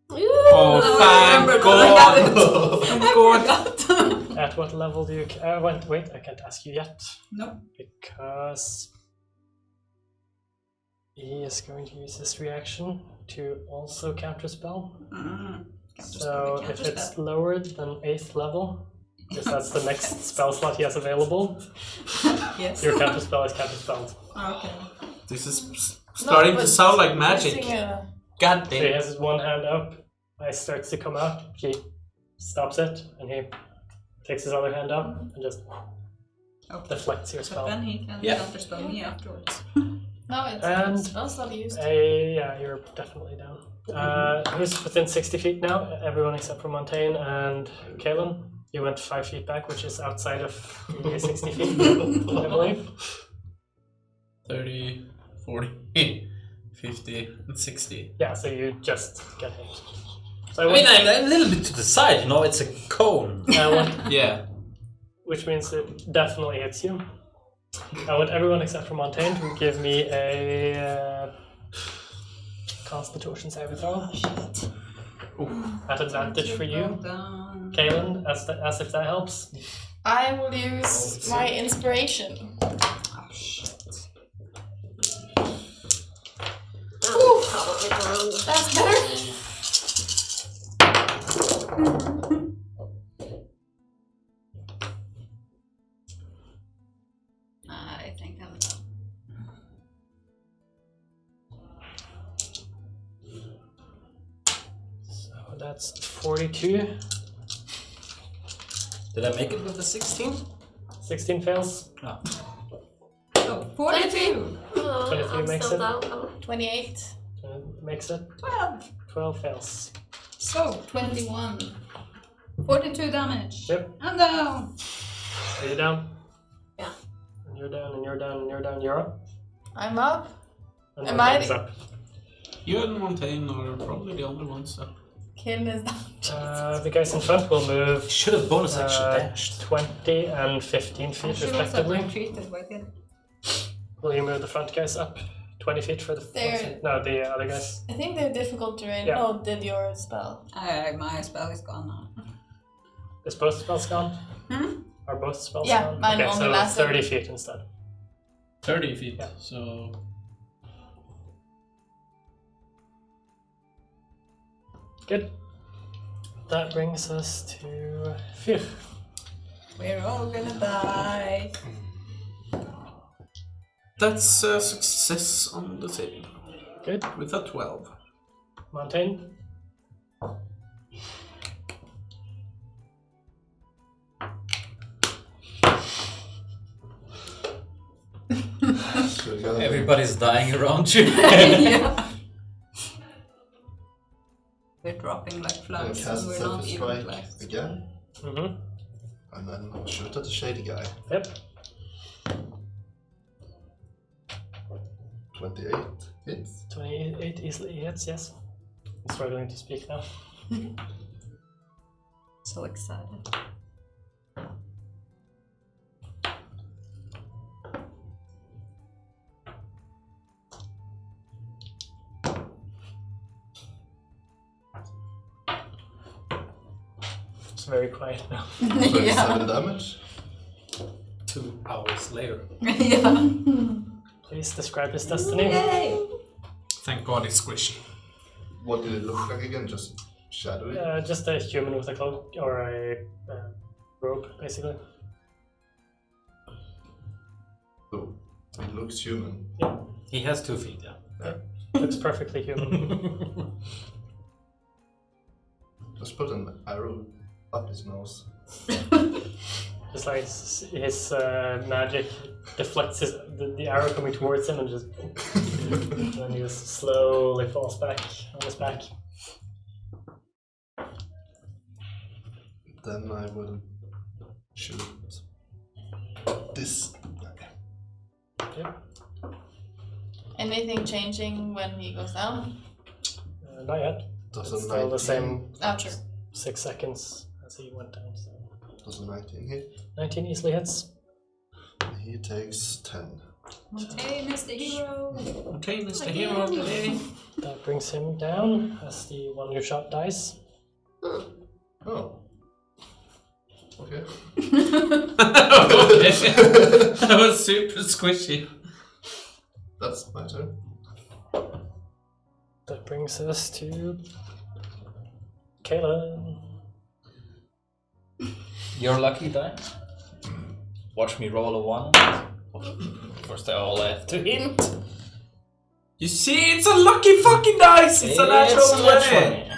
Oh, thank God! Thank God! At what level do you? Wait, I can't ask you yet. Nope. Because he is going to use this reaction to also counterspell. So if it's lower than 8th level, because that's the next spell slot he has available, Yes. your counterspell is counterspelled. Okay. This is starting to sound like magic. God So he damn. has his one hand up, ice starts to come out, he stops it, and he takes his other hand up and just Okay. deflects your But spell. then he can Yeah. counterspell me afterwards. No, it's And spell slot used. Yeah, you're definitely down. Who's within 60 feet now? Everyone except for Montaigne and Kalen. You went 5 feet back, which is outside of the 60 feet, I believe. 30, 40, 50, and 60. Yeah, so you just get hit. So I mean, I'm a little bit to the side, you know, it's a cone. Yeah. which means it definitely hits you. I want everyone except for Montaigne to give me a Constitution saving throw. At advantage for you, Kaylin, as if that helps. I will use my inspiration. Probably around. That's better. I think I'm done. So that's 42. Did I make it with the 16? 16 fails. No. Oh, 42! Oh, 23 I'm makes still it. down. Oh. 28. Makes it. 12! 12 fails. So, 21. 42 damage. Yep. I'm down! Are you down? Yeah. And you're down, and you're down, and you're down. You're up. I'm up. And Am Montaigne's I- up. You and Montaigne are probably the only ones that. Kin is down. The guys in front will move Should have bonus action uh, dashed. 20 and 15 I feet should also have respectively. retreated with it. Will you move the front guys up 20 feet for the They're- no, the other guys? I think they're difficult terrain. Yeah. No, did your spell. My spell is gone now. Is both spells gone? Hmm? Are both spells Yeah, gone? mine okay, only so lasted- 30 feet instead. 30 feet, Yeah. so. Good. That brings us to Fyr. We're all gonna die. That's a success on the saving. Good. With a 12. Montaigne. So you gotta Everybody's dying around you. Yeah. We're dropping like flies cast and we're Silver not even Strike flies. again, Mm-hmm. and then shoot at the shady guy. Yep. 28 hits. 28 easily hits, yes. I'm struggling to speak now. So excited. It's very quiet now. 37 damage. 2 hours later. Yeah. Please describe his destiny. Yay! Thank God it's squishy. What did it look like again? Just shadowy? Just a human with a cloak or a robe, basically. So, it looks human. He has 2 feet, yeah. Looks perfectly human. Just put an arrow up his nose. Just like his magic deflects the arrow coming towards him and just and then he just slowly falls back on his back. Then I will shoot this guy. Yep. Anything changing when he goes down? Not yet. Does It's a still 19, the same Oh, sure. 6 seconds as he went down. So Does a 19 hit? 19 easily hits. He takes 10. Montaigne is the hero. Okay, Mr. Hero today. That brings him down as the one you shot dies. Oh. Okay. Okay. That was super squishy. That's my turn. That brings us to Kayla. Your lucky die. Watch me roll a 1. Of course, they all have to hit. You see, it's a lucky fucking dice. It's a natural 20.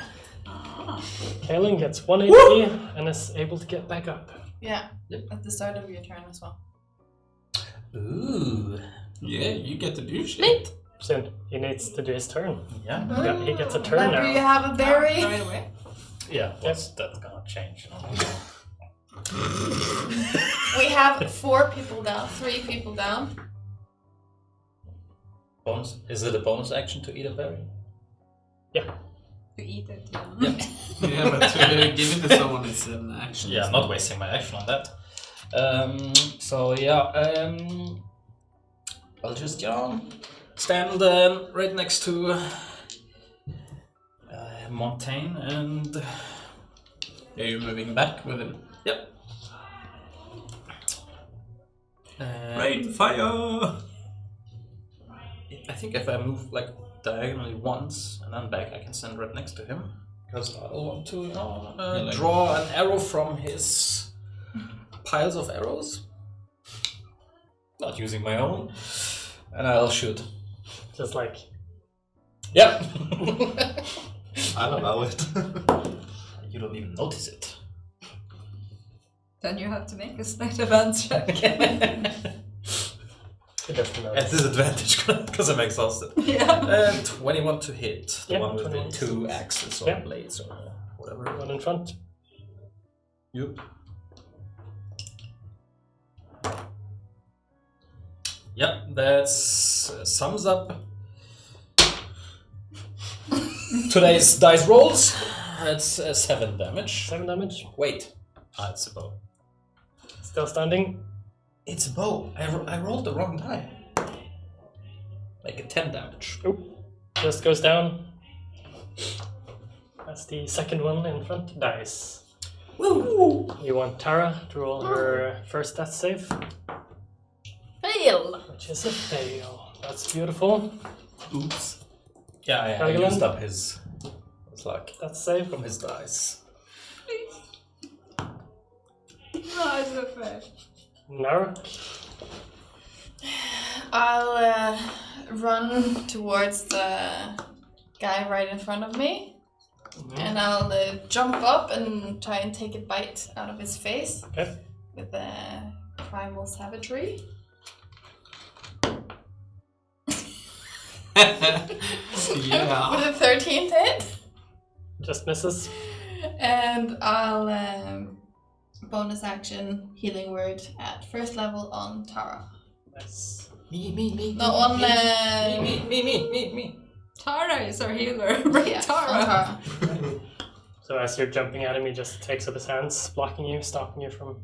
Kaelin gets 1 HP and is able to get back up. Yeah. Yep. At the start of your turn as well. Ooh. Yeah, you get to do shit. Soon. He needs to do his turn. Yeah. Yeah, he gets a turn But do you now. have a berry? Right away. Yeah, what's that gonna change? We have 4 people down, 3 people down. Bonus? Is it a bonus action to eat a berry? To eat it, yeah. Yeah. Yeah, but to give it to someone is an action. Yeah, not wasting my action on that. I'll just stand right next to Montaigne and Yeah, you're moving back with him. yep. Rain fire! I think if I move like diagonally once and then back, I can stand right next to him because I want to like- draw an arrow from his piles of arrows. Not using my own, and I'll shoot. Just like, Yep. I'll allow it. You don't even notice it. Then you have to make a sleight of hand check. he doesn't know. At disadvantage because I'm exhausted. Yeah. 21 to hit. The Yeah, one with the 21. 2 axes or Yeah. blades or whatever. One in front. Yep. Yep, that's sums up today's dice rolls. That's 7 damage. 7 damage. Wait. It's a bow. Still standing. It's a bow. I rolled the wrong die. Like a 10 damage. Just goes down. That's the second one in front. Dies. Woo! You want Tara to roll her first death save, Fail! which is a fail. That's beautiful. Oops. Yeah, I Galadhmir? used up his luck That's save. from his dice. No, it's not fair. Naruk. I'll run towards the guy right in front of me. And I'll jump up and try and take a bite out of his face. Okay. With primal savagery. Yeah. With a 13th hit. Just misses. And I'll bonus action healing word at first level on Tara. Nice. Me. No, on Me. Tara is our healer. Bring yeah, Tara. on Tara. So as you're jumping at him, he just takes up his hands, blocking you, stopping you from.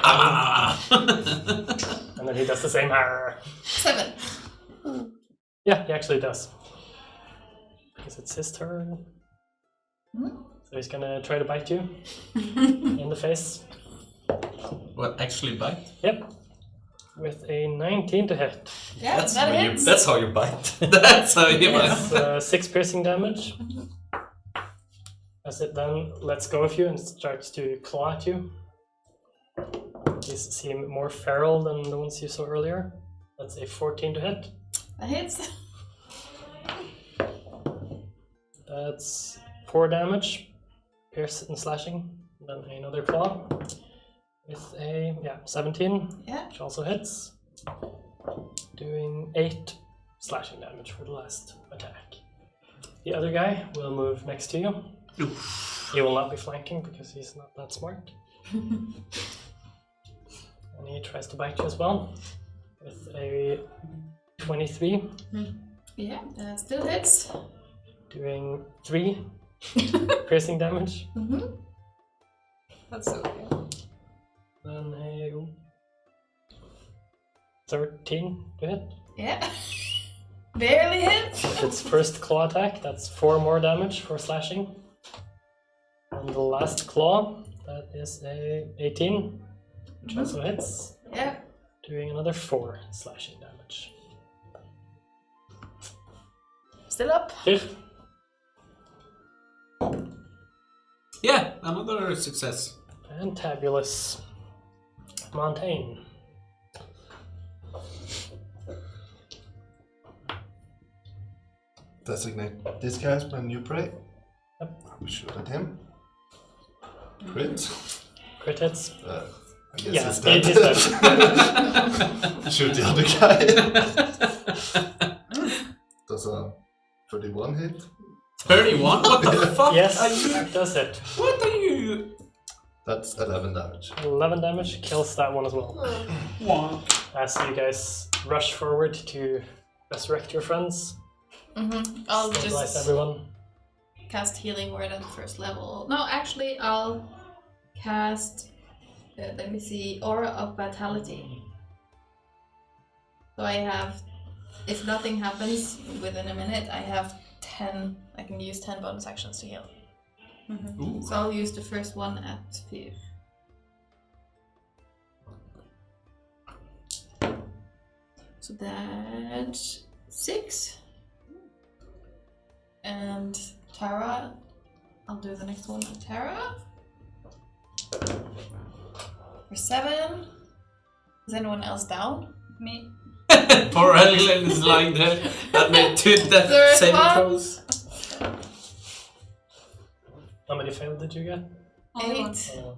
Ah. And then he does the same. Arr. 7. Yeah, he actually does. Because it's his turn. So he's gonna try to bite you in the face. What, actually bite? Yep. With a 19 to hit. Yeah, That's that how hits. that's how you bite. That's how you bite. It's 6 piercing damage. As it then lets go of you and starts to claw at you. These seem more feral than the ones you saw earlier. That's a 14 to hit. That hits. That's 4 damage. Pierce and slashing. Then another claw. With a 17. Yeah. Which also hits. Doing 8 slashing damage for the last attack. The other guy will move next to you. He will not be flanking because he's not that smart. And he tries to bite you as well. With a 23. Yeah, that still hits. Doing 3 piercing damage. That's okay. Then a 13 to hit. Yeah. Barely hits. With its first claw attack, that's 4 more damage for slashing. And the last claw, that is a 18, which also hits, Yeah. doing another 4 slashing damage. Still up. Tyr, Yeah, another success. fantabulous. Montaigne. Designate this guy as my new prey. Yep. We shoot at him. Crit. Crit hits. I guess Yeah, it's it dead. is dead. Shoot the other guy. Does a 31 hit? 31? What the fuck Yes, are you? does it. What are you? That's 11 damage. 11 damage, kills that one as well. As you guys rush forward to resurrect your friends, I'll stabilize just everyone. cast healing word at the first level. No, actually, I'll cast. Let me see, Aura of Vitality. So I have, if nothing happens within a minute, I have 10. I can use 10 bonus actions to heal. Ooh. So I'll use the first one at 5. So that's 6. And Tara, I'll do the next one to Tara. For 7. Is anyone else down? Me. Poor Helen is lying there. That made 2 death Third saving one. throws. How many failed did you get? Only 8. one.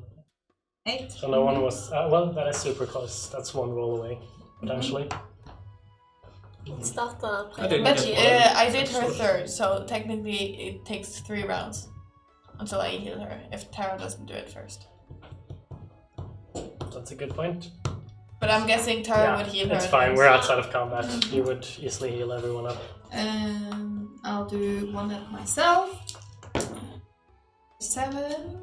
8. So no one was. Well, that is super close. That's 1 roll away, potentially. It's not a I didn't But get one. I did her third, so technically it takes 3 rounds until I heal her, if Tara doesn't do it first. That's a good point. But I'm guessing Tara would heal her. It's at fine. first. We're outside of combat. You would easily heal everyone up. I'll do one at myself. 7.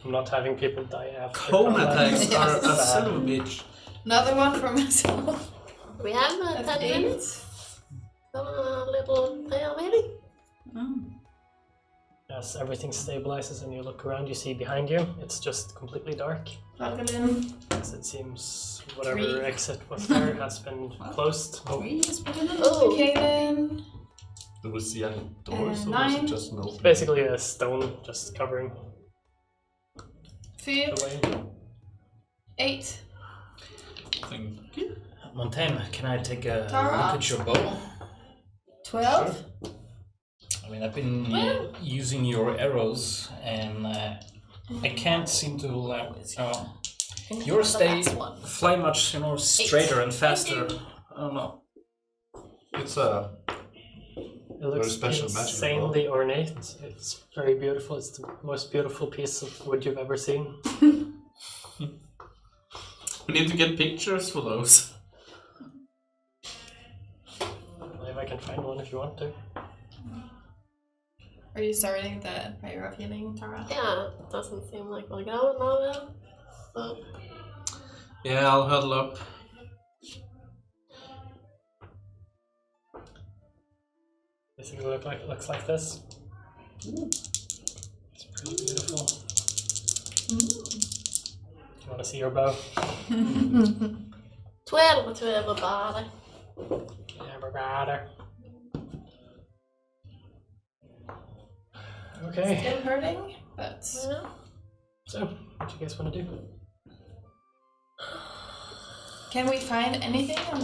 I'm not having people die after Cone combat. attacks Yes. are a Bad. son of a bitch. Another one for myself. We have That's 10 8. minutes. A little prayer maybe? As everything stabilizes and you look around, you see behind you, it's just completely dark. Galadhmir. As it seems whatever 3. exit was there has been closed. Oh. Kaylin. Do we see any doors or was 9. it just an open? Basically a stone just covering 5. the way. 8. Thank you. Montaigne, can I take a Tara? look at your bow? 12. I mean, I've been using your arrows, and I can't seem to yours The they last one. fly much, straighter and faster. I don't know. It's a It looks special magic insanely ornate. It's very beautiful. It's the most beautiful piece of wood you've ever seen. We need to get pictures for those. If I can find one if you want to. Are you starting the prayer of healing, Tara? Yeah, it doesn't seem like we're going nowhere. So, Yeah, I'll huddle up. Basically looks like this. It's pretty beautiful. You want to see your bow? 12 to everybody. Everybody. Okay. Still hurting, but Yeah. So, what do you guys want to do? can we find anything on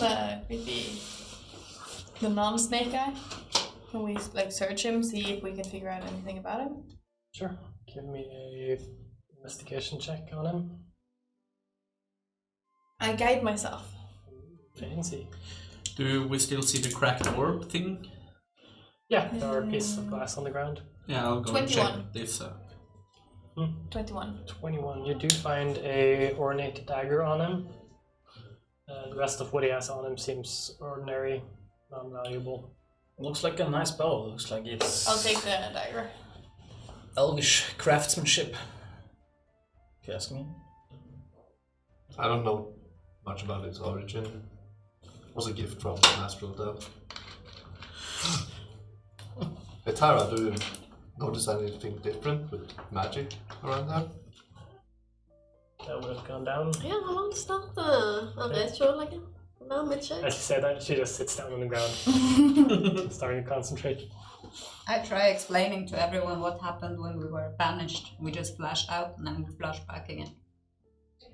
the non-snake guy? Can we like search him, see if we can figure out anything about him? Sure. Give me a investigation check on him. I guide myself. Fancy. Do we still see the cracked orb thing? Yeah, there are pieces of glass on the ground. Yeah, I'll go 21. check this. 21. 21. You do find a ornate dagger on him. The rest of what he has on him seems ordinary, non-valuable. Looks like a nice bow. Looks like it's I'll take the dagger. elvish craftsmanship. If you ask me. I don't know much about its origin. It was a gift from Astral though. Hey Tara, do you notice anything different with magic around here? That would have gone down. Yeah, I want to start a ritual again. Now me check. As you say that, she just sits down on the ground, starting to concentrate. I try explaining to everyone what happened when we were banished. We just flashed out and then we flashed back again.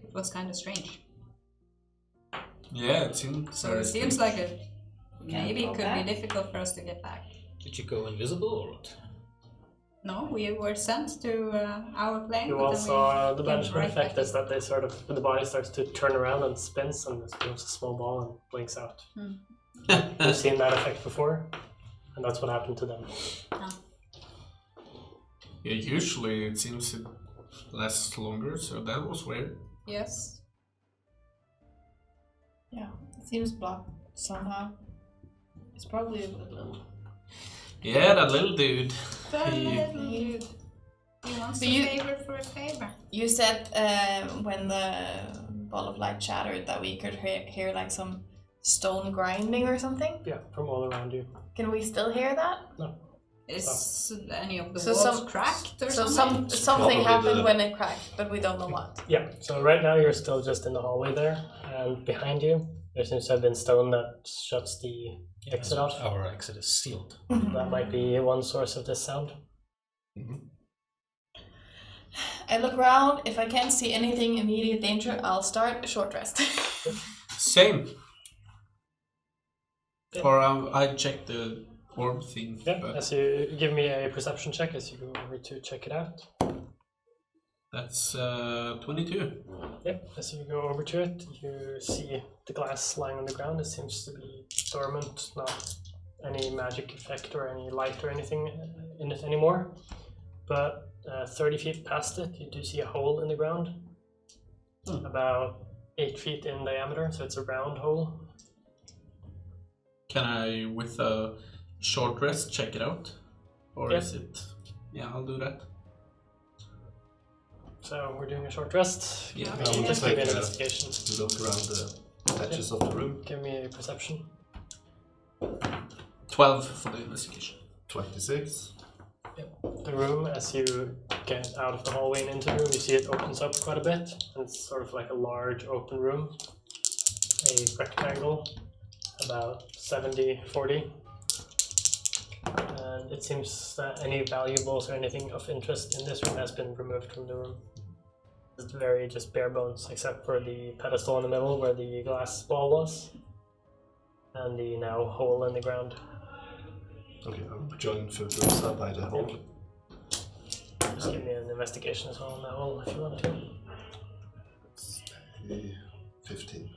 It was kind of strange. Yeah, it seems. So it seems like it maybe go could back? be difficult for us to get back. Did you go invisible or what? No, we were sent to our plane. You but then also, we the came banishment right effect back is that they sort of, when the body starts to turn around and spins and it becomes a small ball and blinks out. You've seen that effect before, and that's what happened to them. Yeah, usually it seems it lasts longer, so that was weird. Yes. Yeah, it seems blocked somehow. It's probably a little. Yeah, that little dude. That He- little dude. He wants So a you- favor for a favor. You said when the ball of light shattered that we could hear like some stone grinding or something. Yeah, from all around you. Can we still hear that? Is any of the So walls some- cracked or So something? something Probably happened the- when it cracked, but we don't know what. Yeah, so right now you're still just in the hallway there, and behind you, there seems to have been stone that shuts the exit off. Our exit is sealed. That might be one source of this sound. I look around. If I can't see anything immediate danger, I'll start a short rest. Same. Yeah. Or I check the orb thing. Yeah, But as you give me a perception check as you go over to check it out. that's 22. Yeah, as you go over to it, you see the glass lying on the ground. It seems to be dormant, not any magic effect or any light or anything in it anymore. But 30 feet past it, you do see a hole in the ground, about 8 feet in diameter, so it's a round hole. Can I, with a short rest, check it out? Or Yeah. is it? Yeah, I'll do that. So we're doing a short rest. Yeah. Give me- Yeah. Just give me an Yeah. investigation. Look around the edges of the room. Give me a perception. 12 for the investigation. 26. The room, as you get out of the hallway and into the room, you see it opens up quite a bit. And it's sort of like a large open room, a rectangle, about 70-40. And it seems that any valuables or anything of interest in this room has been removed from the room. It's very just bare bones, except for the pedestal in the middle where the glass ball was, and the now hole in the ground. Okay, I'll join Furthersa by the hole. Just give me an investigation as well on that hole if you want to. 15.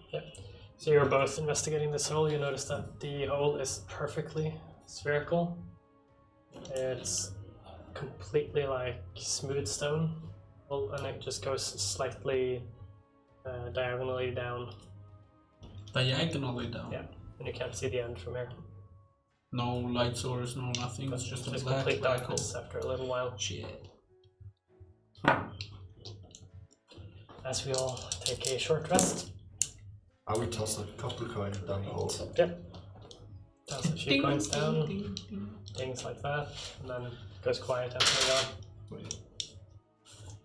So So you're both investigating this hole. You notice that the hole is perfectly spherical. It's completely like smooth stone, and it just goes slightly diagonally down. Diagonally down. Yeah, and you can't see the end from here. No light source, no nothing. It's just a black complete black hole. darkness after a little while. Shit. As we all take a short rest. I will toss a copper coin down the hole. Yep. Toss a few coins down, things like that, and then it goes quiet after a while.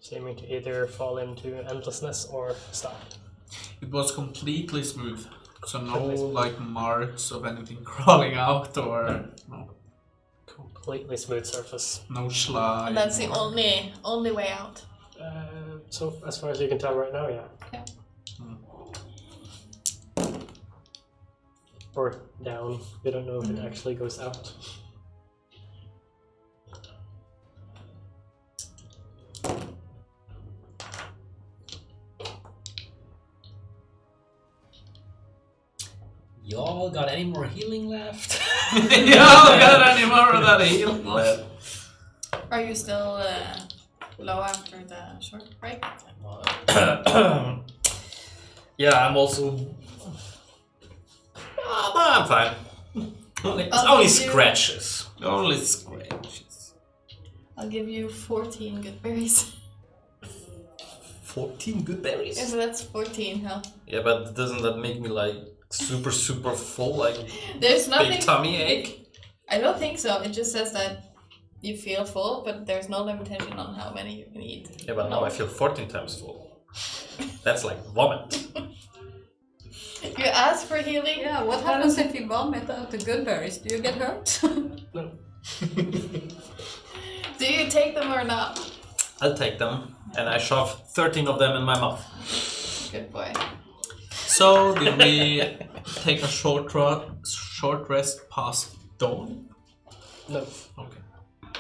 Seeming to either fall into endlessness or stop. It was completely smooth. So no like marks of anything crawling out or no. Completely smooth surface. No slide. And that's the only way out. So as far as you can tell right now, yeah. Yeah. Or down. You don't know if it actually goes out. Y'all got any more healing left? Y'all got any more of that healing left? Are you still low after the short break? Yeah, I'm also. I'm fine. It's I'll only give you- scratches. Only scratches. I'll give you 14 good berries. 14 good berries. So that's 14 health. Yeah, but doesn't that make me like super full, like There's nothing. big tummy ache? I don't think so. It just says that you feel full, but there's no limitation on how many you can eat. Yeah, but now I feel 14 times full. That's like vomit. You ask for healing. Yeah, what happens if you vomit out the good berries? Do you get hurt? No. Do you take them or not? I'll take them, and I shove 13 of them in my mouth. Good boy. So did we take a short rest past dawn? No. Okay.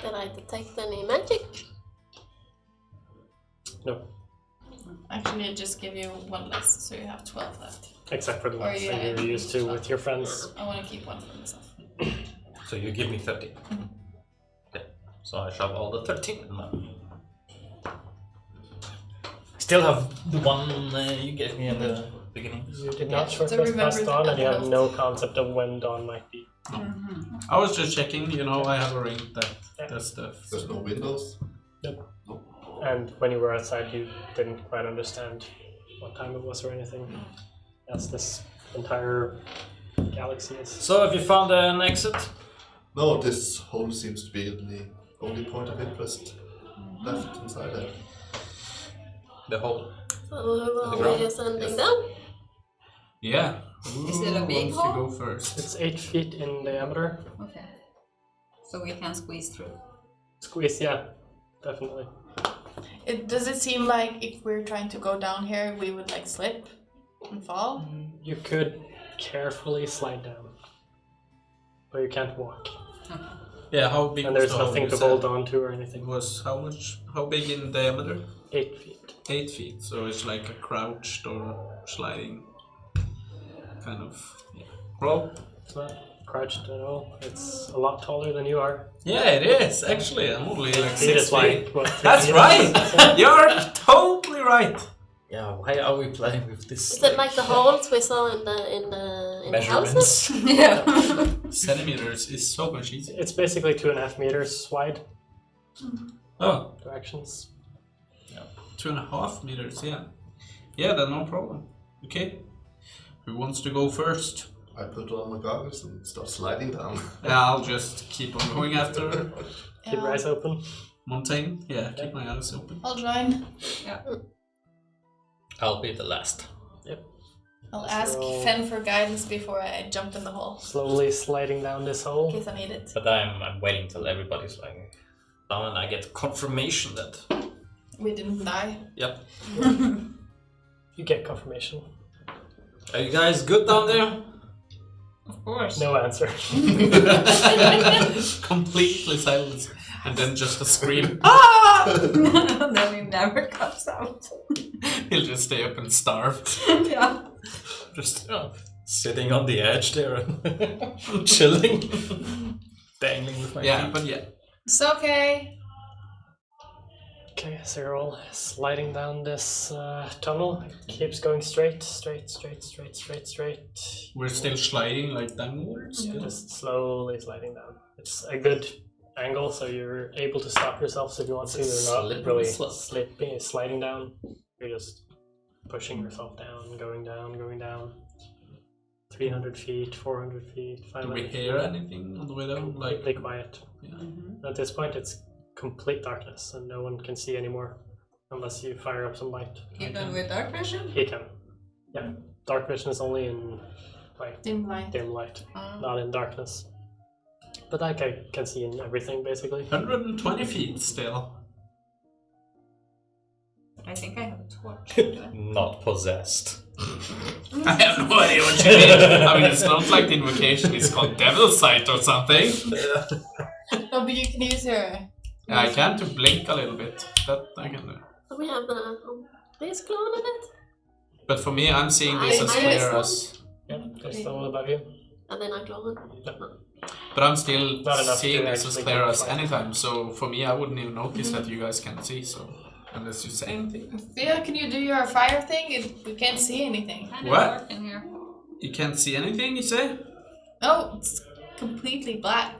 Did I detect any magic? No. Actually, it just give you one less, so you have 12 left. Except for the Or ones you that you're have- used to with your friends. I want to keep one for myself. So you give me 13. Okay. So I shove all the 13 in my mouth. Still have the one you gave me in the beginning. You did not Yeah, short so rest remember past dawn, the and you have health. no concept of when dawn might be. I was just checking, you know, I have a ring that does stuff. There's no windows. And when you were outside, you didn't quite understand what time it was or anything. As this entire galaxy is. So have you found an exit? No, this hole seems to be the only point of interest left inside there. The hole. So who the are ground? we ascending Yes. down? Yeah. Is it a Who big wants hole? to go first? It's 8 feet in diameter. Okay. So we can squeeze through. Squeeze, yeah, definitely. Does it seem like if we're trying to go down here, we would like slip and fall? You could carefully slide down, but you can't walk. Yeah, how big And was there's the hole nothing you to said? hold on to or It anything. was how big in diameter? 8 feet. 8 feet, so it's like a crouched or sliding kind of roll. It's not crouched at all. It's a lot taller than you are. Yeah, it is actually. I'm only like Feet 6 is feet. like, what, 3 That's meters? right. You're totally right. Yeah, why are we playing with this? Is it like the holes we saw in the houses? measurements? Yeah. Centimeters is so much easier. It's basically 2.5 meters wide Oh, directions. 2.5 meters. Yeah, yeah, then no problem. Okay, who wants to go first? I put on my goggles and start sliding down. Yeah, I'll just keep on going after Keep your eyes open. Montaigne. Yeah, keep my eyes open. I'll join. I'll be the last. I'll ask So- Fen for guidance before I jump in the hole, Slowly sliding down this in hole. case I need it. But I'm waiting till everybody's like down and I get confirmation that. We didn't die. Yep. You get confirmation. Are you guys good down there? Of course. No answer. Completely silence, and then just a scream. Then it never comes out. He'll just stay up and starve. Yeah. Just sitting on the edge there and chilling, dangling with my feet. But yeah. It's okay. Okay, so you're all sliding down this tunnel. It keeps going straight. We're still sliding like downwards. You're just slowly sliding down. It's a good angle, so you're able to stop yourself if you want to. You're not really sliding down. You're just pushing yourself down, going down. 300 feet, 400 feet, 500 Do we feet. hear anything on the way down? Like, Completely quiet. yeah. At this point, it's complete darkness, and no one can see anymore unless you fire up some light. You done with dark vision? He can. Yeah. Dark vision is only in like Dim light. dim light, not in darkness. But I can see in everything basically. 120 feet still. I think I have a torch. Not possessed. I have no idea what you mean. I mean, it's not like the invocation is called Devil Sight or something. No, but you can use your. Yeah, I can to blink a little bit. That I can do. So we have this clone in it, But for me, I'm seeing this as I clear just as. Yeah, they're still above you. and then I clone it. But I'm still Not enough seeing to this as actually clear get as light. anytime. So for me, I wouldn't even notice that you guys can't see. So unless you say anything, Thea, can you do your fire thing? We can't see anything. What? In here. you can't see anything. You say? Oh, it's completely black.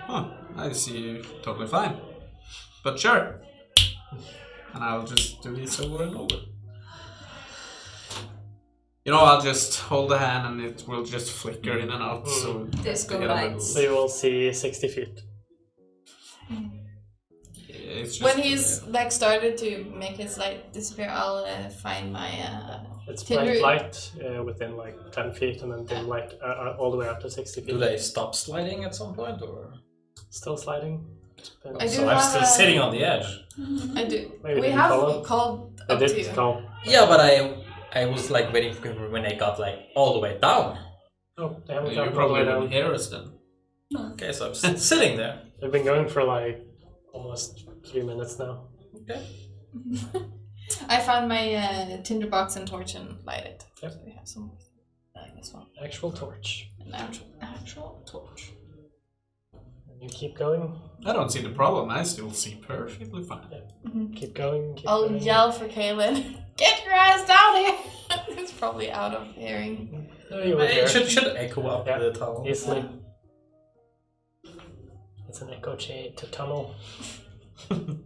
Huh? I see you totally fine. But sure. And I'll just do this over and over. You know, I'll just hold the hand and it will just flicker in and out. So Disco to get a lights. So you will see 60 feet. It's just, When he's like started to make his light disappear, I'll find my. It's Can bright you- light within like 10 feet and then dim light all the way up to 60 feet. Do they stop sliding at some point, or? Still sliding? I do So I'm have still a- sitting on the edge. I do. Maybe We they have follow? called I up to did you. call. Yeah, but I was like waiting for him when I got like all the way down. Oh, they haven't you come all the probably way won't down. hear us then. Okay, so I'm still sitting there. They've been going for like almost 3 minutes now. Okay. I found my tinderbox and torch and light it. Yep. So we have some as well. Actual torch. An actual torch. And you keep going. I don't see the problem. I still see perfectly fine. Keep going. Keep I'll going. yell for Kaylin. Get your ass down here! It's probably out of hearing. No, you will hear It should echo up Yeah. the tunnel. easily. It's an echo to tunnel.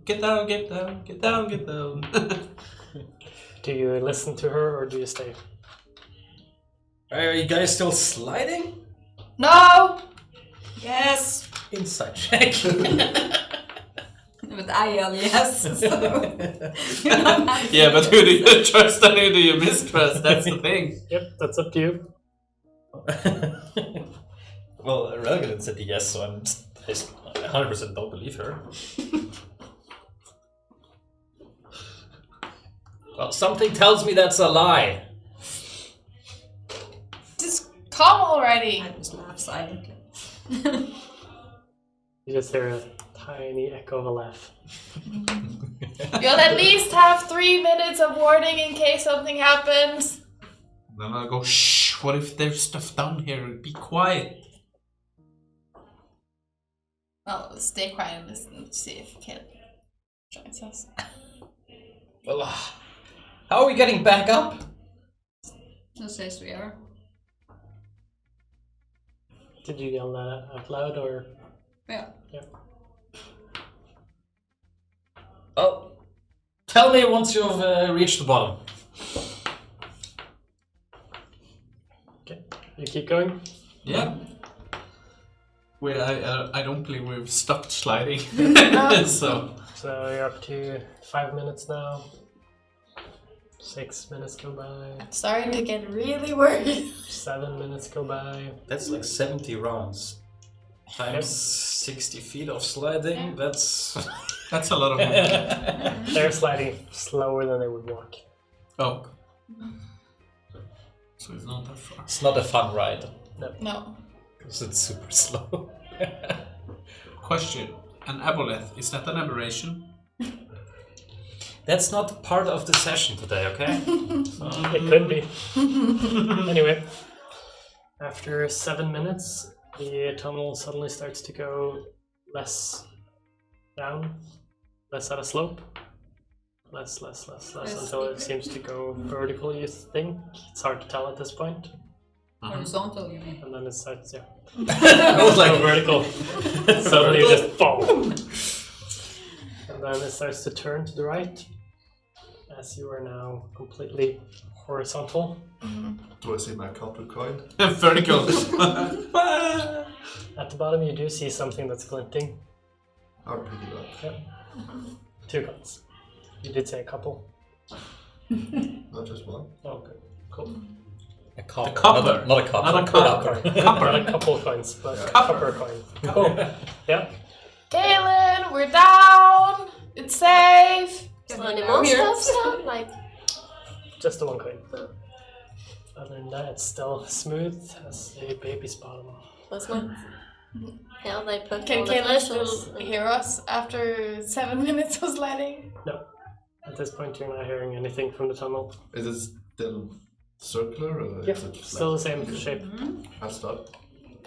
Get down, get down, get down, get down. Do you listen to her or do you stay? Are you guys still sliding? No! Yes! Inside check. But I yell yes, so you don't have to Yeah, do but it. who do you trust and who do you mistrust? That's the thing. Yep, that's up to you. Well, Relgan said yes, so I 100% don't believe her. Well, something tells me that's a lie. Just come already! I just laugh silently. You just hear a tiny echo of a laugh. You'll at least have 3 minutes of warning in case something happens. Then I'll go, shh, what if there's stuff down here? Be quiet. Well, stay quiet and listen to see if Kaylin joins us. Well, how are we getting back up? Who says we are? Did you yell that out loud or? Yeah. Oh, tell me once you've reached the bottom. Okay, you keep going. Yeah. I don't believe we've stopped sliding. So So you're up to 5 minutes now. 6 minutes go by. I'm starting to get really worried. 7 minutes go by. That's like 70 rounds. Times 60 feet of sliding, that's... that's a lot of money. They're sliding slower than they would walk. Oh. So it's not that far. It's not a fun ride, No. because it's super slow. Question. An aboleth, is that an aberration? That's not part of the session today, okay? It could be. Anyway, After 7 minutes, the tunnel suddenly starts to go less down, less at a slope, less until it seems to go vertical, you think. It's hard to tell at this point. Horizontal, you mean? And then it starts, yeah. I was like, vertical. Suddenly you just fall. And then it starts to turn to the right, as you are now completely horizontal. Do I see my copper coin? Vertical. At the bottom, you do see something that's glinting. I'll pick it up. Yep. 2 coins. You did say a couple. Not just one. Okay, cool. a copper. copper. Not a copper. Not a copper. Not a couple coins, but a copper coin. Cool. Yeah. Galen, we're down. It's safe. So any more stuff? Like, Just the 1 coin. Other than that, it's still smooth as a baby's bottom. was not. Yeah, they put Can all the Galen pleasures. still hear us after 7 minutes of sliding? No. At this point, you're not hearing anything from the tunnel. Is it still circular or Yep, is it still the same shape. I start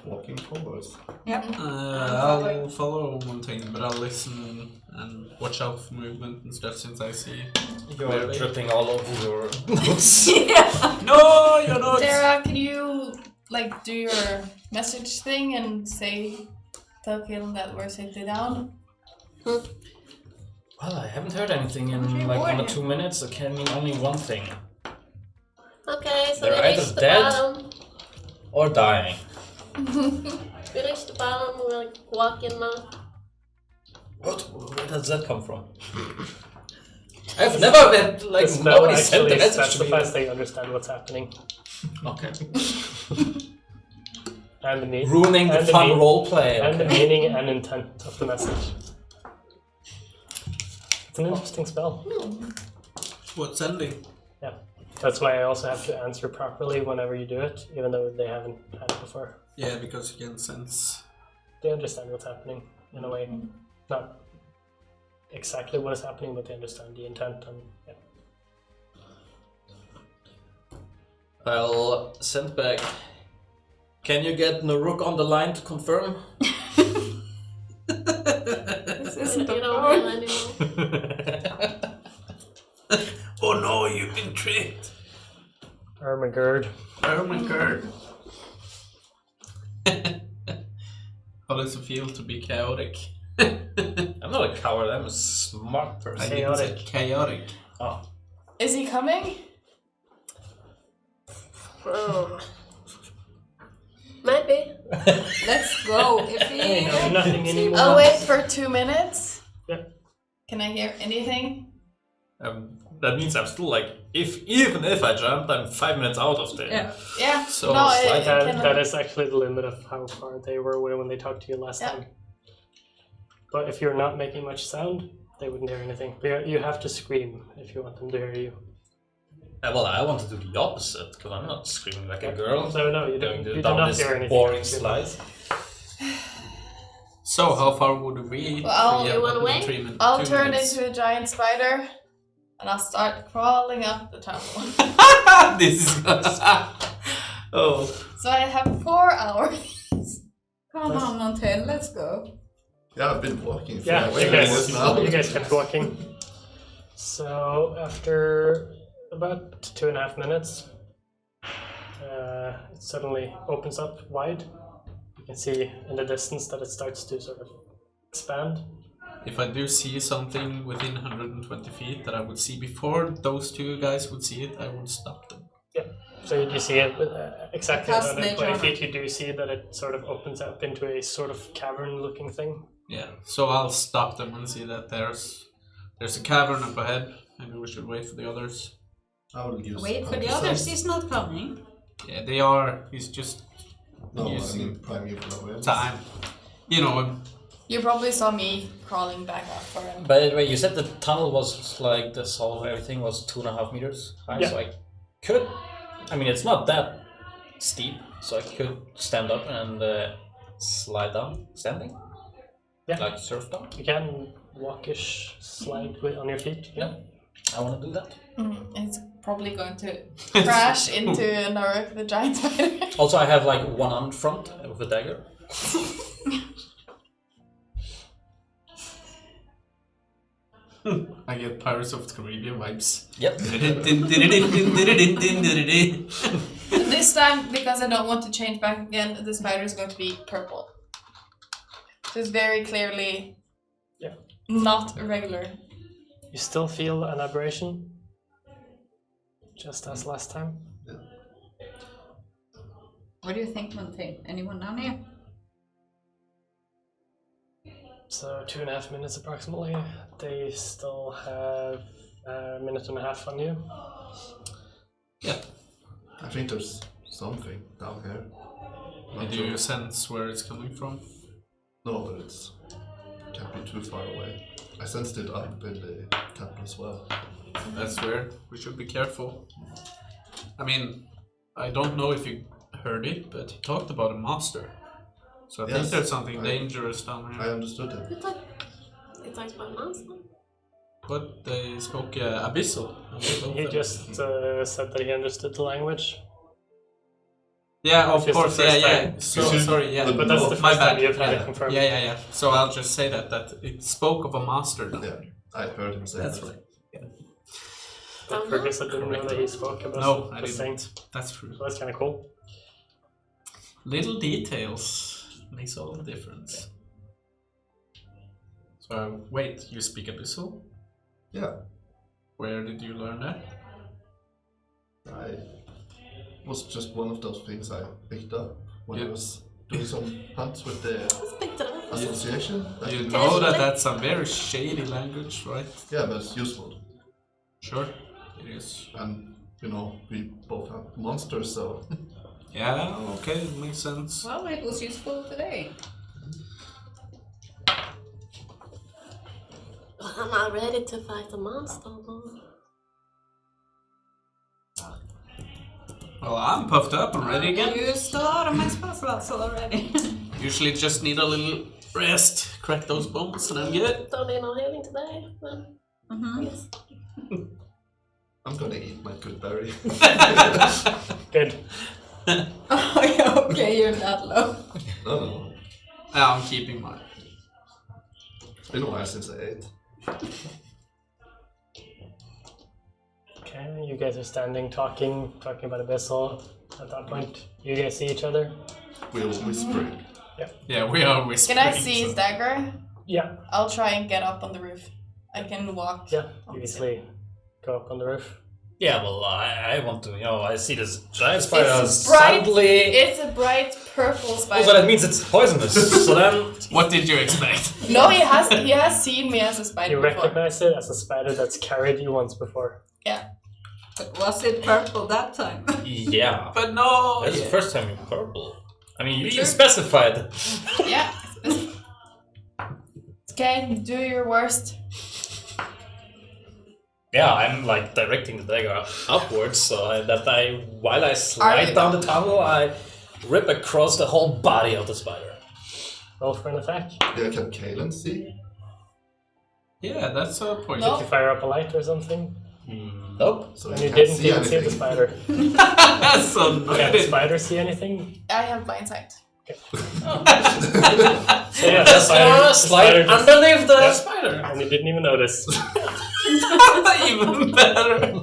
walking forwards. I'll follow Montaigne, but I'll listen and watch out for movement and stuff since I see. You're tripping all over your notes. No, you're not! Dara, can you like do your message thing and tell Galen that we're safely down? Well, I haven't heard anything in like 1 or 2 minutes. It can mean only one thing. Okay, so They're we either reached the dead. bottom. Or dying. We reached the bottom, we're walking now. What? Where does that come from? I've never been like The spell nobody sent the actually message to me. specifies they understand what's happening. Okay. And the meaning. Ruining the fun roleplay. And the Okay. meaning and intent of the message. It's an interesting spell. What's ending? Yeah. That's why I also have to answer properly whenever you do it, even though they haven't had it before. Yeah, because you can sense. They understand what's happening in a way. Not exactly what is happening, but they understand the intent and yeah. I'll send back. Can you get Naruk on the line to confirm? This isn't You a don't phone. know anymore. Oh no, you've been tricked! Ermagerd. Oh my god. How does it feel to be chaotic? I'm not a coward, I'm a smart I person. didn't say chaotic. Oh. Is he coming? Oh. Maybe. Let's go. If I he know nothing anymore. I'll wait for 2 minutes. Yep. Can I hear anything? That means I'm still like, even if I jumped, I'm 5 minutes out of there. Yeah. Yeah. So no, it's like That is actually the limit of how far they were away when they talked to you last Yeah. time. But if you're not making much sound, they wouldn't hear anything. You have to scream if you want them to hear you. Well, I want to do the opposite, because I'm not screaming like a girl. So no, you Doing don't. You do down not this hear anything. boring actually. slide. So, how far would we? Well, we you wanna up in wait? 3 minutes. I'll 2 turn minutes. into a giant spider and I'll start crawling up the tunnel. This is. Oh. So I have 4 hours. Come on, Montaigne, let's go. Yeah, I've been walking for Yeah, like you 2 minutes now. guys, you guys kept walking. So after about 2.5 minutes, it suddenly opens up wide. You can see in the distance that it starts to sort of expand. If I do see something within 120 feet that I would see before those 2 guys would see it, I would stop them. So you see it exactly at Cast 120 nature. feet. You do see that it sort of opens up into a sort of cavern-looking thing. Yeah, so I'll stop them and see that there's a cavern up ahead. Maybe we should wait for the others. I will use Wait for the Pump others, Sense. he's not coming. Yeah, they are. He's just No, I using mean primeval awareness. time. You know him. You probably saw me crawling back up for him. By the way, you said the tunnel was like this whole everything was 2.5 meters high, Yeah. so I could. I mean, it's not that steep, so I could stand up and slide down, standing. Yeah. Like surf down. You can walkish slide on your feet. Yeah. I want to do that. It's probably going to crash into Naruk, the giant spider. Also, I have like one armed front with a dagger. I get Pirates of the Caribbean vibes. Yep. This time, because I don't want to change back again, the spider is going to be purple. So it's very clearly not regular. You still feel an aberration? Just as last time? What do you think, Montaigne? Anyone down here? So 2.5 minutes approximately. They still have a minute and a half on you. Yeah. I think there's something down here. Not Do you sure. sense where it's coming from? No, but it can't be too far away. I sensed it up in the temple as well. That's weird. We should be careful. I mean, I don't know if you heard it, but he talked about a monster. So I think Yes, there's something I- dangerous down I here. understood it. It talks about monster. But they spoke abyssal. He just said that he understood the language. Yeah, of Which is the course. first Yeah. time. So, You see, sorry. Yeah. but But that's no, the my first time bad. you've had Yeah. it confirmed. Yeah. So I'll just say that it spoke of a monster down Yeah, there. I heard him say That's that. right. But Fergus, I didn't know that he spoke about No, I the didn't. saint. That's true. So that's kind of cool. Little details makes all the difference. So wait, you speak abyssal? Yeah, Where did you learn that? I was just one of those things I picked up when I Yeah. was doing some hunts with the Let's pick it up. association. That- You know that that's a very shady language, right? Yeah, but it's useful. Sure, it is. And, you know, we both have monsters, so Yeah, okay, it makes sense. Well, it was useful today. I'm not ready to fight the monster. Well, I'm puffed up and ready I again. used a lot of my spell slots already. Usually just need a little rest, crack those bones, and I'm good. Don't need no healing today. Then I guess. I'm gonna eat my good berry. Good. Oh, yeah, okay, you're that low. No. Yeah, I'm keeping mine. It's been a while since I ate. Okay, you guys are standing, talking about Abyssal. At that point, you guys see each other? We're whispering. Yeah, we are whispering. Can I see his so- dagger? Yeah, I'll try and get up on the roof. I can walk. yeah. You easily go up on the roof. Yeah, well, I want to, I see this giant spider It's bright. suddenly... It's a bright purple spider. Also, that means it's poisonous. So then... What did you expect? No, he has seen me as a spider You before. recognize it as a spider that's carried you once before. But was it purple that time? Yeah. But no! That's yeah. the first time you're purple. I mean, you Sure. specified. Yeah. Okay, do your worst. Yeah, I'm like directing the dagger upwards, so while I slide you- down the tunnel, I rip across the whole body of the spider. Roll for an attack. Yeah, can Kalen see? Yeah, that's a point. No. Did you fire up a light or something? Nope. So And he you can't didn't see even see the anything. spider. That's so Can the nice. spider see anything? I have blind sight. So yeah, the Just spider, slide just, underneath the Yeah. spider. and you didn't even notice. Even better.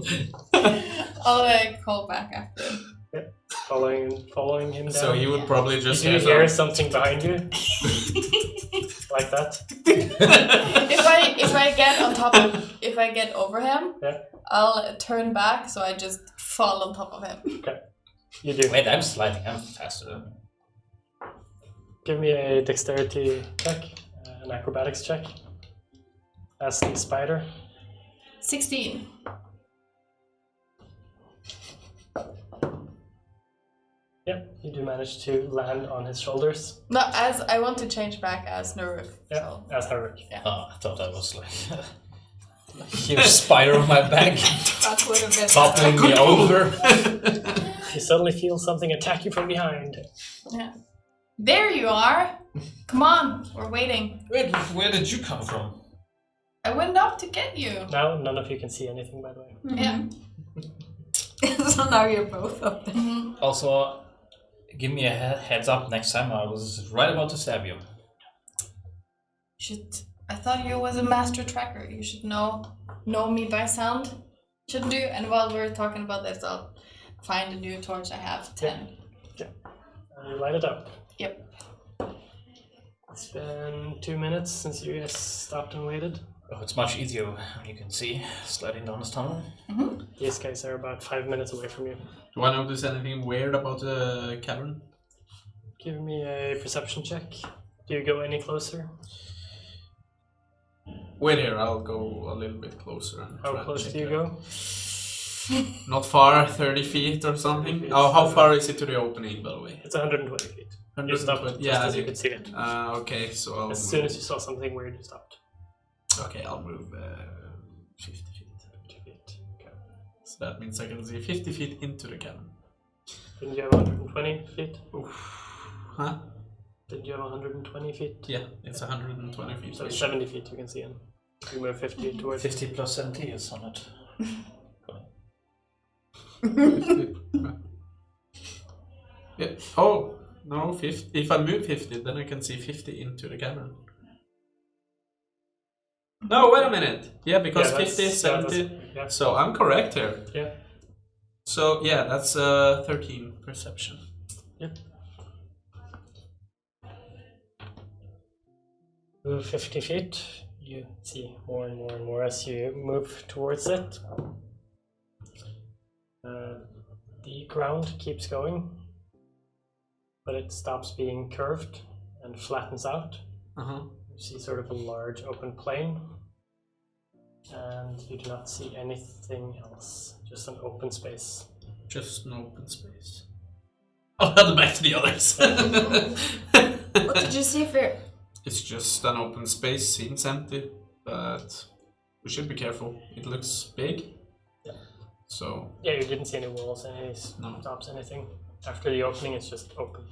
I'll call back after. Following him down. So you would probably just you hear something behind you, like that. If I get on top of, if I get over him, Yeah. I'll turn back so I just fall on top of him. You do. Wait, I'm sliding. I'm faster. Give me a dexterity check, an acrobatics check. As the spider. 16. Yep, you do manage to land on his shoulders. No, as I want to change back as Nuruk. Yeah, So. as Naruk. Oh, I thought I was like a huge spider on my back, That would have been toppling me over. You suddenly feel something attack you from behind. There you are. Come on, we're waiting. Wait, where did you come from? I went up to get you. Now, none of you can see anything, by the way. Yeah. So now you're both up there. Also, give me a heads up next time. I was right about to stab you. I thought you was a master tracker. You should know me by sound. Shouldn't you? And while we're talking about this, I'll find a new torch. I have 10. Yeah. And you light it up. Yep. It's been 2 minutes since you guys stopped and waited. Oh, it's much easier when you can see sliding down this tunnel. These guys are about 5 minutes away from you. Do I notice anything weird about the cavern? Give me a perception check. Do you go any closer? Wait here, I'll go a little bit closer. And How try to close check do you it go? out. Not far, 30 feet or something. 30 feet. Oh, how far is it to the opening, by the way? It's 120 feet. You stopped 120. just Yeah, as you could see it. okay, so I'll As move. soon as you saw something weird, you stopped. Okay, I'll move 50 feet. 50 feet. Okay. So that means I can see 50 feet into the cavern. Didn't you have 120 feet? Huh? Didn't you have 120 feet? Yeah, it's 120 feet. So 70 feet you can see in. You move 50 towards 50 plus 70 is on it. 50. Yeah. Oh, no, 50. If I move 50, then I can see 50 into the cavern. No, wait a minute. Yeah, because Yeah, 50, that's- 70. yeah. So I'm correct here. Yeah. So yeah, that's 13 perception. Yep. Move 50 feet. You see more and more and more as you move towards it. The ground keeps going, but it stops being curved and flattens out. You see sort of a large open plain, and you do not see anything else, just an open space. Just an open space. I'll head back to the others. What did you see, Fear? It's just an open space, seems empty, but we should be careful. It looks big. Yeah. So Yeah, you didn't see any walls, any No. stops, anything. After the opening, it's just open.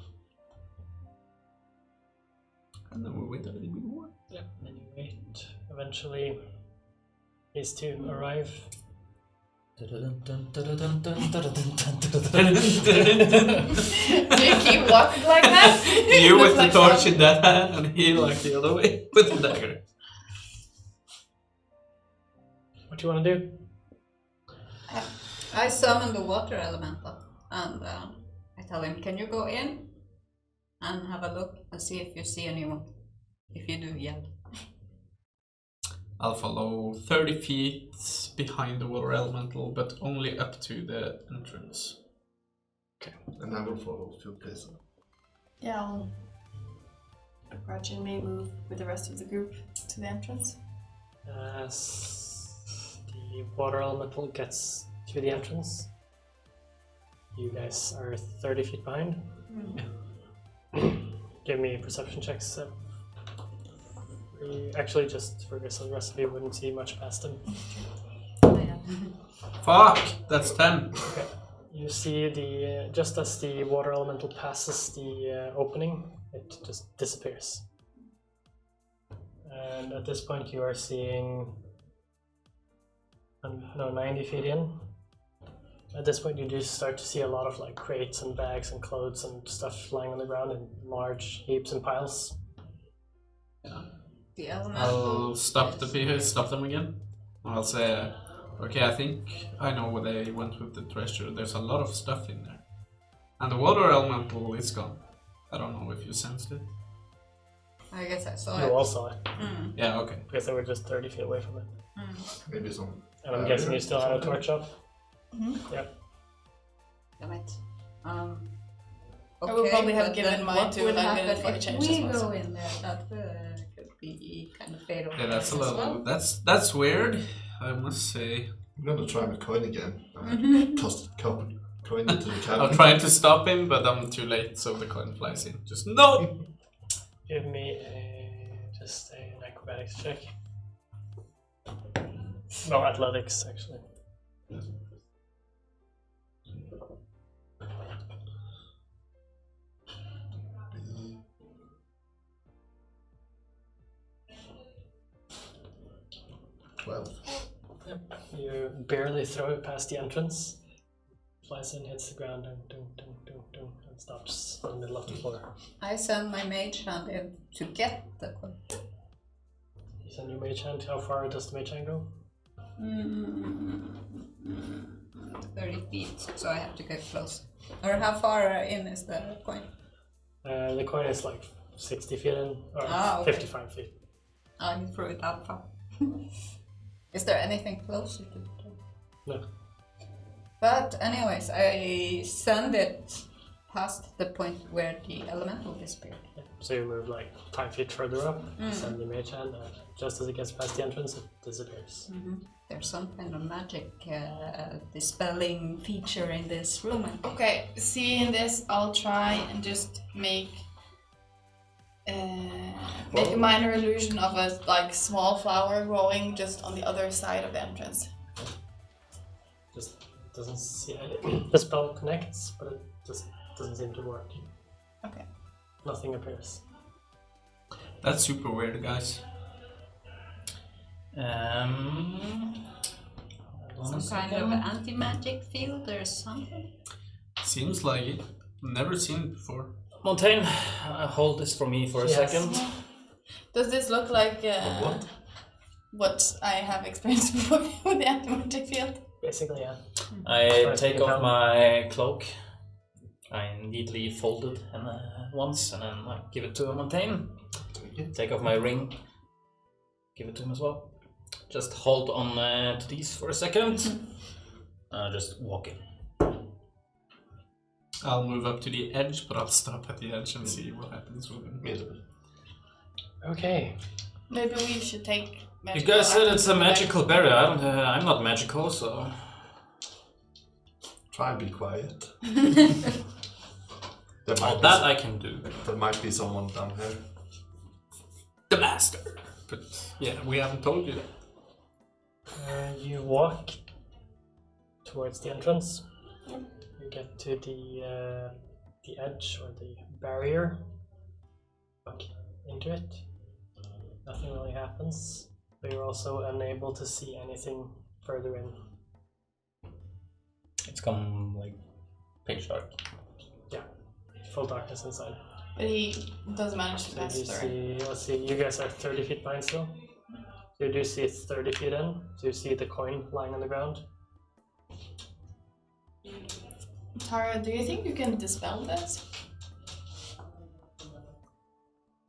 and then we wait a little bit more. Yeah. And you wait. Eventually, these two arrive. Do you keep walking like that? You Look with the like torch some- in that hand, and he like the other way with the dagger. What do you want to do? I summon the water elemental and I tell him, can you go in and have a look and see if you see anyone? If you do, yell. I'll follow 30 feet behind the water elemental, but only up to the entrance. And I will follow to place. Yeah, I'll grudgingly move with the rest of the group to the entrance. As the water elemental gets to the entrance, you guys are 30 feet behind. Give me perception checks. Actually, just for so the rest of you wouldn't see much past him. Fuck! That's 10. Okay. You see the just as the water elemental passes the opening, it just disappears. And at this point, you are seeing 90 feet in. At this point, you do start to see a lot of like crates and bags and clothes and stuff lying on the ground in large heaps and piles. The elemental. I'll stop them again. I'll say, okay, I think I know where they went with the treasure. There's a lot of stuff in there. And the water elemental is gone. I don't know if you sensed it. I guess I saw You it. all saw it, Yeah, okay. because they were just 30 feet away from it. Maybe some. And I'm guessing you still have a torch up. Damn it. I would probably have but given then mine what to would if I happen didn't want to if change we this one, so- go in there? That could be kind of fatal. Yeah, that's a as little. well. That's weird. I must say. I'm gonna try my coin again. Toss the coin into the cabin. I'm trying to stop him, but I'm too late, so the coin flies in. Just no. Give me just an acrobatics check. No, athletics actually. Well, You barely throw it past the entrance. flies in, hits the ground, and and stops in the middle of the floor. I send my mage hand in to get the coin. You send your mage hand. How far does the mage hand go? 30 feet, so I have to get close. Or how far in is the coin? The coin is like 60 feet in, or Okay. 55 feet. Oh, you threw it that far. Is there anything closer to the door? No. But anyways, I send it past the point where the elemental disappeared. Yeah. So you move like 5 feet further up, send the mage hand, and just as it gets past the entrance, it disappears. There's some kind of magic dispelling feature in this room. I think. Okay, seeing this, I'll try and just make a minor illusion of a like small flower growing just on the other side of the entrance. Just doesn't see the spell connects, but it just doesn't seem to work. Okay. Nothing appears. That's super weird, guys. Some kind of anti-magic field or something. Seems like it. Never seen it before. Montaigne, hold this for me for a second. Does this look like what I have experienced before with the anti-magic field? Basically, yeah. I take off my cloak. I neatly fold it once and then I give it to Montaigne. Take off my ring. Give it to him as well. Just hold on to these for a second. Just walk in. I'll move up to the edge, but I'll stop at the edge and see what happens with him. Okay. Maybe we should take. You guys said it's a magical barrier. I'm not magical, so. Try and be quiet. That I can do. There might be someone down here. The master! But yeah, we haven't told you that. You walk towards the entrance. You get to the edge or the barrier. Walk into it. Nothing really happens, but you're also unable to see anything further in. It's come like pitch dark. Yeah, full darkness inside. But he does manage to So pass you through. see, let's see, you guys are 30 feet behind still. So you do see it's 30 feet in, so you see the coin lying on the ground. Tara, do you think you can dispel this?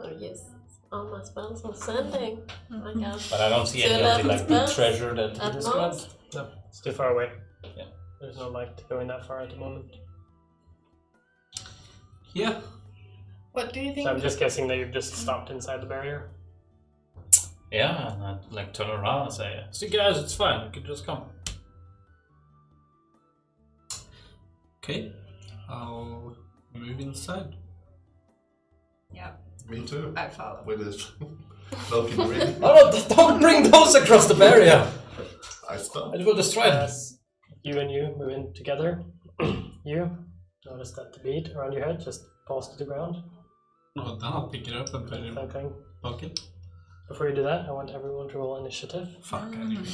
Oh yes, all my spells are sending. I got But I don't see So any of that the like the spells treasure that at he described. most. No, it's too far away. Yeah. There's no light going that far at the moment. Yeah. What do you think? So I'm just guessing that you've just stopped inside the barrier. Yeah, and I'd like turn around and say, "See guys, it's fine. You can just come." Okay. I'll move inside. Yeah, Me too. I follow. With his cloak in the ring. Oh, don't bring those across the barrier! I stop. It will destroy them. As you and you move in together, you notice that the bead around your head just falls to the ground. Well, then I'll pick it up and put it in my Okay. pocket. Before you do that, I want everyone to roll initiative. Fuck, I knew.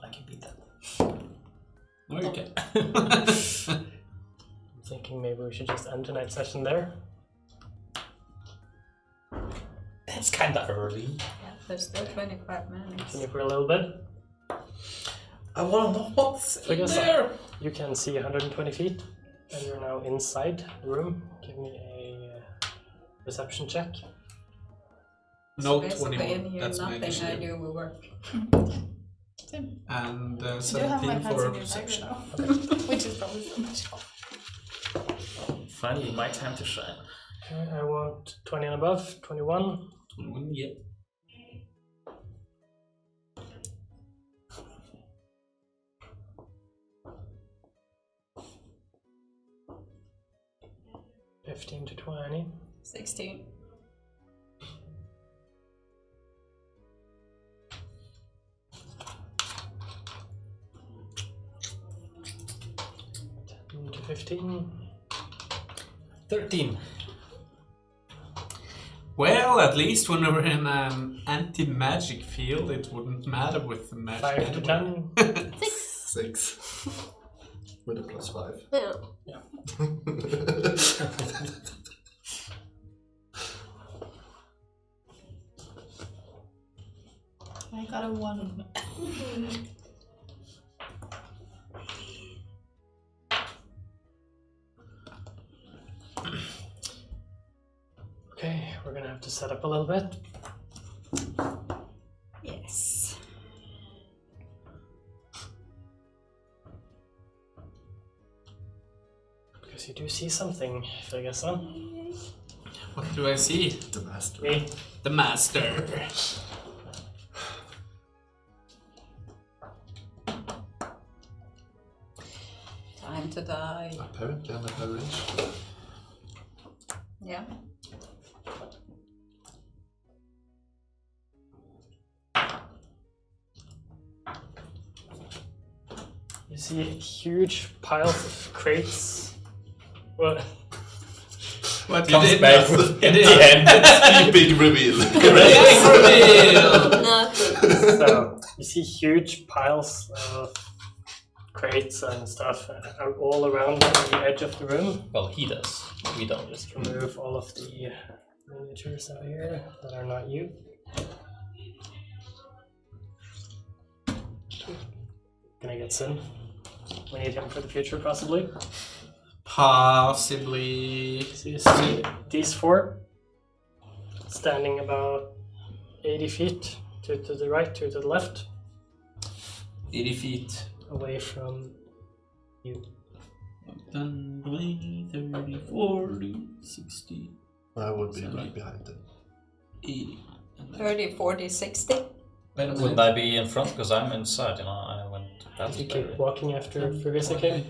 I can beat that. No, you can. I'm thinking maybe we should just end tonight's session there. That's kind of early. Yeah, there's still 25 minutes. Continue for a little bit. I want to know what's So I in guess there. you can see 120 feet, and you're now inside the room. Give me a perception check. No, Basically, 21. in here, That's my nothing I initiative. do will work. And You do have my 17 hands for in your bag perception. now. Which is probably so much fun. Finally, my time to shine. Okay, I want 20 and above. 21. 21, yeah. $15 to 20. 16. To 15. 13. Well, at least when we're in an anti-magic field, it wouldn't matter with the magic. 5 to anyway. 10. 6. With a +5. Yeah. I got a 1. Okay, we're gonna have to set up a little bit. Yes. Because you do see something, Ferguson. What do I see? The master. Me. The master. Time to die. Apparently I'm a courage. Yeah. You see huge piles of crates. What? What Comes did back not- with you empty did not- hand. Big reveal. Big reveal. Nothing. So you see huge piles of crates and stuff all around the edge of the room. Well, he does. We don't. Just remove all of the miniatures out here that are not you. Can I get Sin? We need him for the future, possibly. Possibly. So you see these 4 standing about 80 feet, 2 to the right, 2 to the left, 80 feet. away from you. 10, 20, 30, 40, 60, I would be right behind them. 80. And then- 30, 40, 60. Wait a Wouldn't minute. I be in front? Because I'm inside, you know. I went past You the keep barrier. walking after Fergusa came.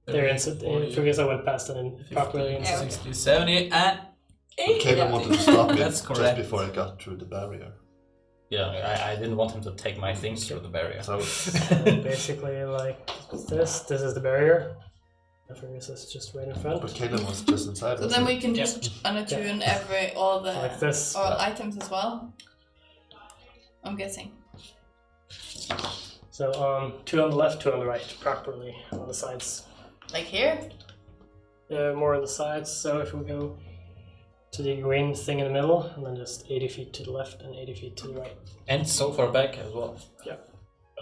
There, Fergusa went past and then properly inside. 60, 70, and Caleb wanted to stop me That's just correct. before I got through the barrier. Yeah, I didn't want him to take my things through the barrier. So So basically, like this is the barrier. And Fergusa's just right in front. but Caleb was just inside. So wasn't then he? we can just unattune all the Like this. all items as well. I'm guessing. So 2 on the left, 2 on the right, properly on the sides. Like here? More on the sides. So if we go to the green thing in the middle, and then just 80 feet to the left and 80 feet to the right. And so far back as well. Yeah.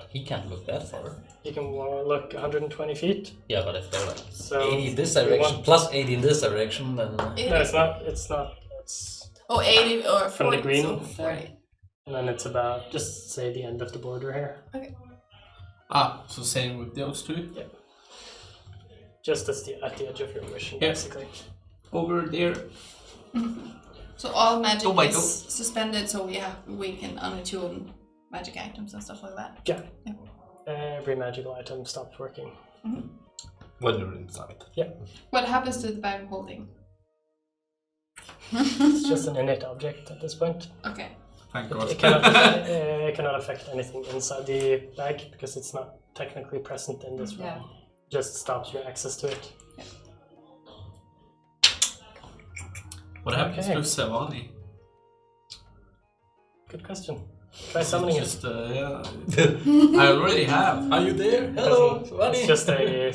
He can't look that far. You can look 120 feet. Yeah, but if they're like So 80 in this we direction want- plus 80 in this direction, then No, it's not. It's not. It's Oh, 80 or 40. From the green? So 40. and then it's about just say the end of the border here, so same with those two. just at the edge of your mission, Yeah. basically. Over there. So all magic Oh my is God. suspended, so we can unattune magic items and stuff like that. Every magical item stops working. When you're inside. What happens to the bag of holding? It's just an innate object at this point. Okay. Thank It, God. it cannot affect anything inside the bag because it's not technically present in this room. Yeah. Just stops your access to it. What happens Okay. to Savani? Good question. Try summoning it. Just, yeah. I already have. are you there? Hello, It's buddy. just a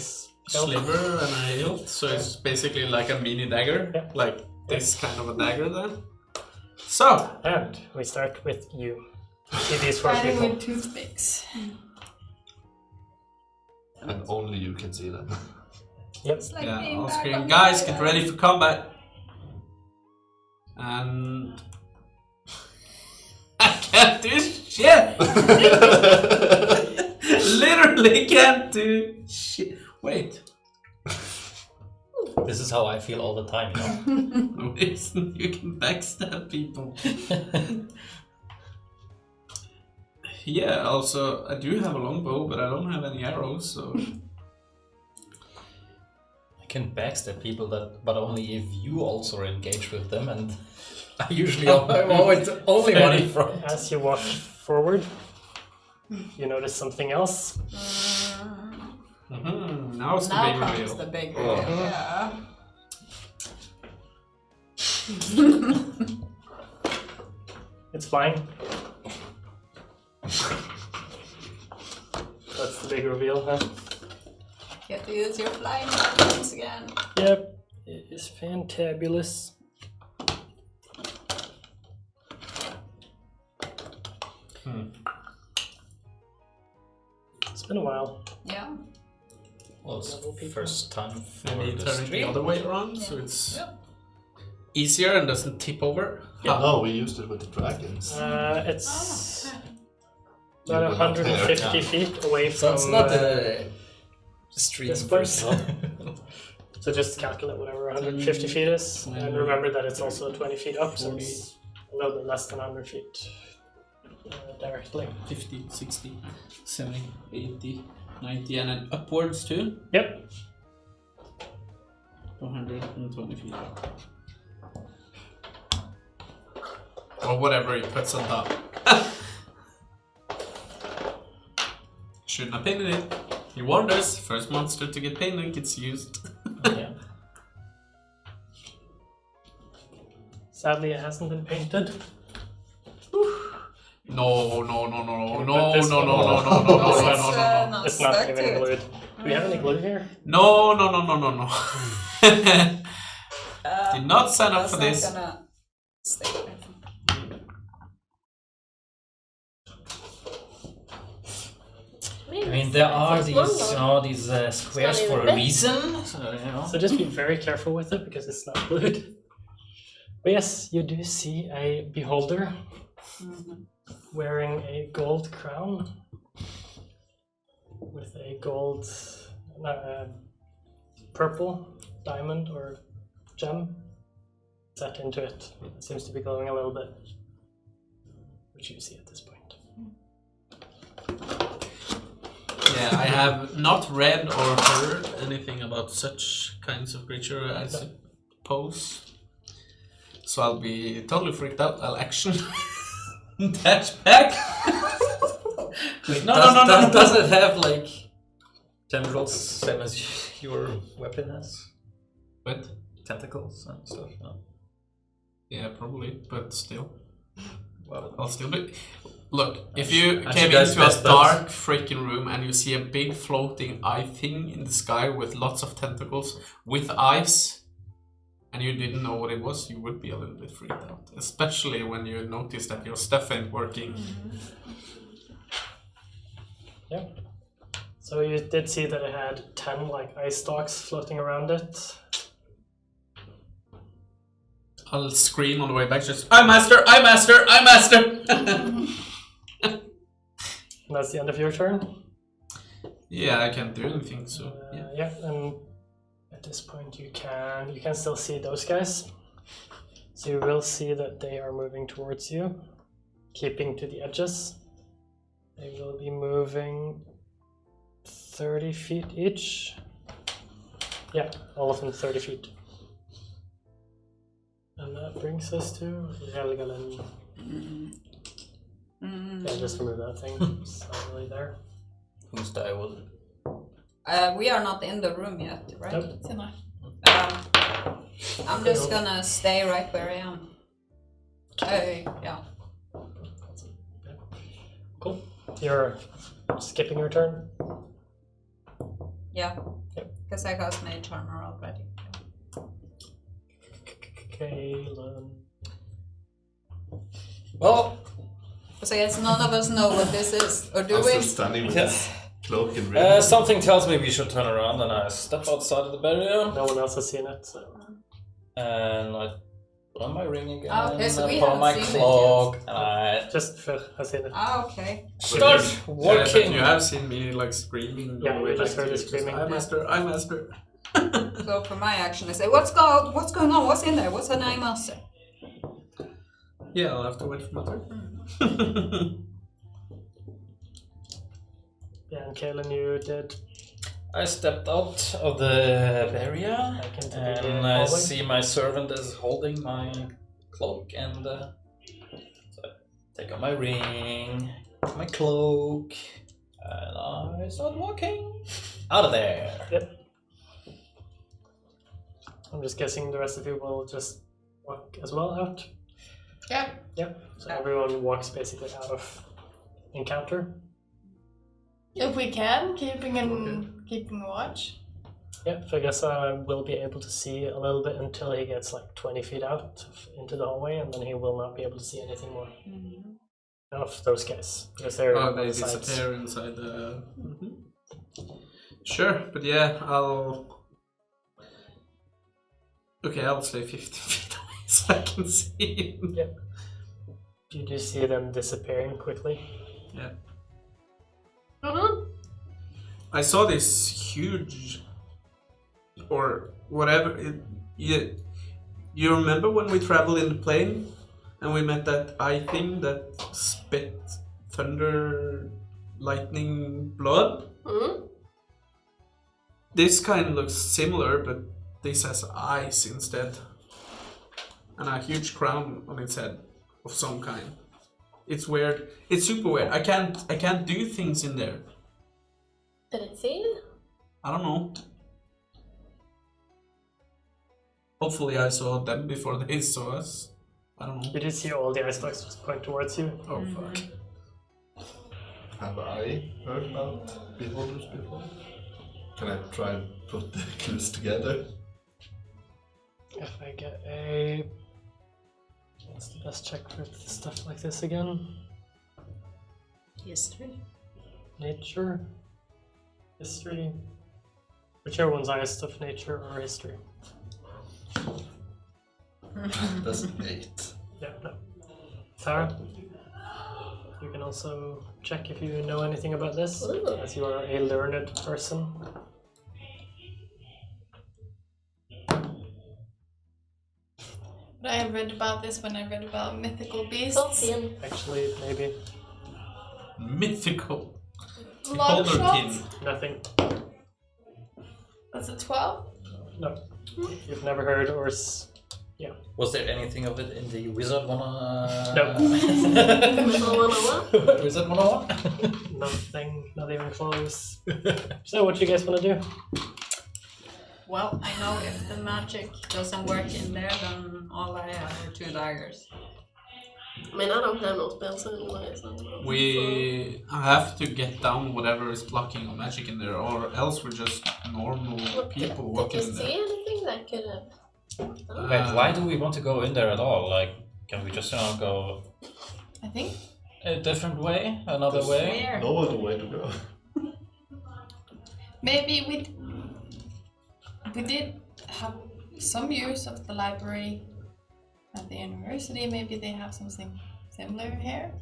Sliver and a hilt, so it's basically like a mini dagger. Yeah. Like this kind of a dagger then. So, And we start with you. See these 4 Fighting people. with toothpicks. And only you can see them. Yep. It's like yeah, being I'll back scream, on the guys, get island." ready for combat. And I can't do shit. Literally can't do shit. Wait, This is how I feel all the time, you know. no reason you can backstab people. Yeah, also I do have a longbow, but I don't have any arrows, so I can backstab people, but only if you also are engaged with them, and I usually I'm always the only one in front. As you walk forward, you notice something else. now it's the Now big comes reveal. the big Oh. reveal, yeah. It's flying. That's the big reveal, huh? Get to use your flying weapons again. Yep, it is fantabulous. It's been a while. Yeah. Well, it's the first time for Maybe the turn it the stream. other way around, so it's easier and doesn't tip over. No, we used it with the dragons. It's You about were not there. 150 feet away So from it's not a stream this first. place. So just calculate whatever 150 feet is, and remember that it's also 20 feet up, so it's a little bit less than 100 feet directly. 50, 60, 70, 80, 90, and then upwards too. Yep. 120 feet up. Or whatever he puts on top. Shouldn't have painted it. He warned us, first monster to get painted gets used. Yeah. Sadly, it hasn't been painted. No. But this one- Not It's not stuck even to it. glued. Do we have any glue here? No. Did not sign up That's for not this. gonna stay there. Maybe I mean, it's- there it's are a these, small these squares not for even a big. reason. So, you know. So just be very careful with it because it's not glued. But yes, you do see a beholder wearing a gold crown with a gold, purple diamond or gem set into it. It seems to be glowing a little bit, which you see at this point. Yeah, I have not read or heard anything about such kinds of creature, I suppose. So I'll be totally freaked out. I'll action dash back. Wait, No. Does it have like tendrils, same as your weapon has? But Tentacles and stuff. No? yeah, probably. But still, Well, I'll still be. Look, if you I came should guys into a best bet. dark freaking room and you see a big floating eye thing in the sky with lots of tentacles with eyes, and you didn't know what it was, you would be a little bit freaked out. Especially when you notice that your stuff ain't working. Yeah. So you did see that it had 10 like eye stalks floating around it. I'll scream on the way back, just I master! And that's the end of your turn. Yeah, I can't do anything, so yeah. Yeah, and at this point you can still see those guys. So you will see that they are moving towards you, keeping to the edges. They will be moving 30 feet each. Yeah, all of them 30 feet. And that brings us to Helgalen. Yeah, just remove that thing. It's not really there. whose die was it? We are not in the room yet, right? Nope. It's enough. I'm just gonna stay right where I am. Yeah. Cool. You're skipping your turn. Yeah. Yep. Because I got Mage Armor already. Kalen. Well, So I guess none of us know what this is, or do I'm we? still standing with his cloak and ring. something tells me we should turn around, and I step outside of the barrier, No one else has seen it, so. and I put on my ring again, Okay, so we I put on my haven't seen it cloak, and I Just Phil has seen it. Ah, okay. start Yeah, but walking. you have seen me like screaming. Yeah, on the way you just back heard to it screaming. I master! So for my action, I say, what's going on? What's in there? What's an eye master? Yeah, I'll have to wait for my turn. Yeah, and Kalen, you did. I stepped out of the barrier, Back into the and I hallway. see my servant is holding my cloak, and so I take out my ring, my cloak, and I start walking out of there. Yep. I'm just guessing the rest of you will just walk as well out. Yeah. Yep. So everyone walks basically out of encounter. If we can, keeping watch. Yep. So I guess I will be able to see a little bit until he gets like 20 feet out into the hallway, and then he will not be able to see anything more of those guys because they're Oh, on they the sides. disappear inside the. Sure, but yeah, I'll say 50 feet away so I can see him. Yep. You do see them disappearing quickly. Yeah. Mm-hmm. I saw this huge, or whatever. You remember when we traveled in the plane and we met that eye thing that spit thunder, lightning, blood? Mm-hmm. This kind looks similar, but this has eyes instead, and a huge crown on its head of some kind. It's weird. It's super weird. I can't do things in there. Did it see you? I don't know. Hopefully I saw them before they saw us. I don't know. You did see all the ice blocks just point towards you. Oh fuck. Have I heard about beholders before? Can I try and put the clues together? If I get a... What's the best check for stuff like this again? History. Nature? History? Whichever one's highest stuff, nature or history. That's 8. Yeah, no. Sarah? You can also check if you know anything about this, Ooh. as you are a learned person. But I read about this when I read about mythical beasts. Tolkien. Actually, maybe Mythical. Long shot. Beholderkin. nothing. That's a 12. No. You've never heard or... Was there anything of it in the Wizard 101? No. Wizard 101? Nothing, not even close. So what you guys want to do? Well, I know if the magic doesn't work in there, then all I have are 2 daggers. I mean, I don't have no spells anyway, so... We have to get down whatever is blocking our magic in there, or else we're just normal people Did walking you in see there. anything that could have... Wait, why do we want to go in there at all? Like, can we just go I think. a different way? Another way? Where? No other way to go. Maybe we did have some use of the library at the university. Maybe they have something similar here.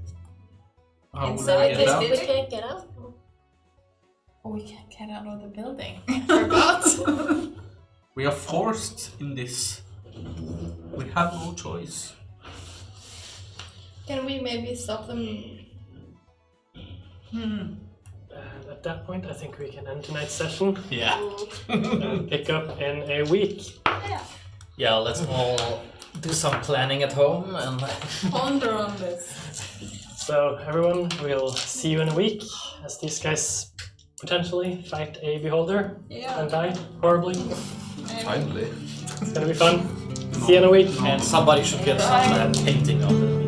How would Inside we this get out? We can't get out. Oh, we can't get out of the building. Forgot. We are forced in this. We have no choice. Can we maybe stop them? And at that point, I think we can end tonight's session Yeah. and pick up in a week. Yeah, let's all do some planning at home and Ponder on this. So everyone, we'll see you in a week as these guys potentially fight a beholder Yeah. and die horribly. Finally. It's gonna be fun. See you in a week. and somebody should get some painting of it.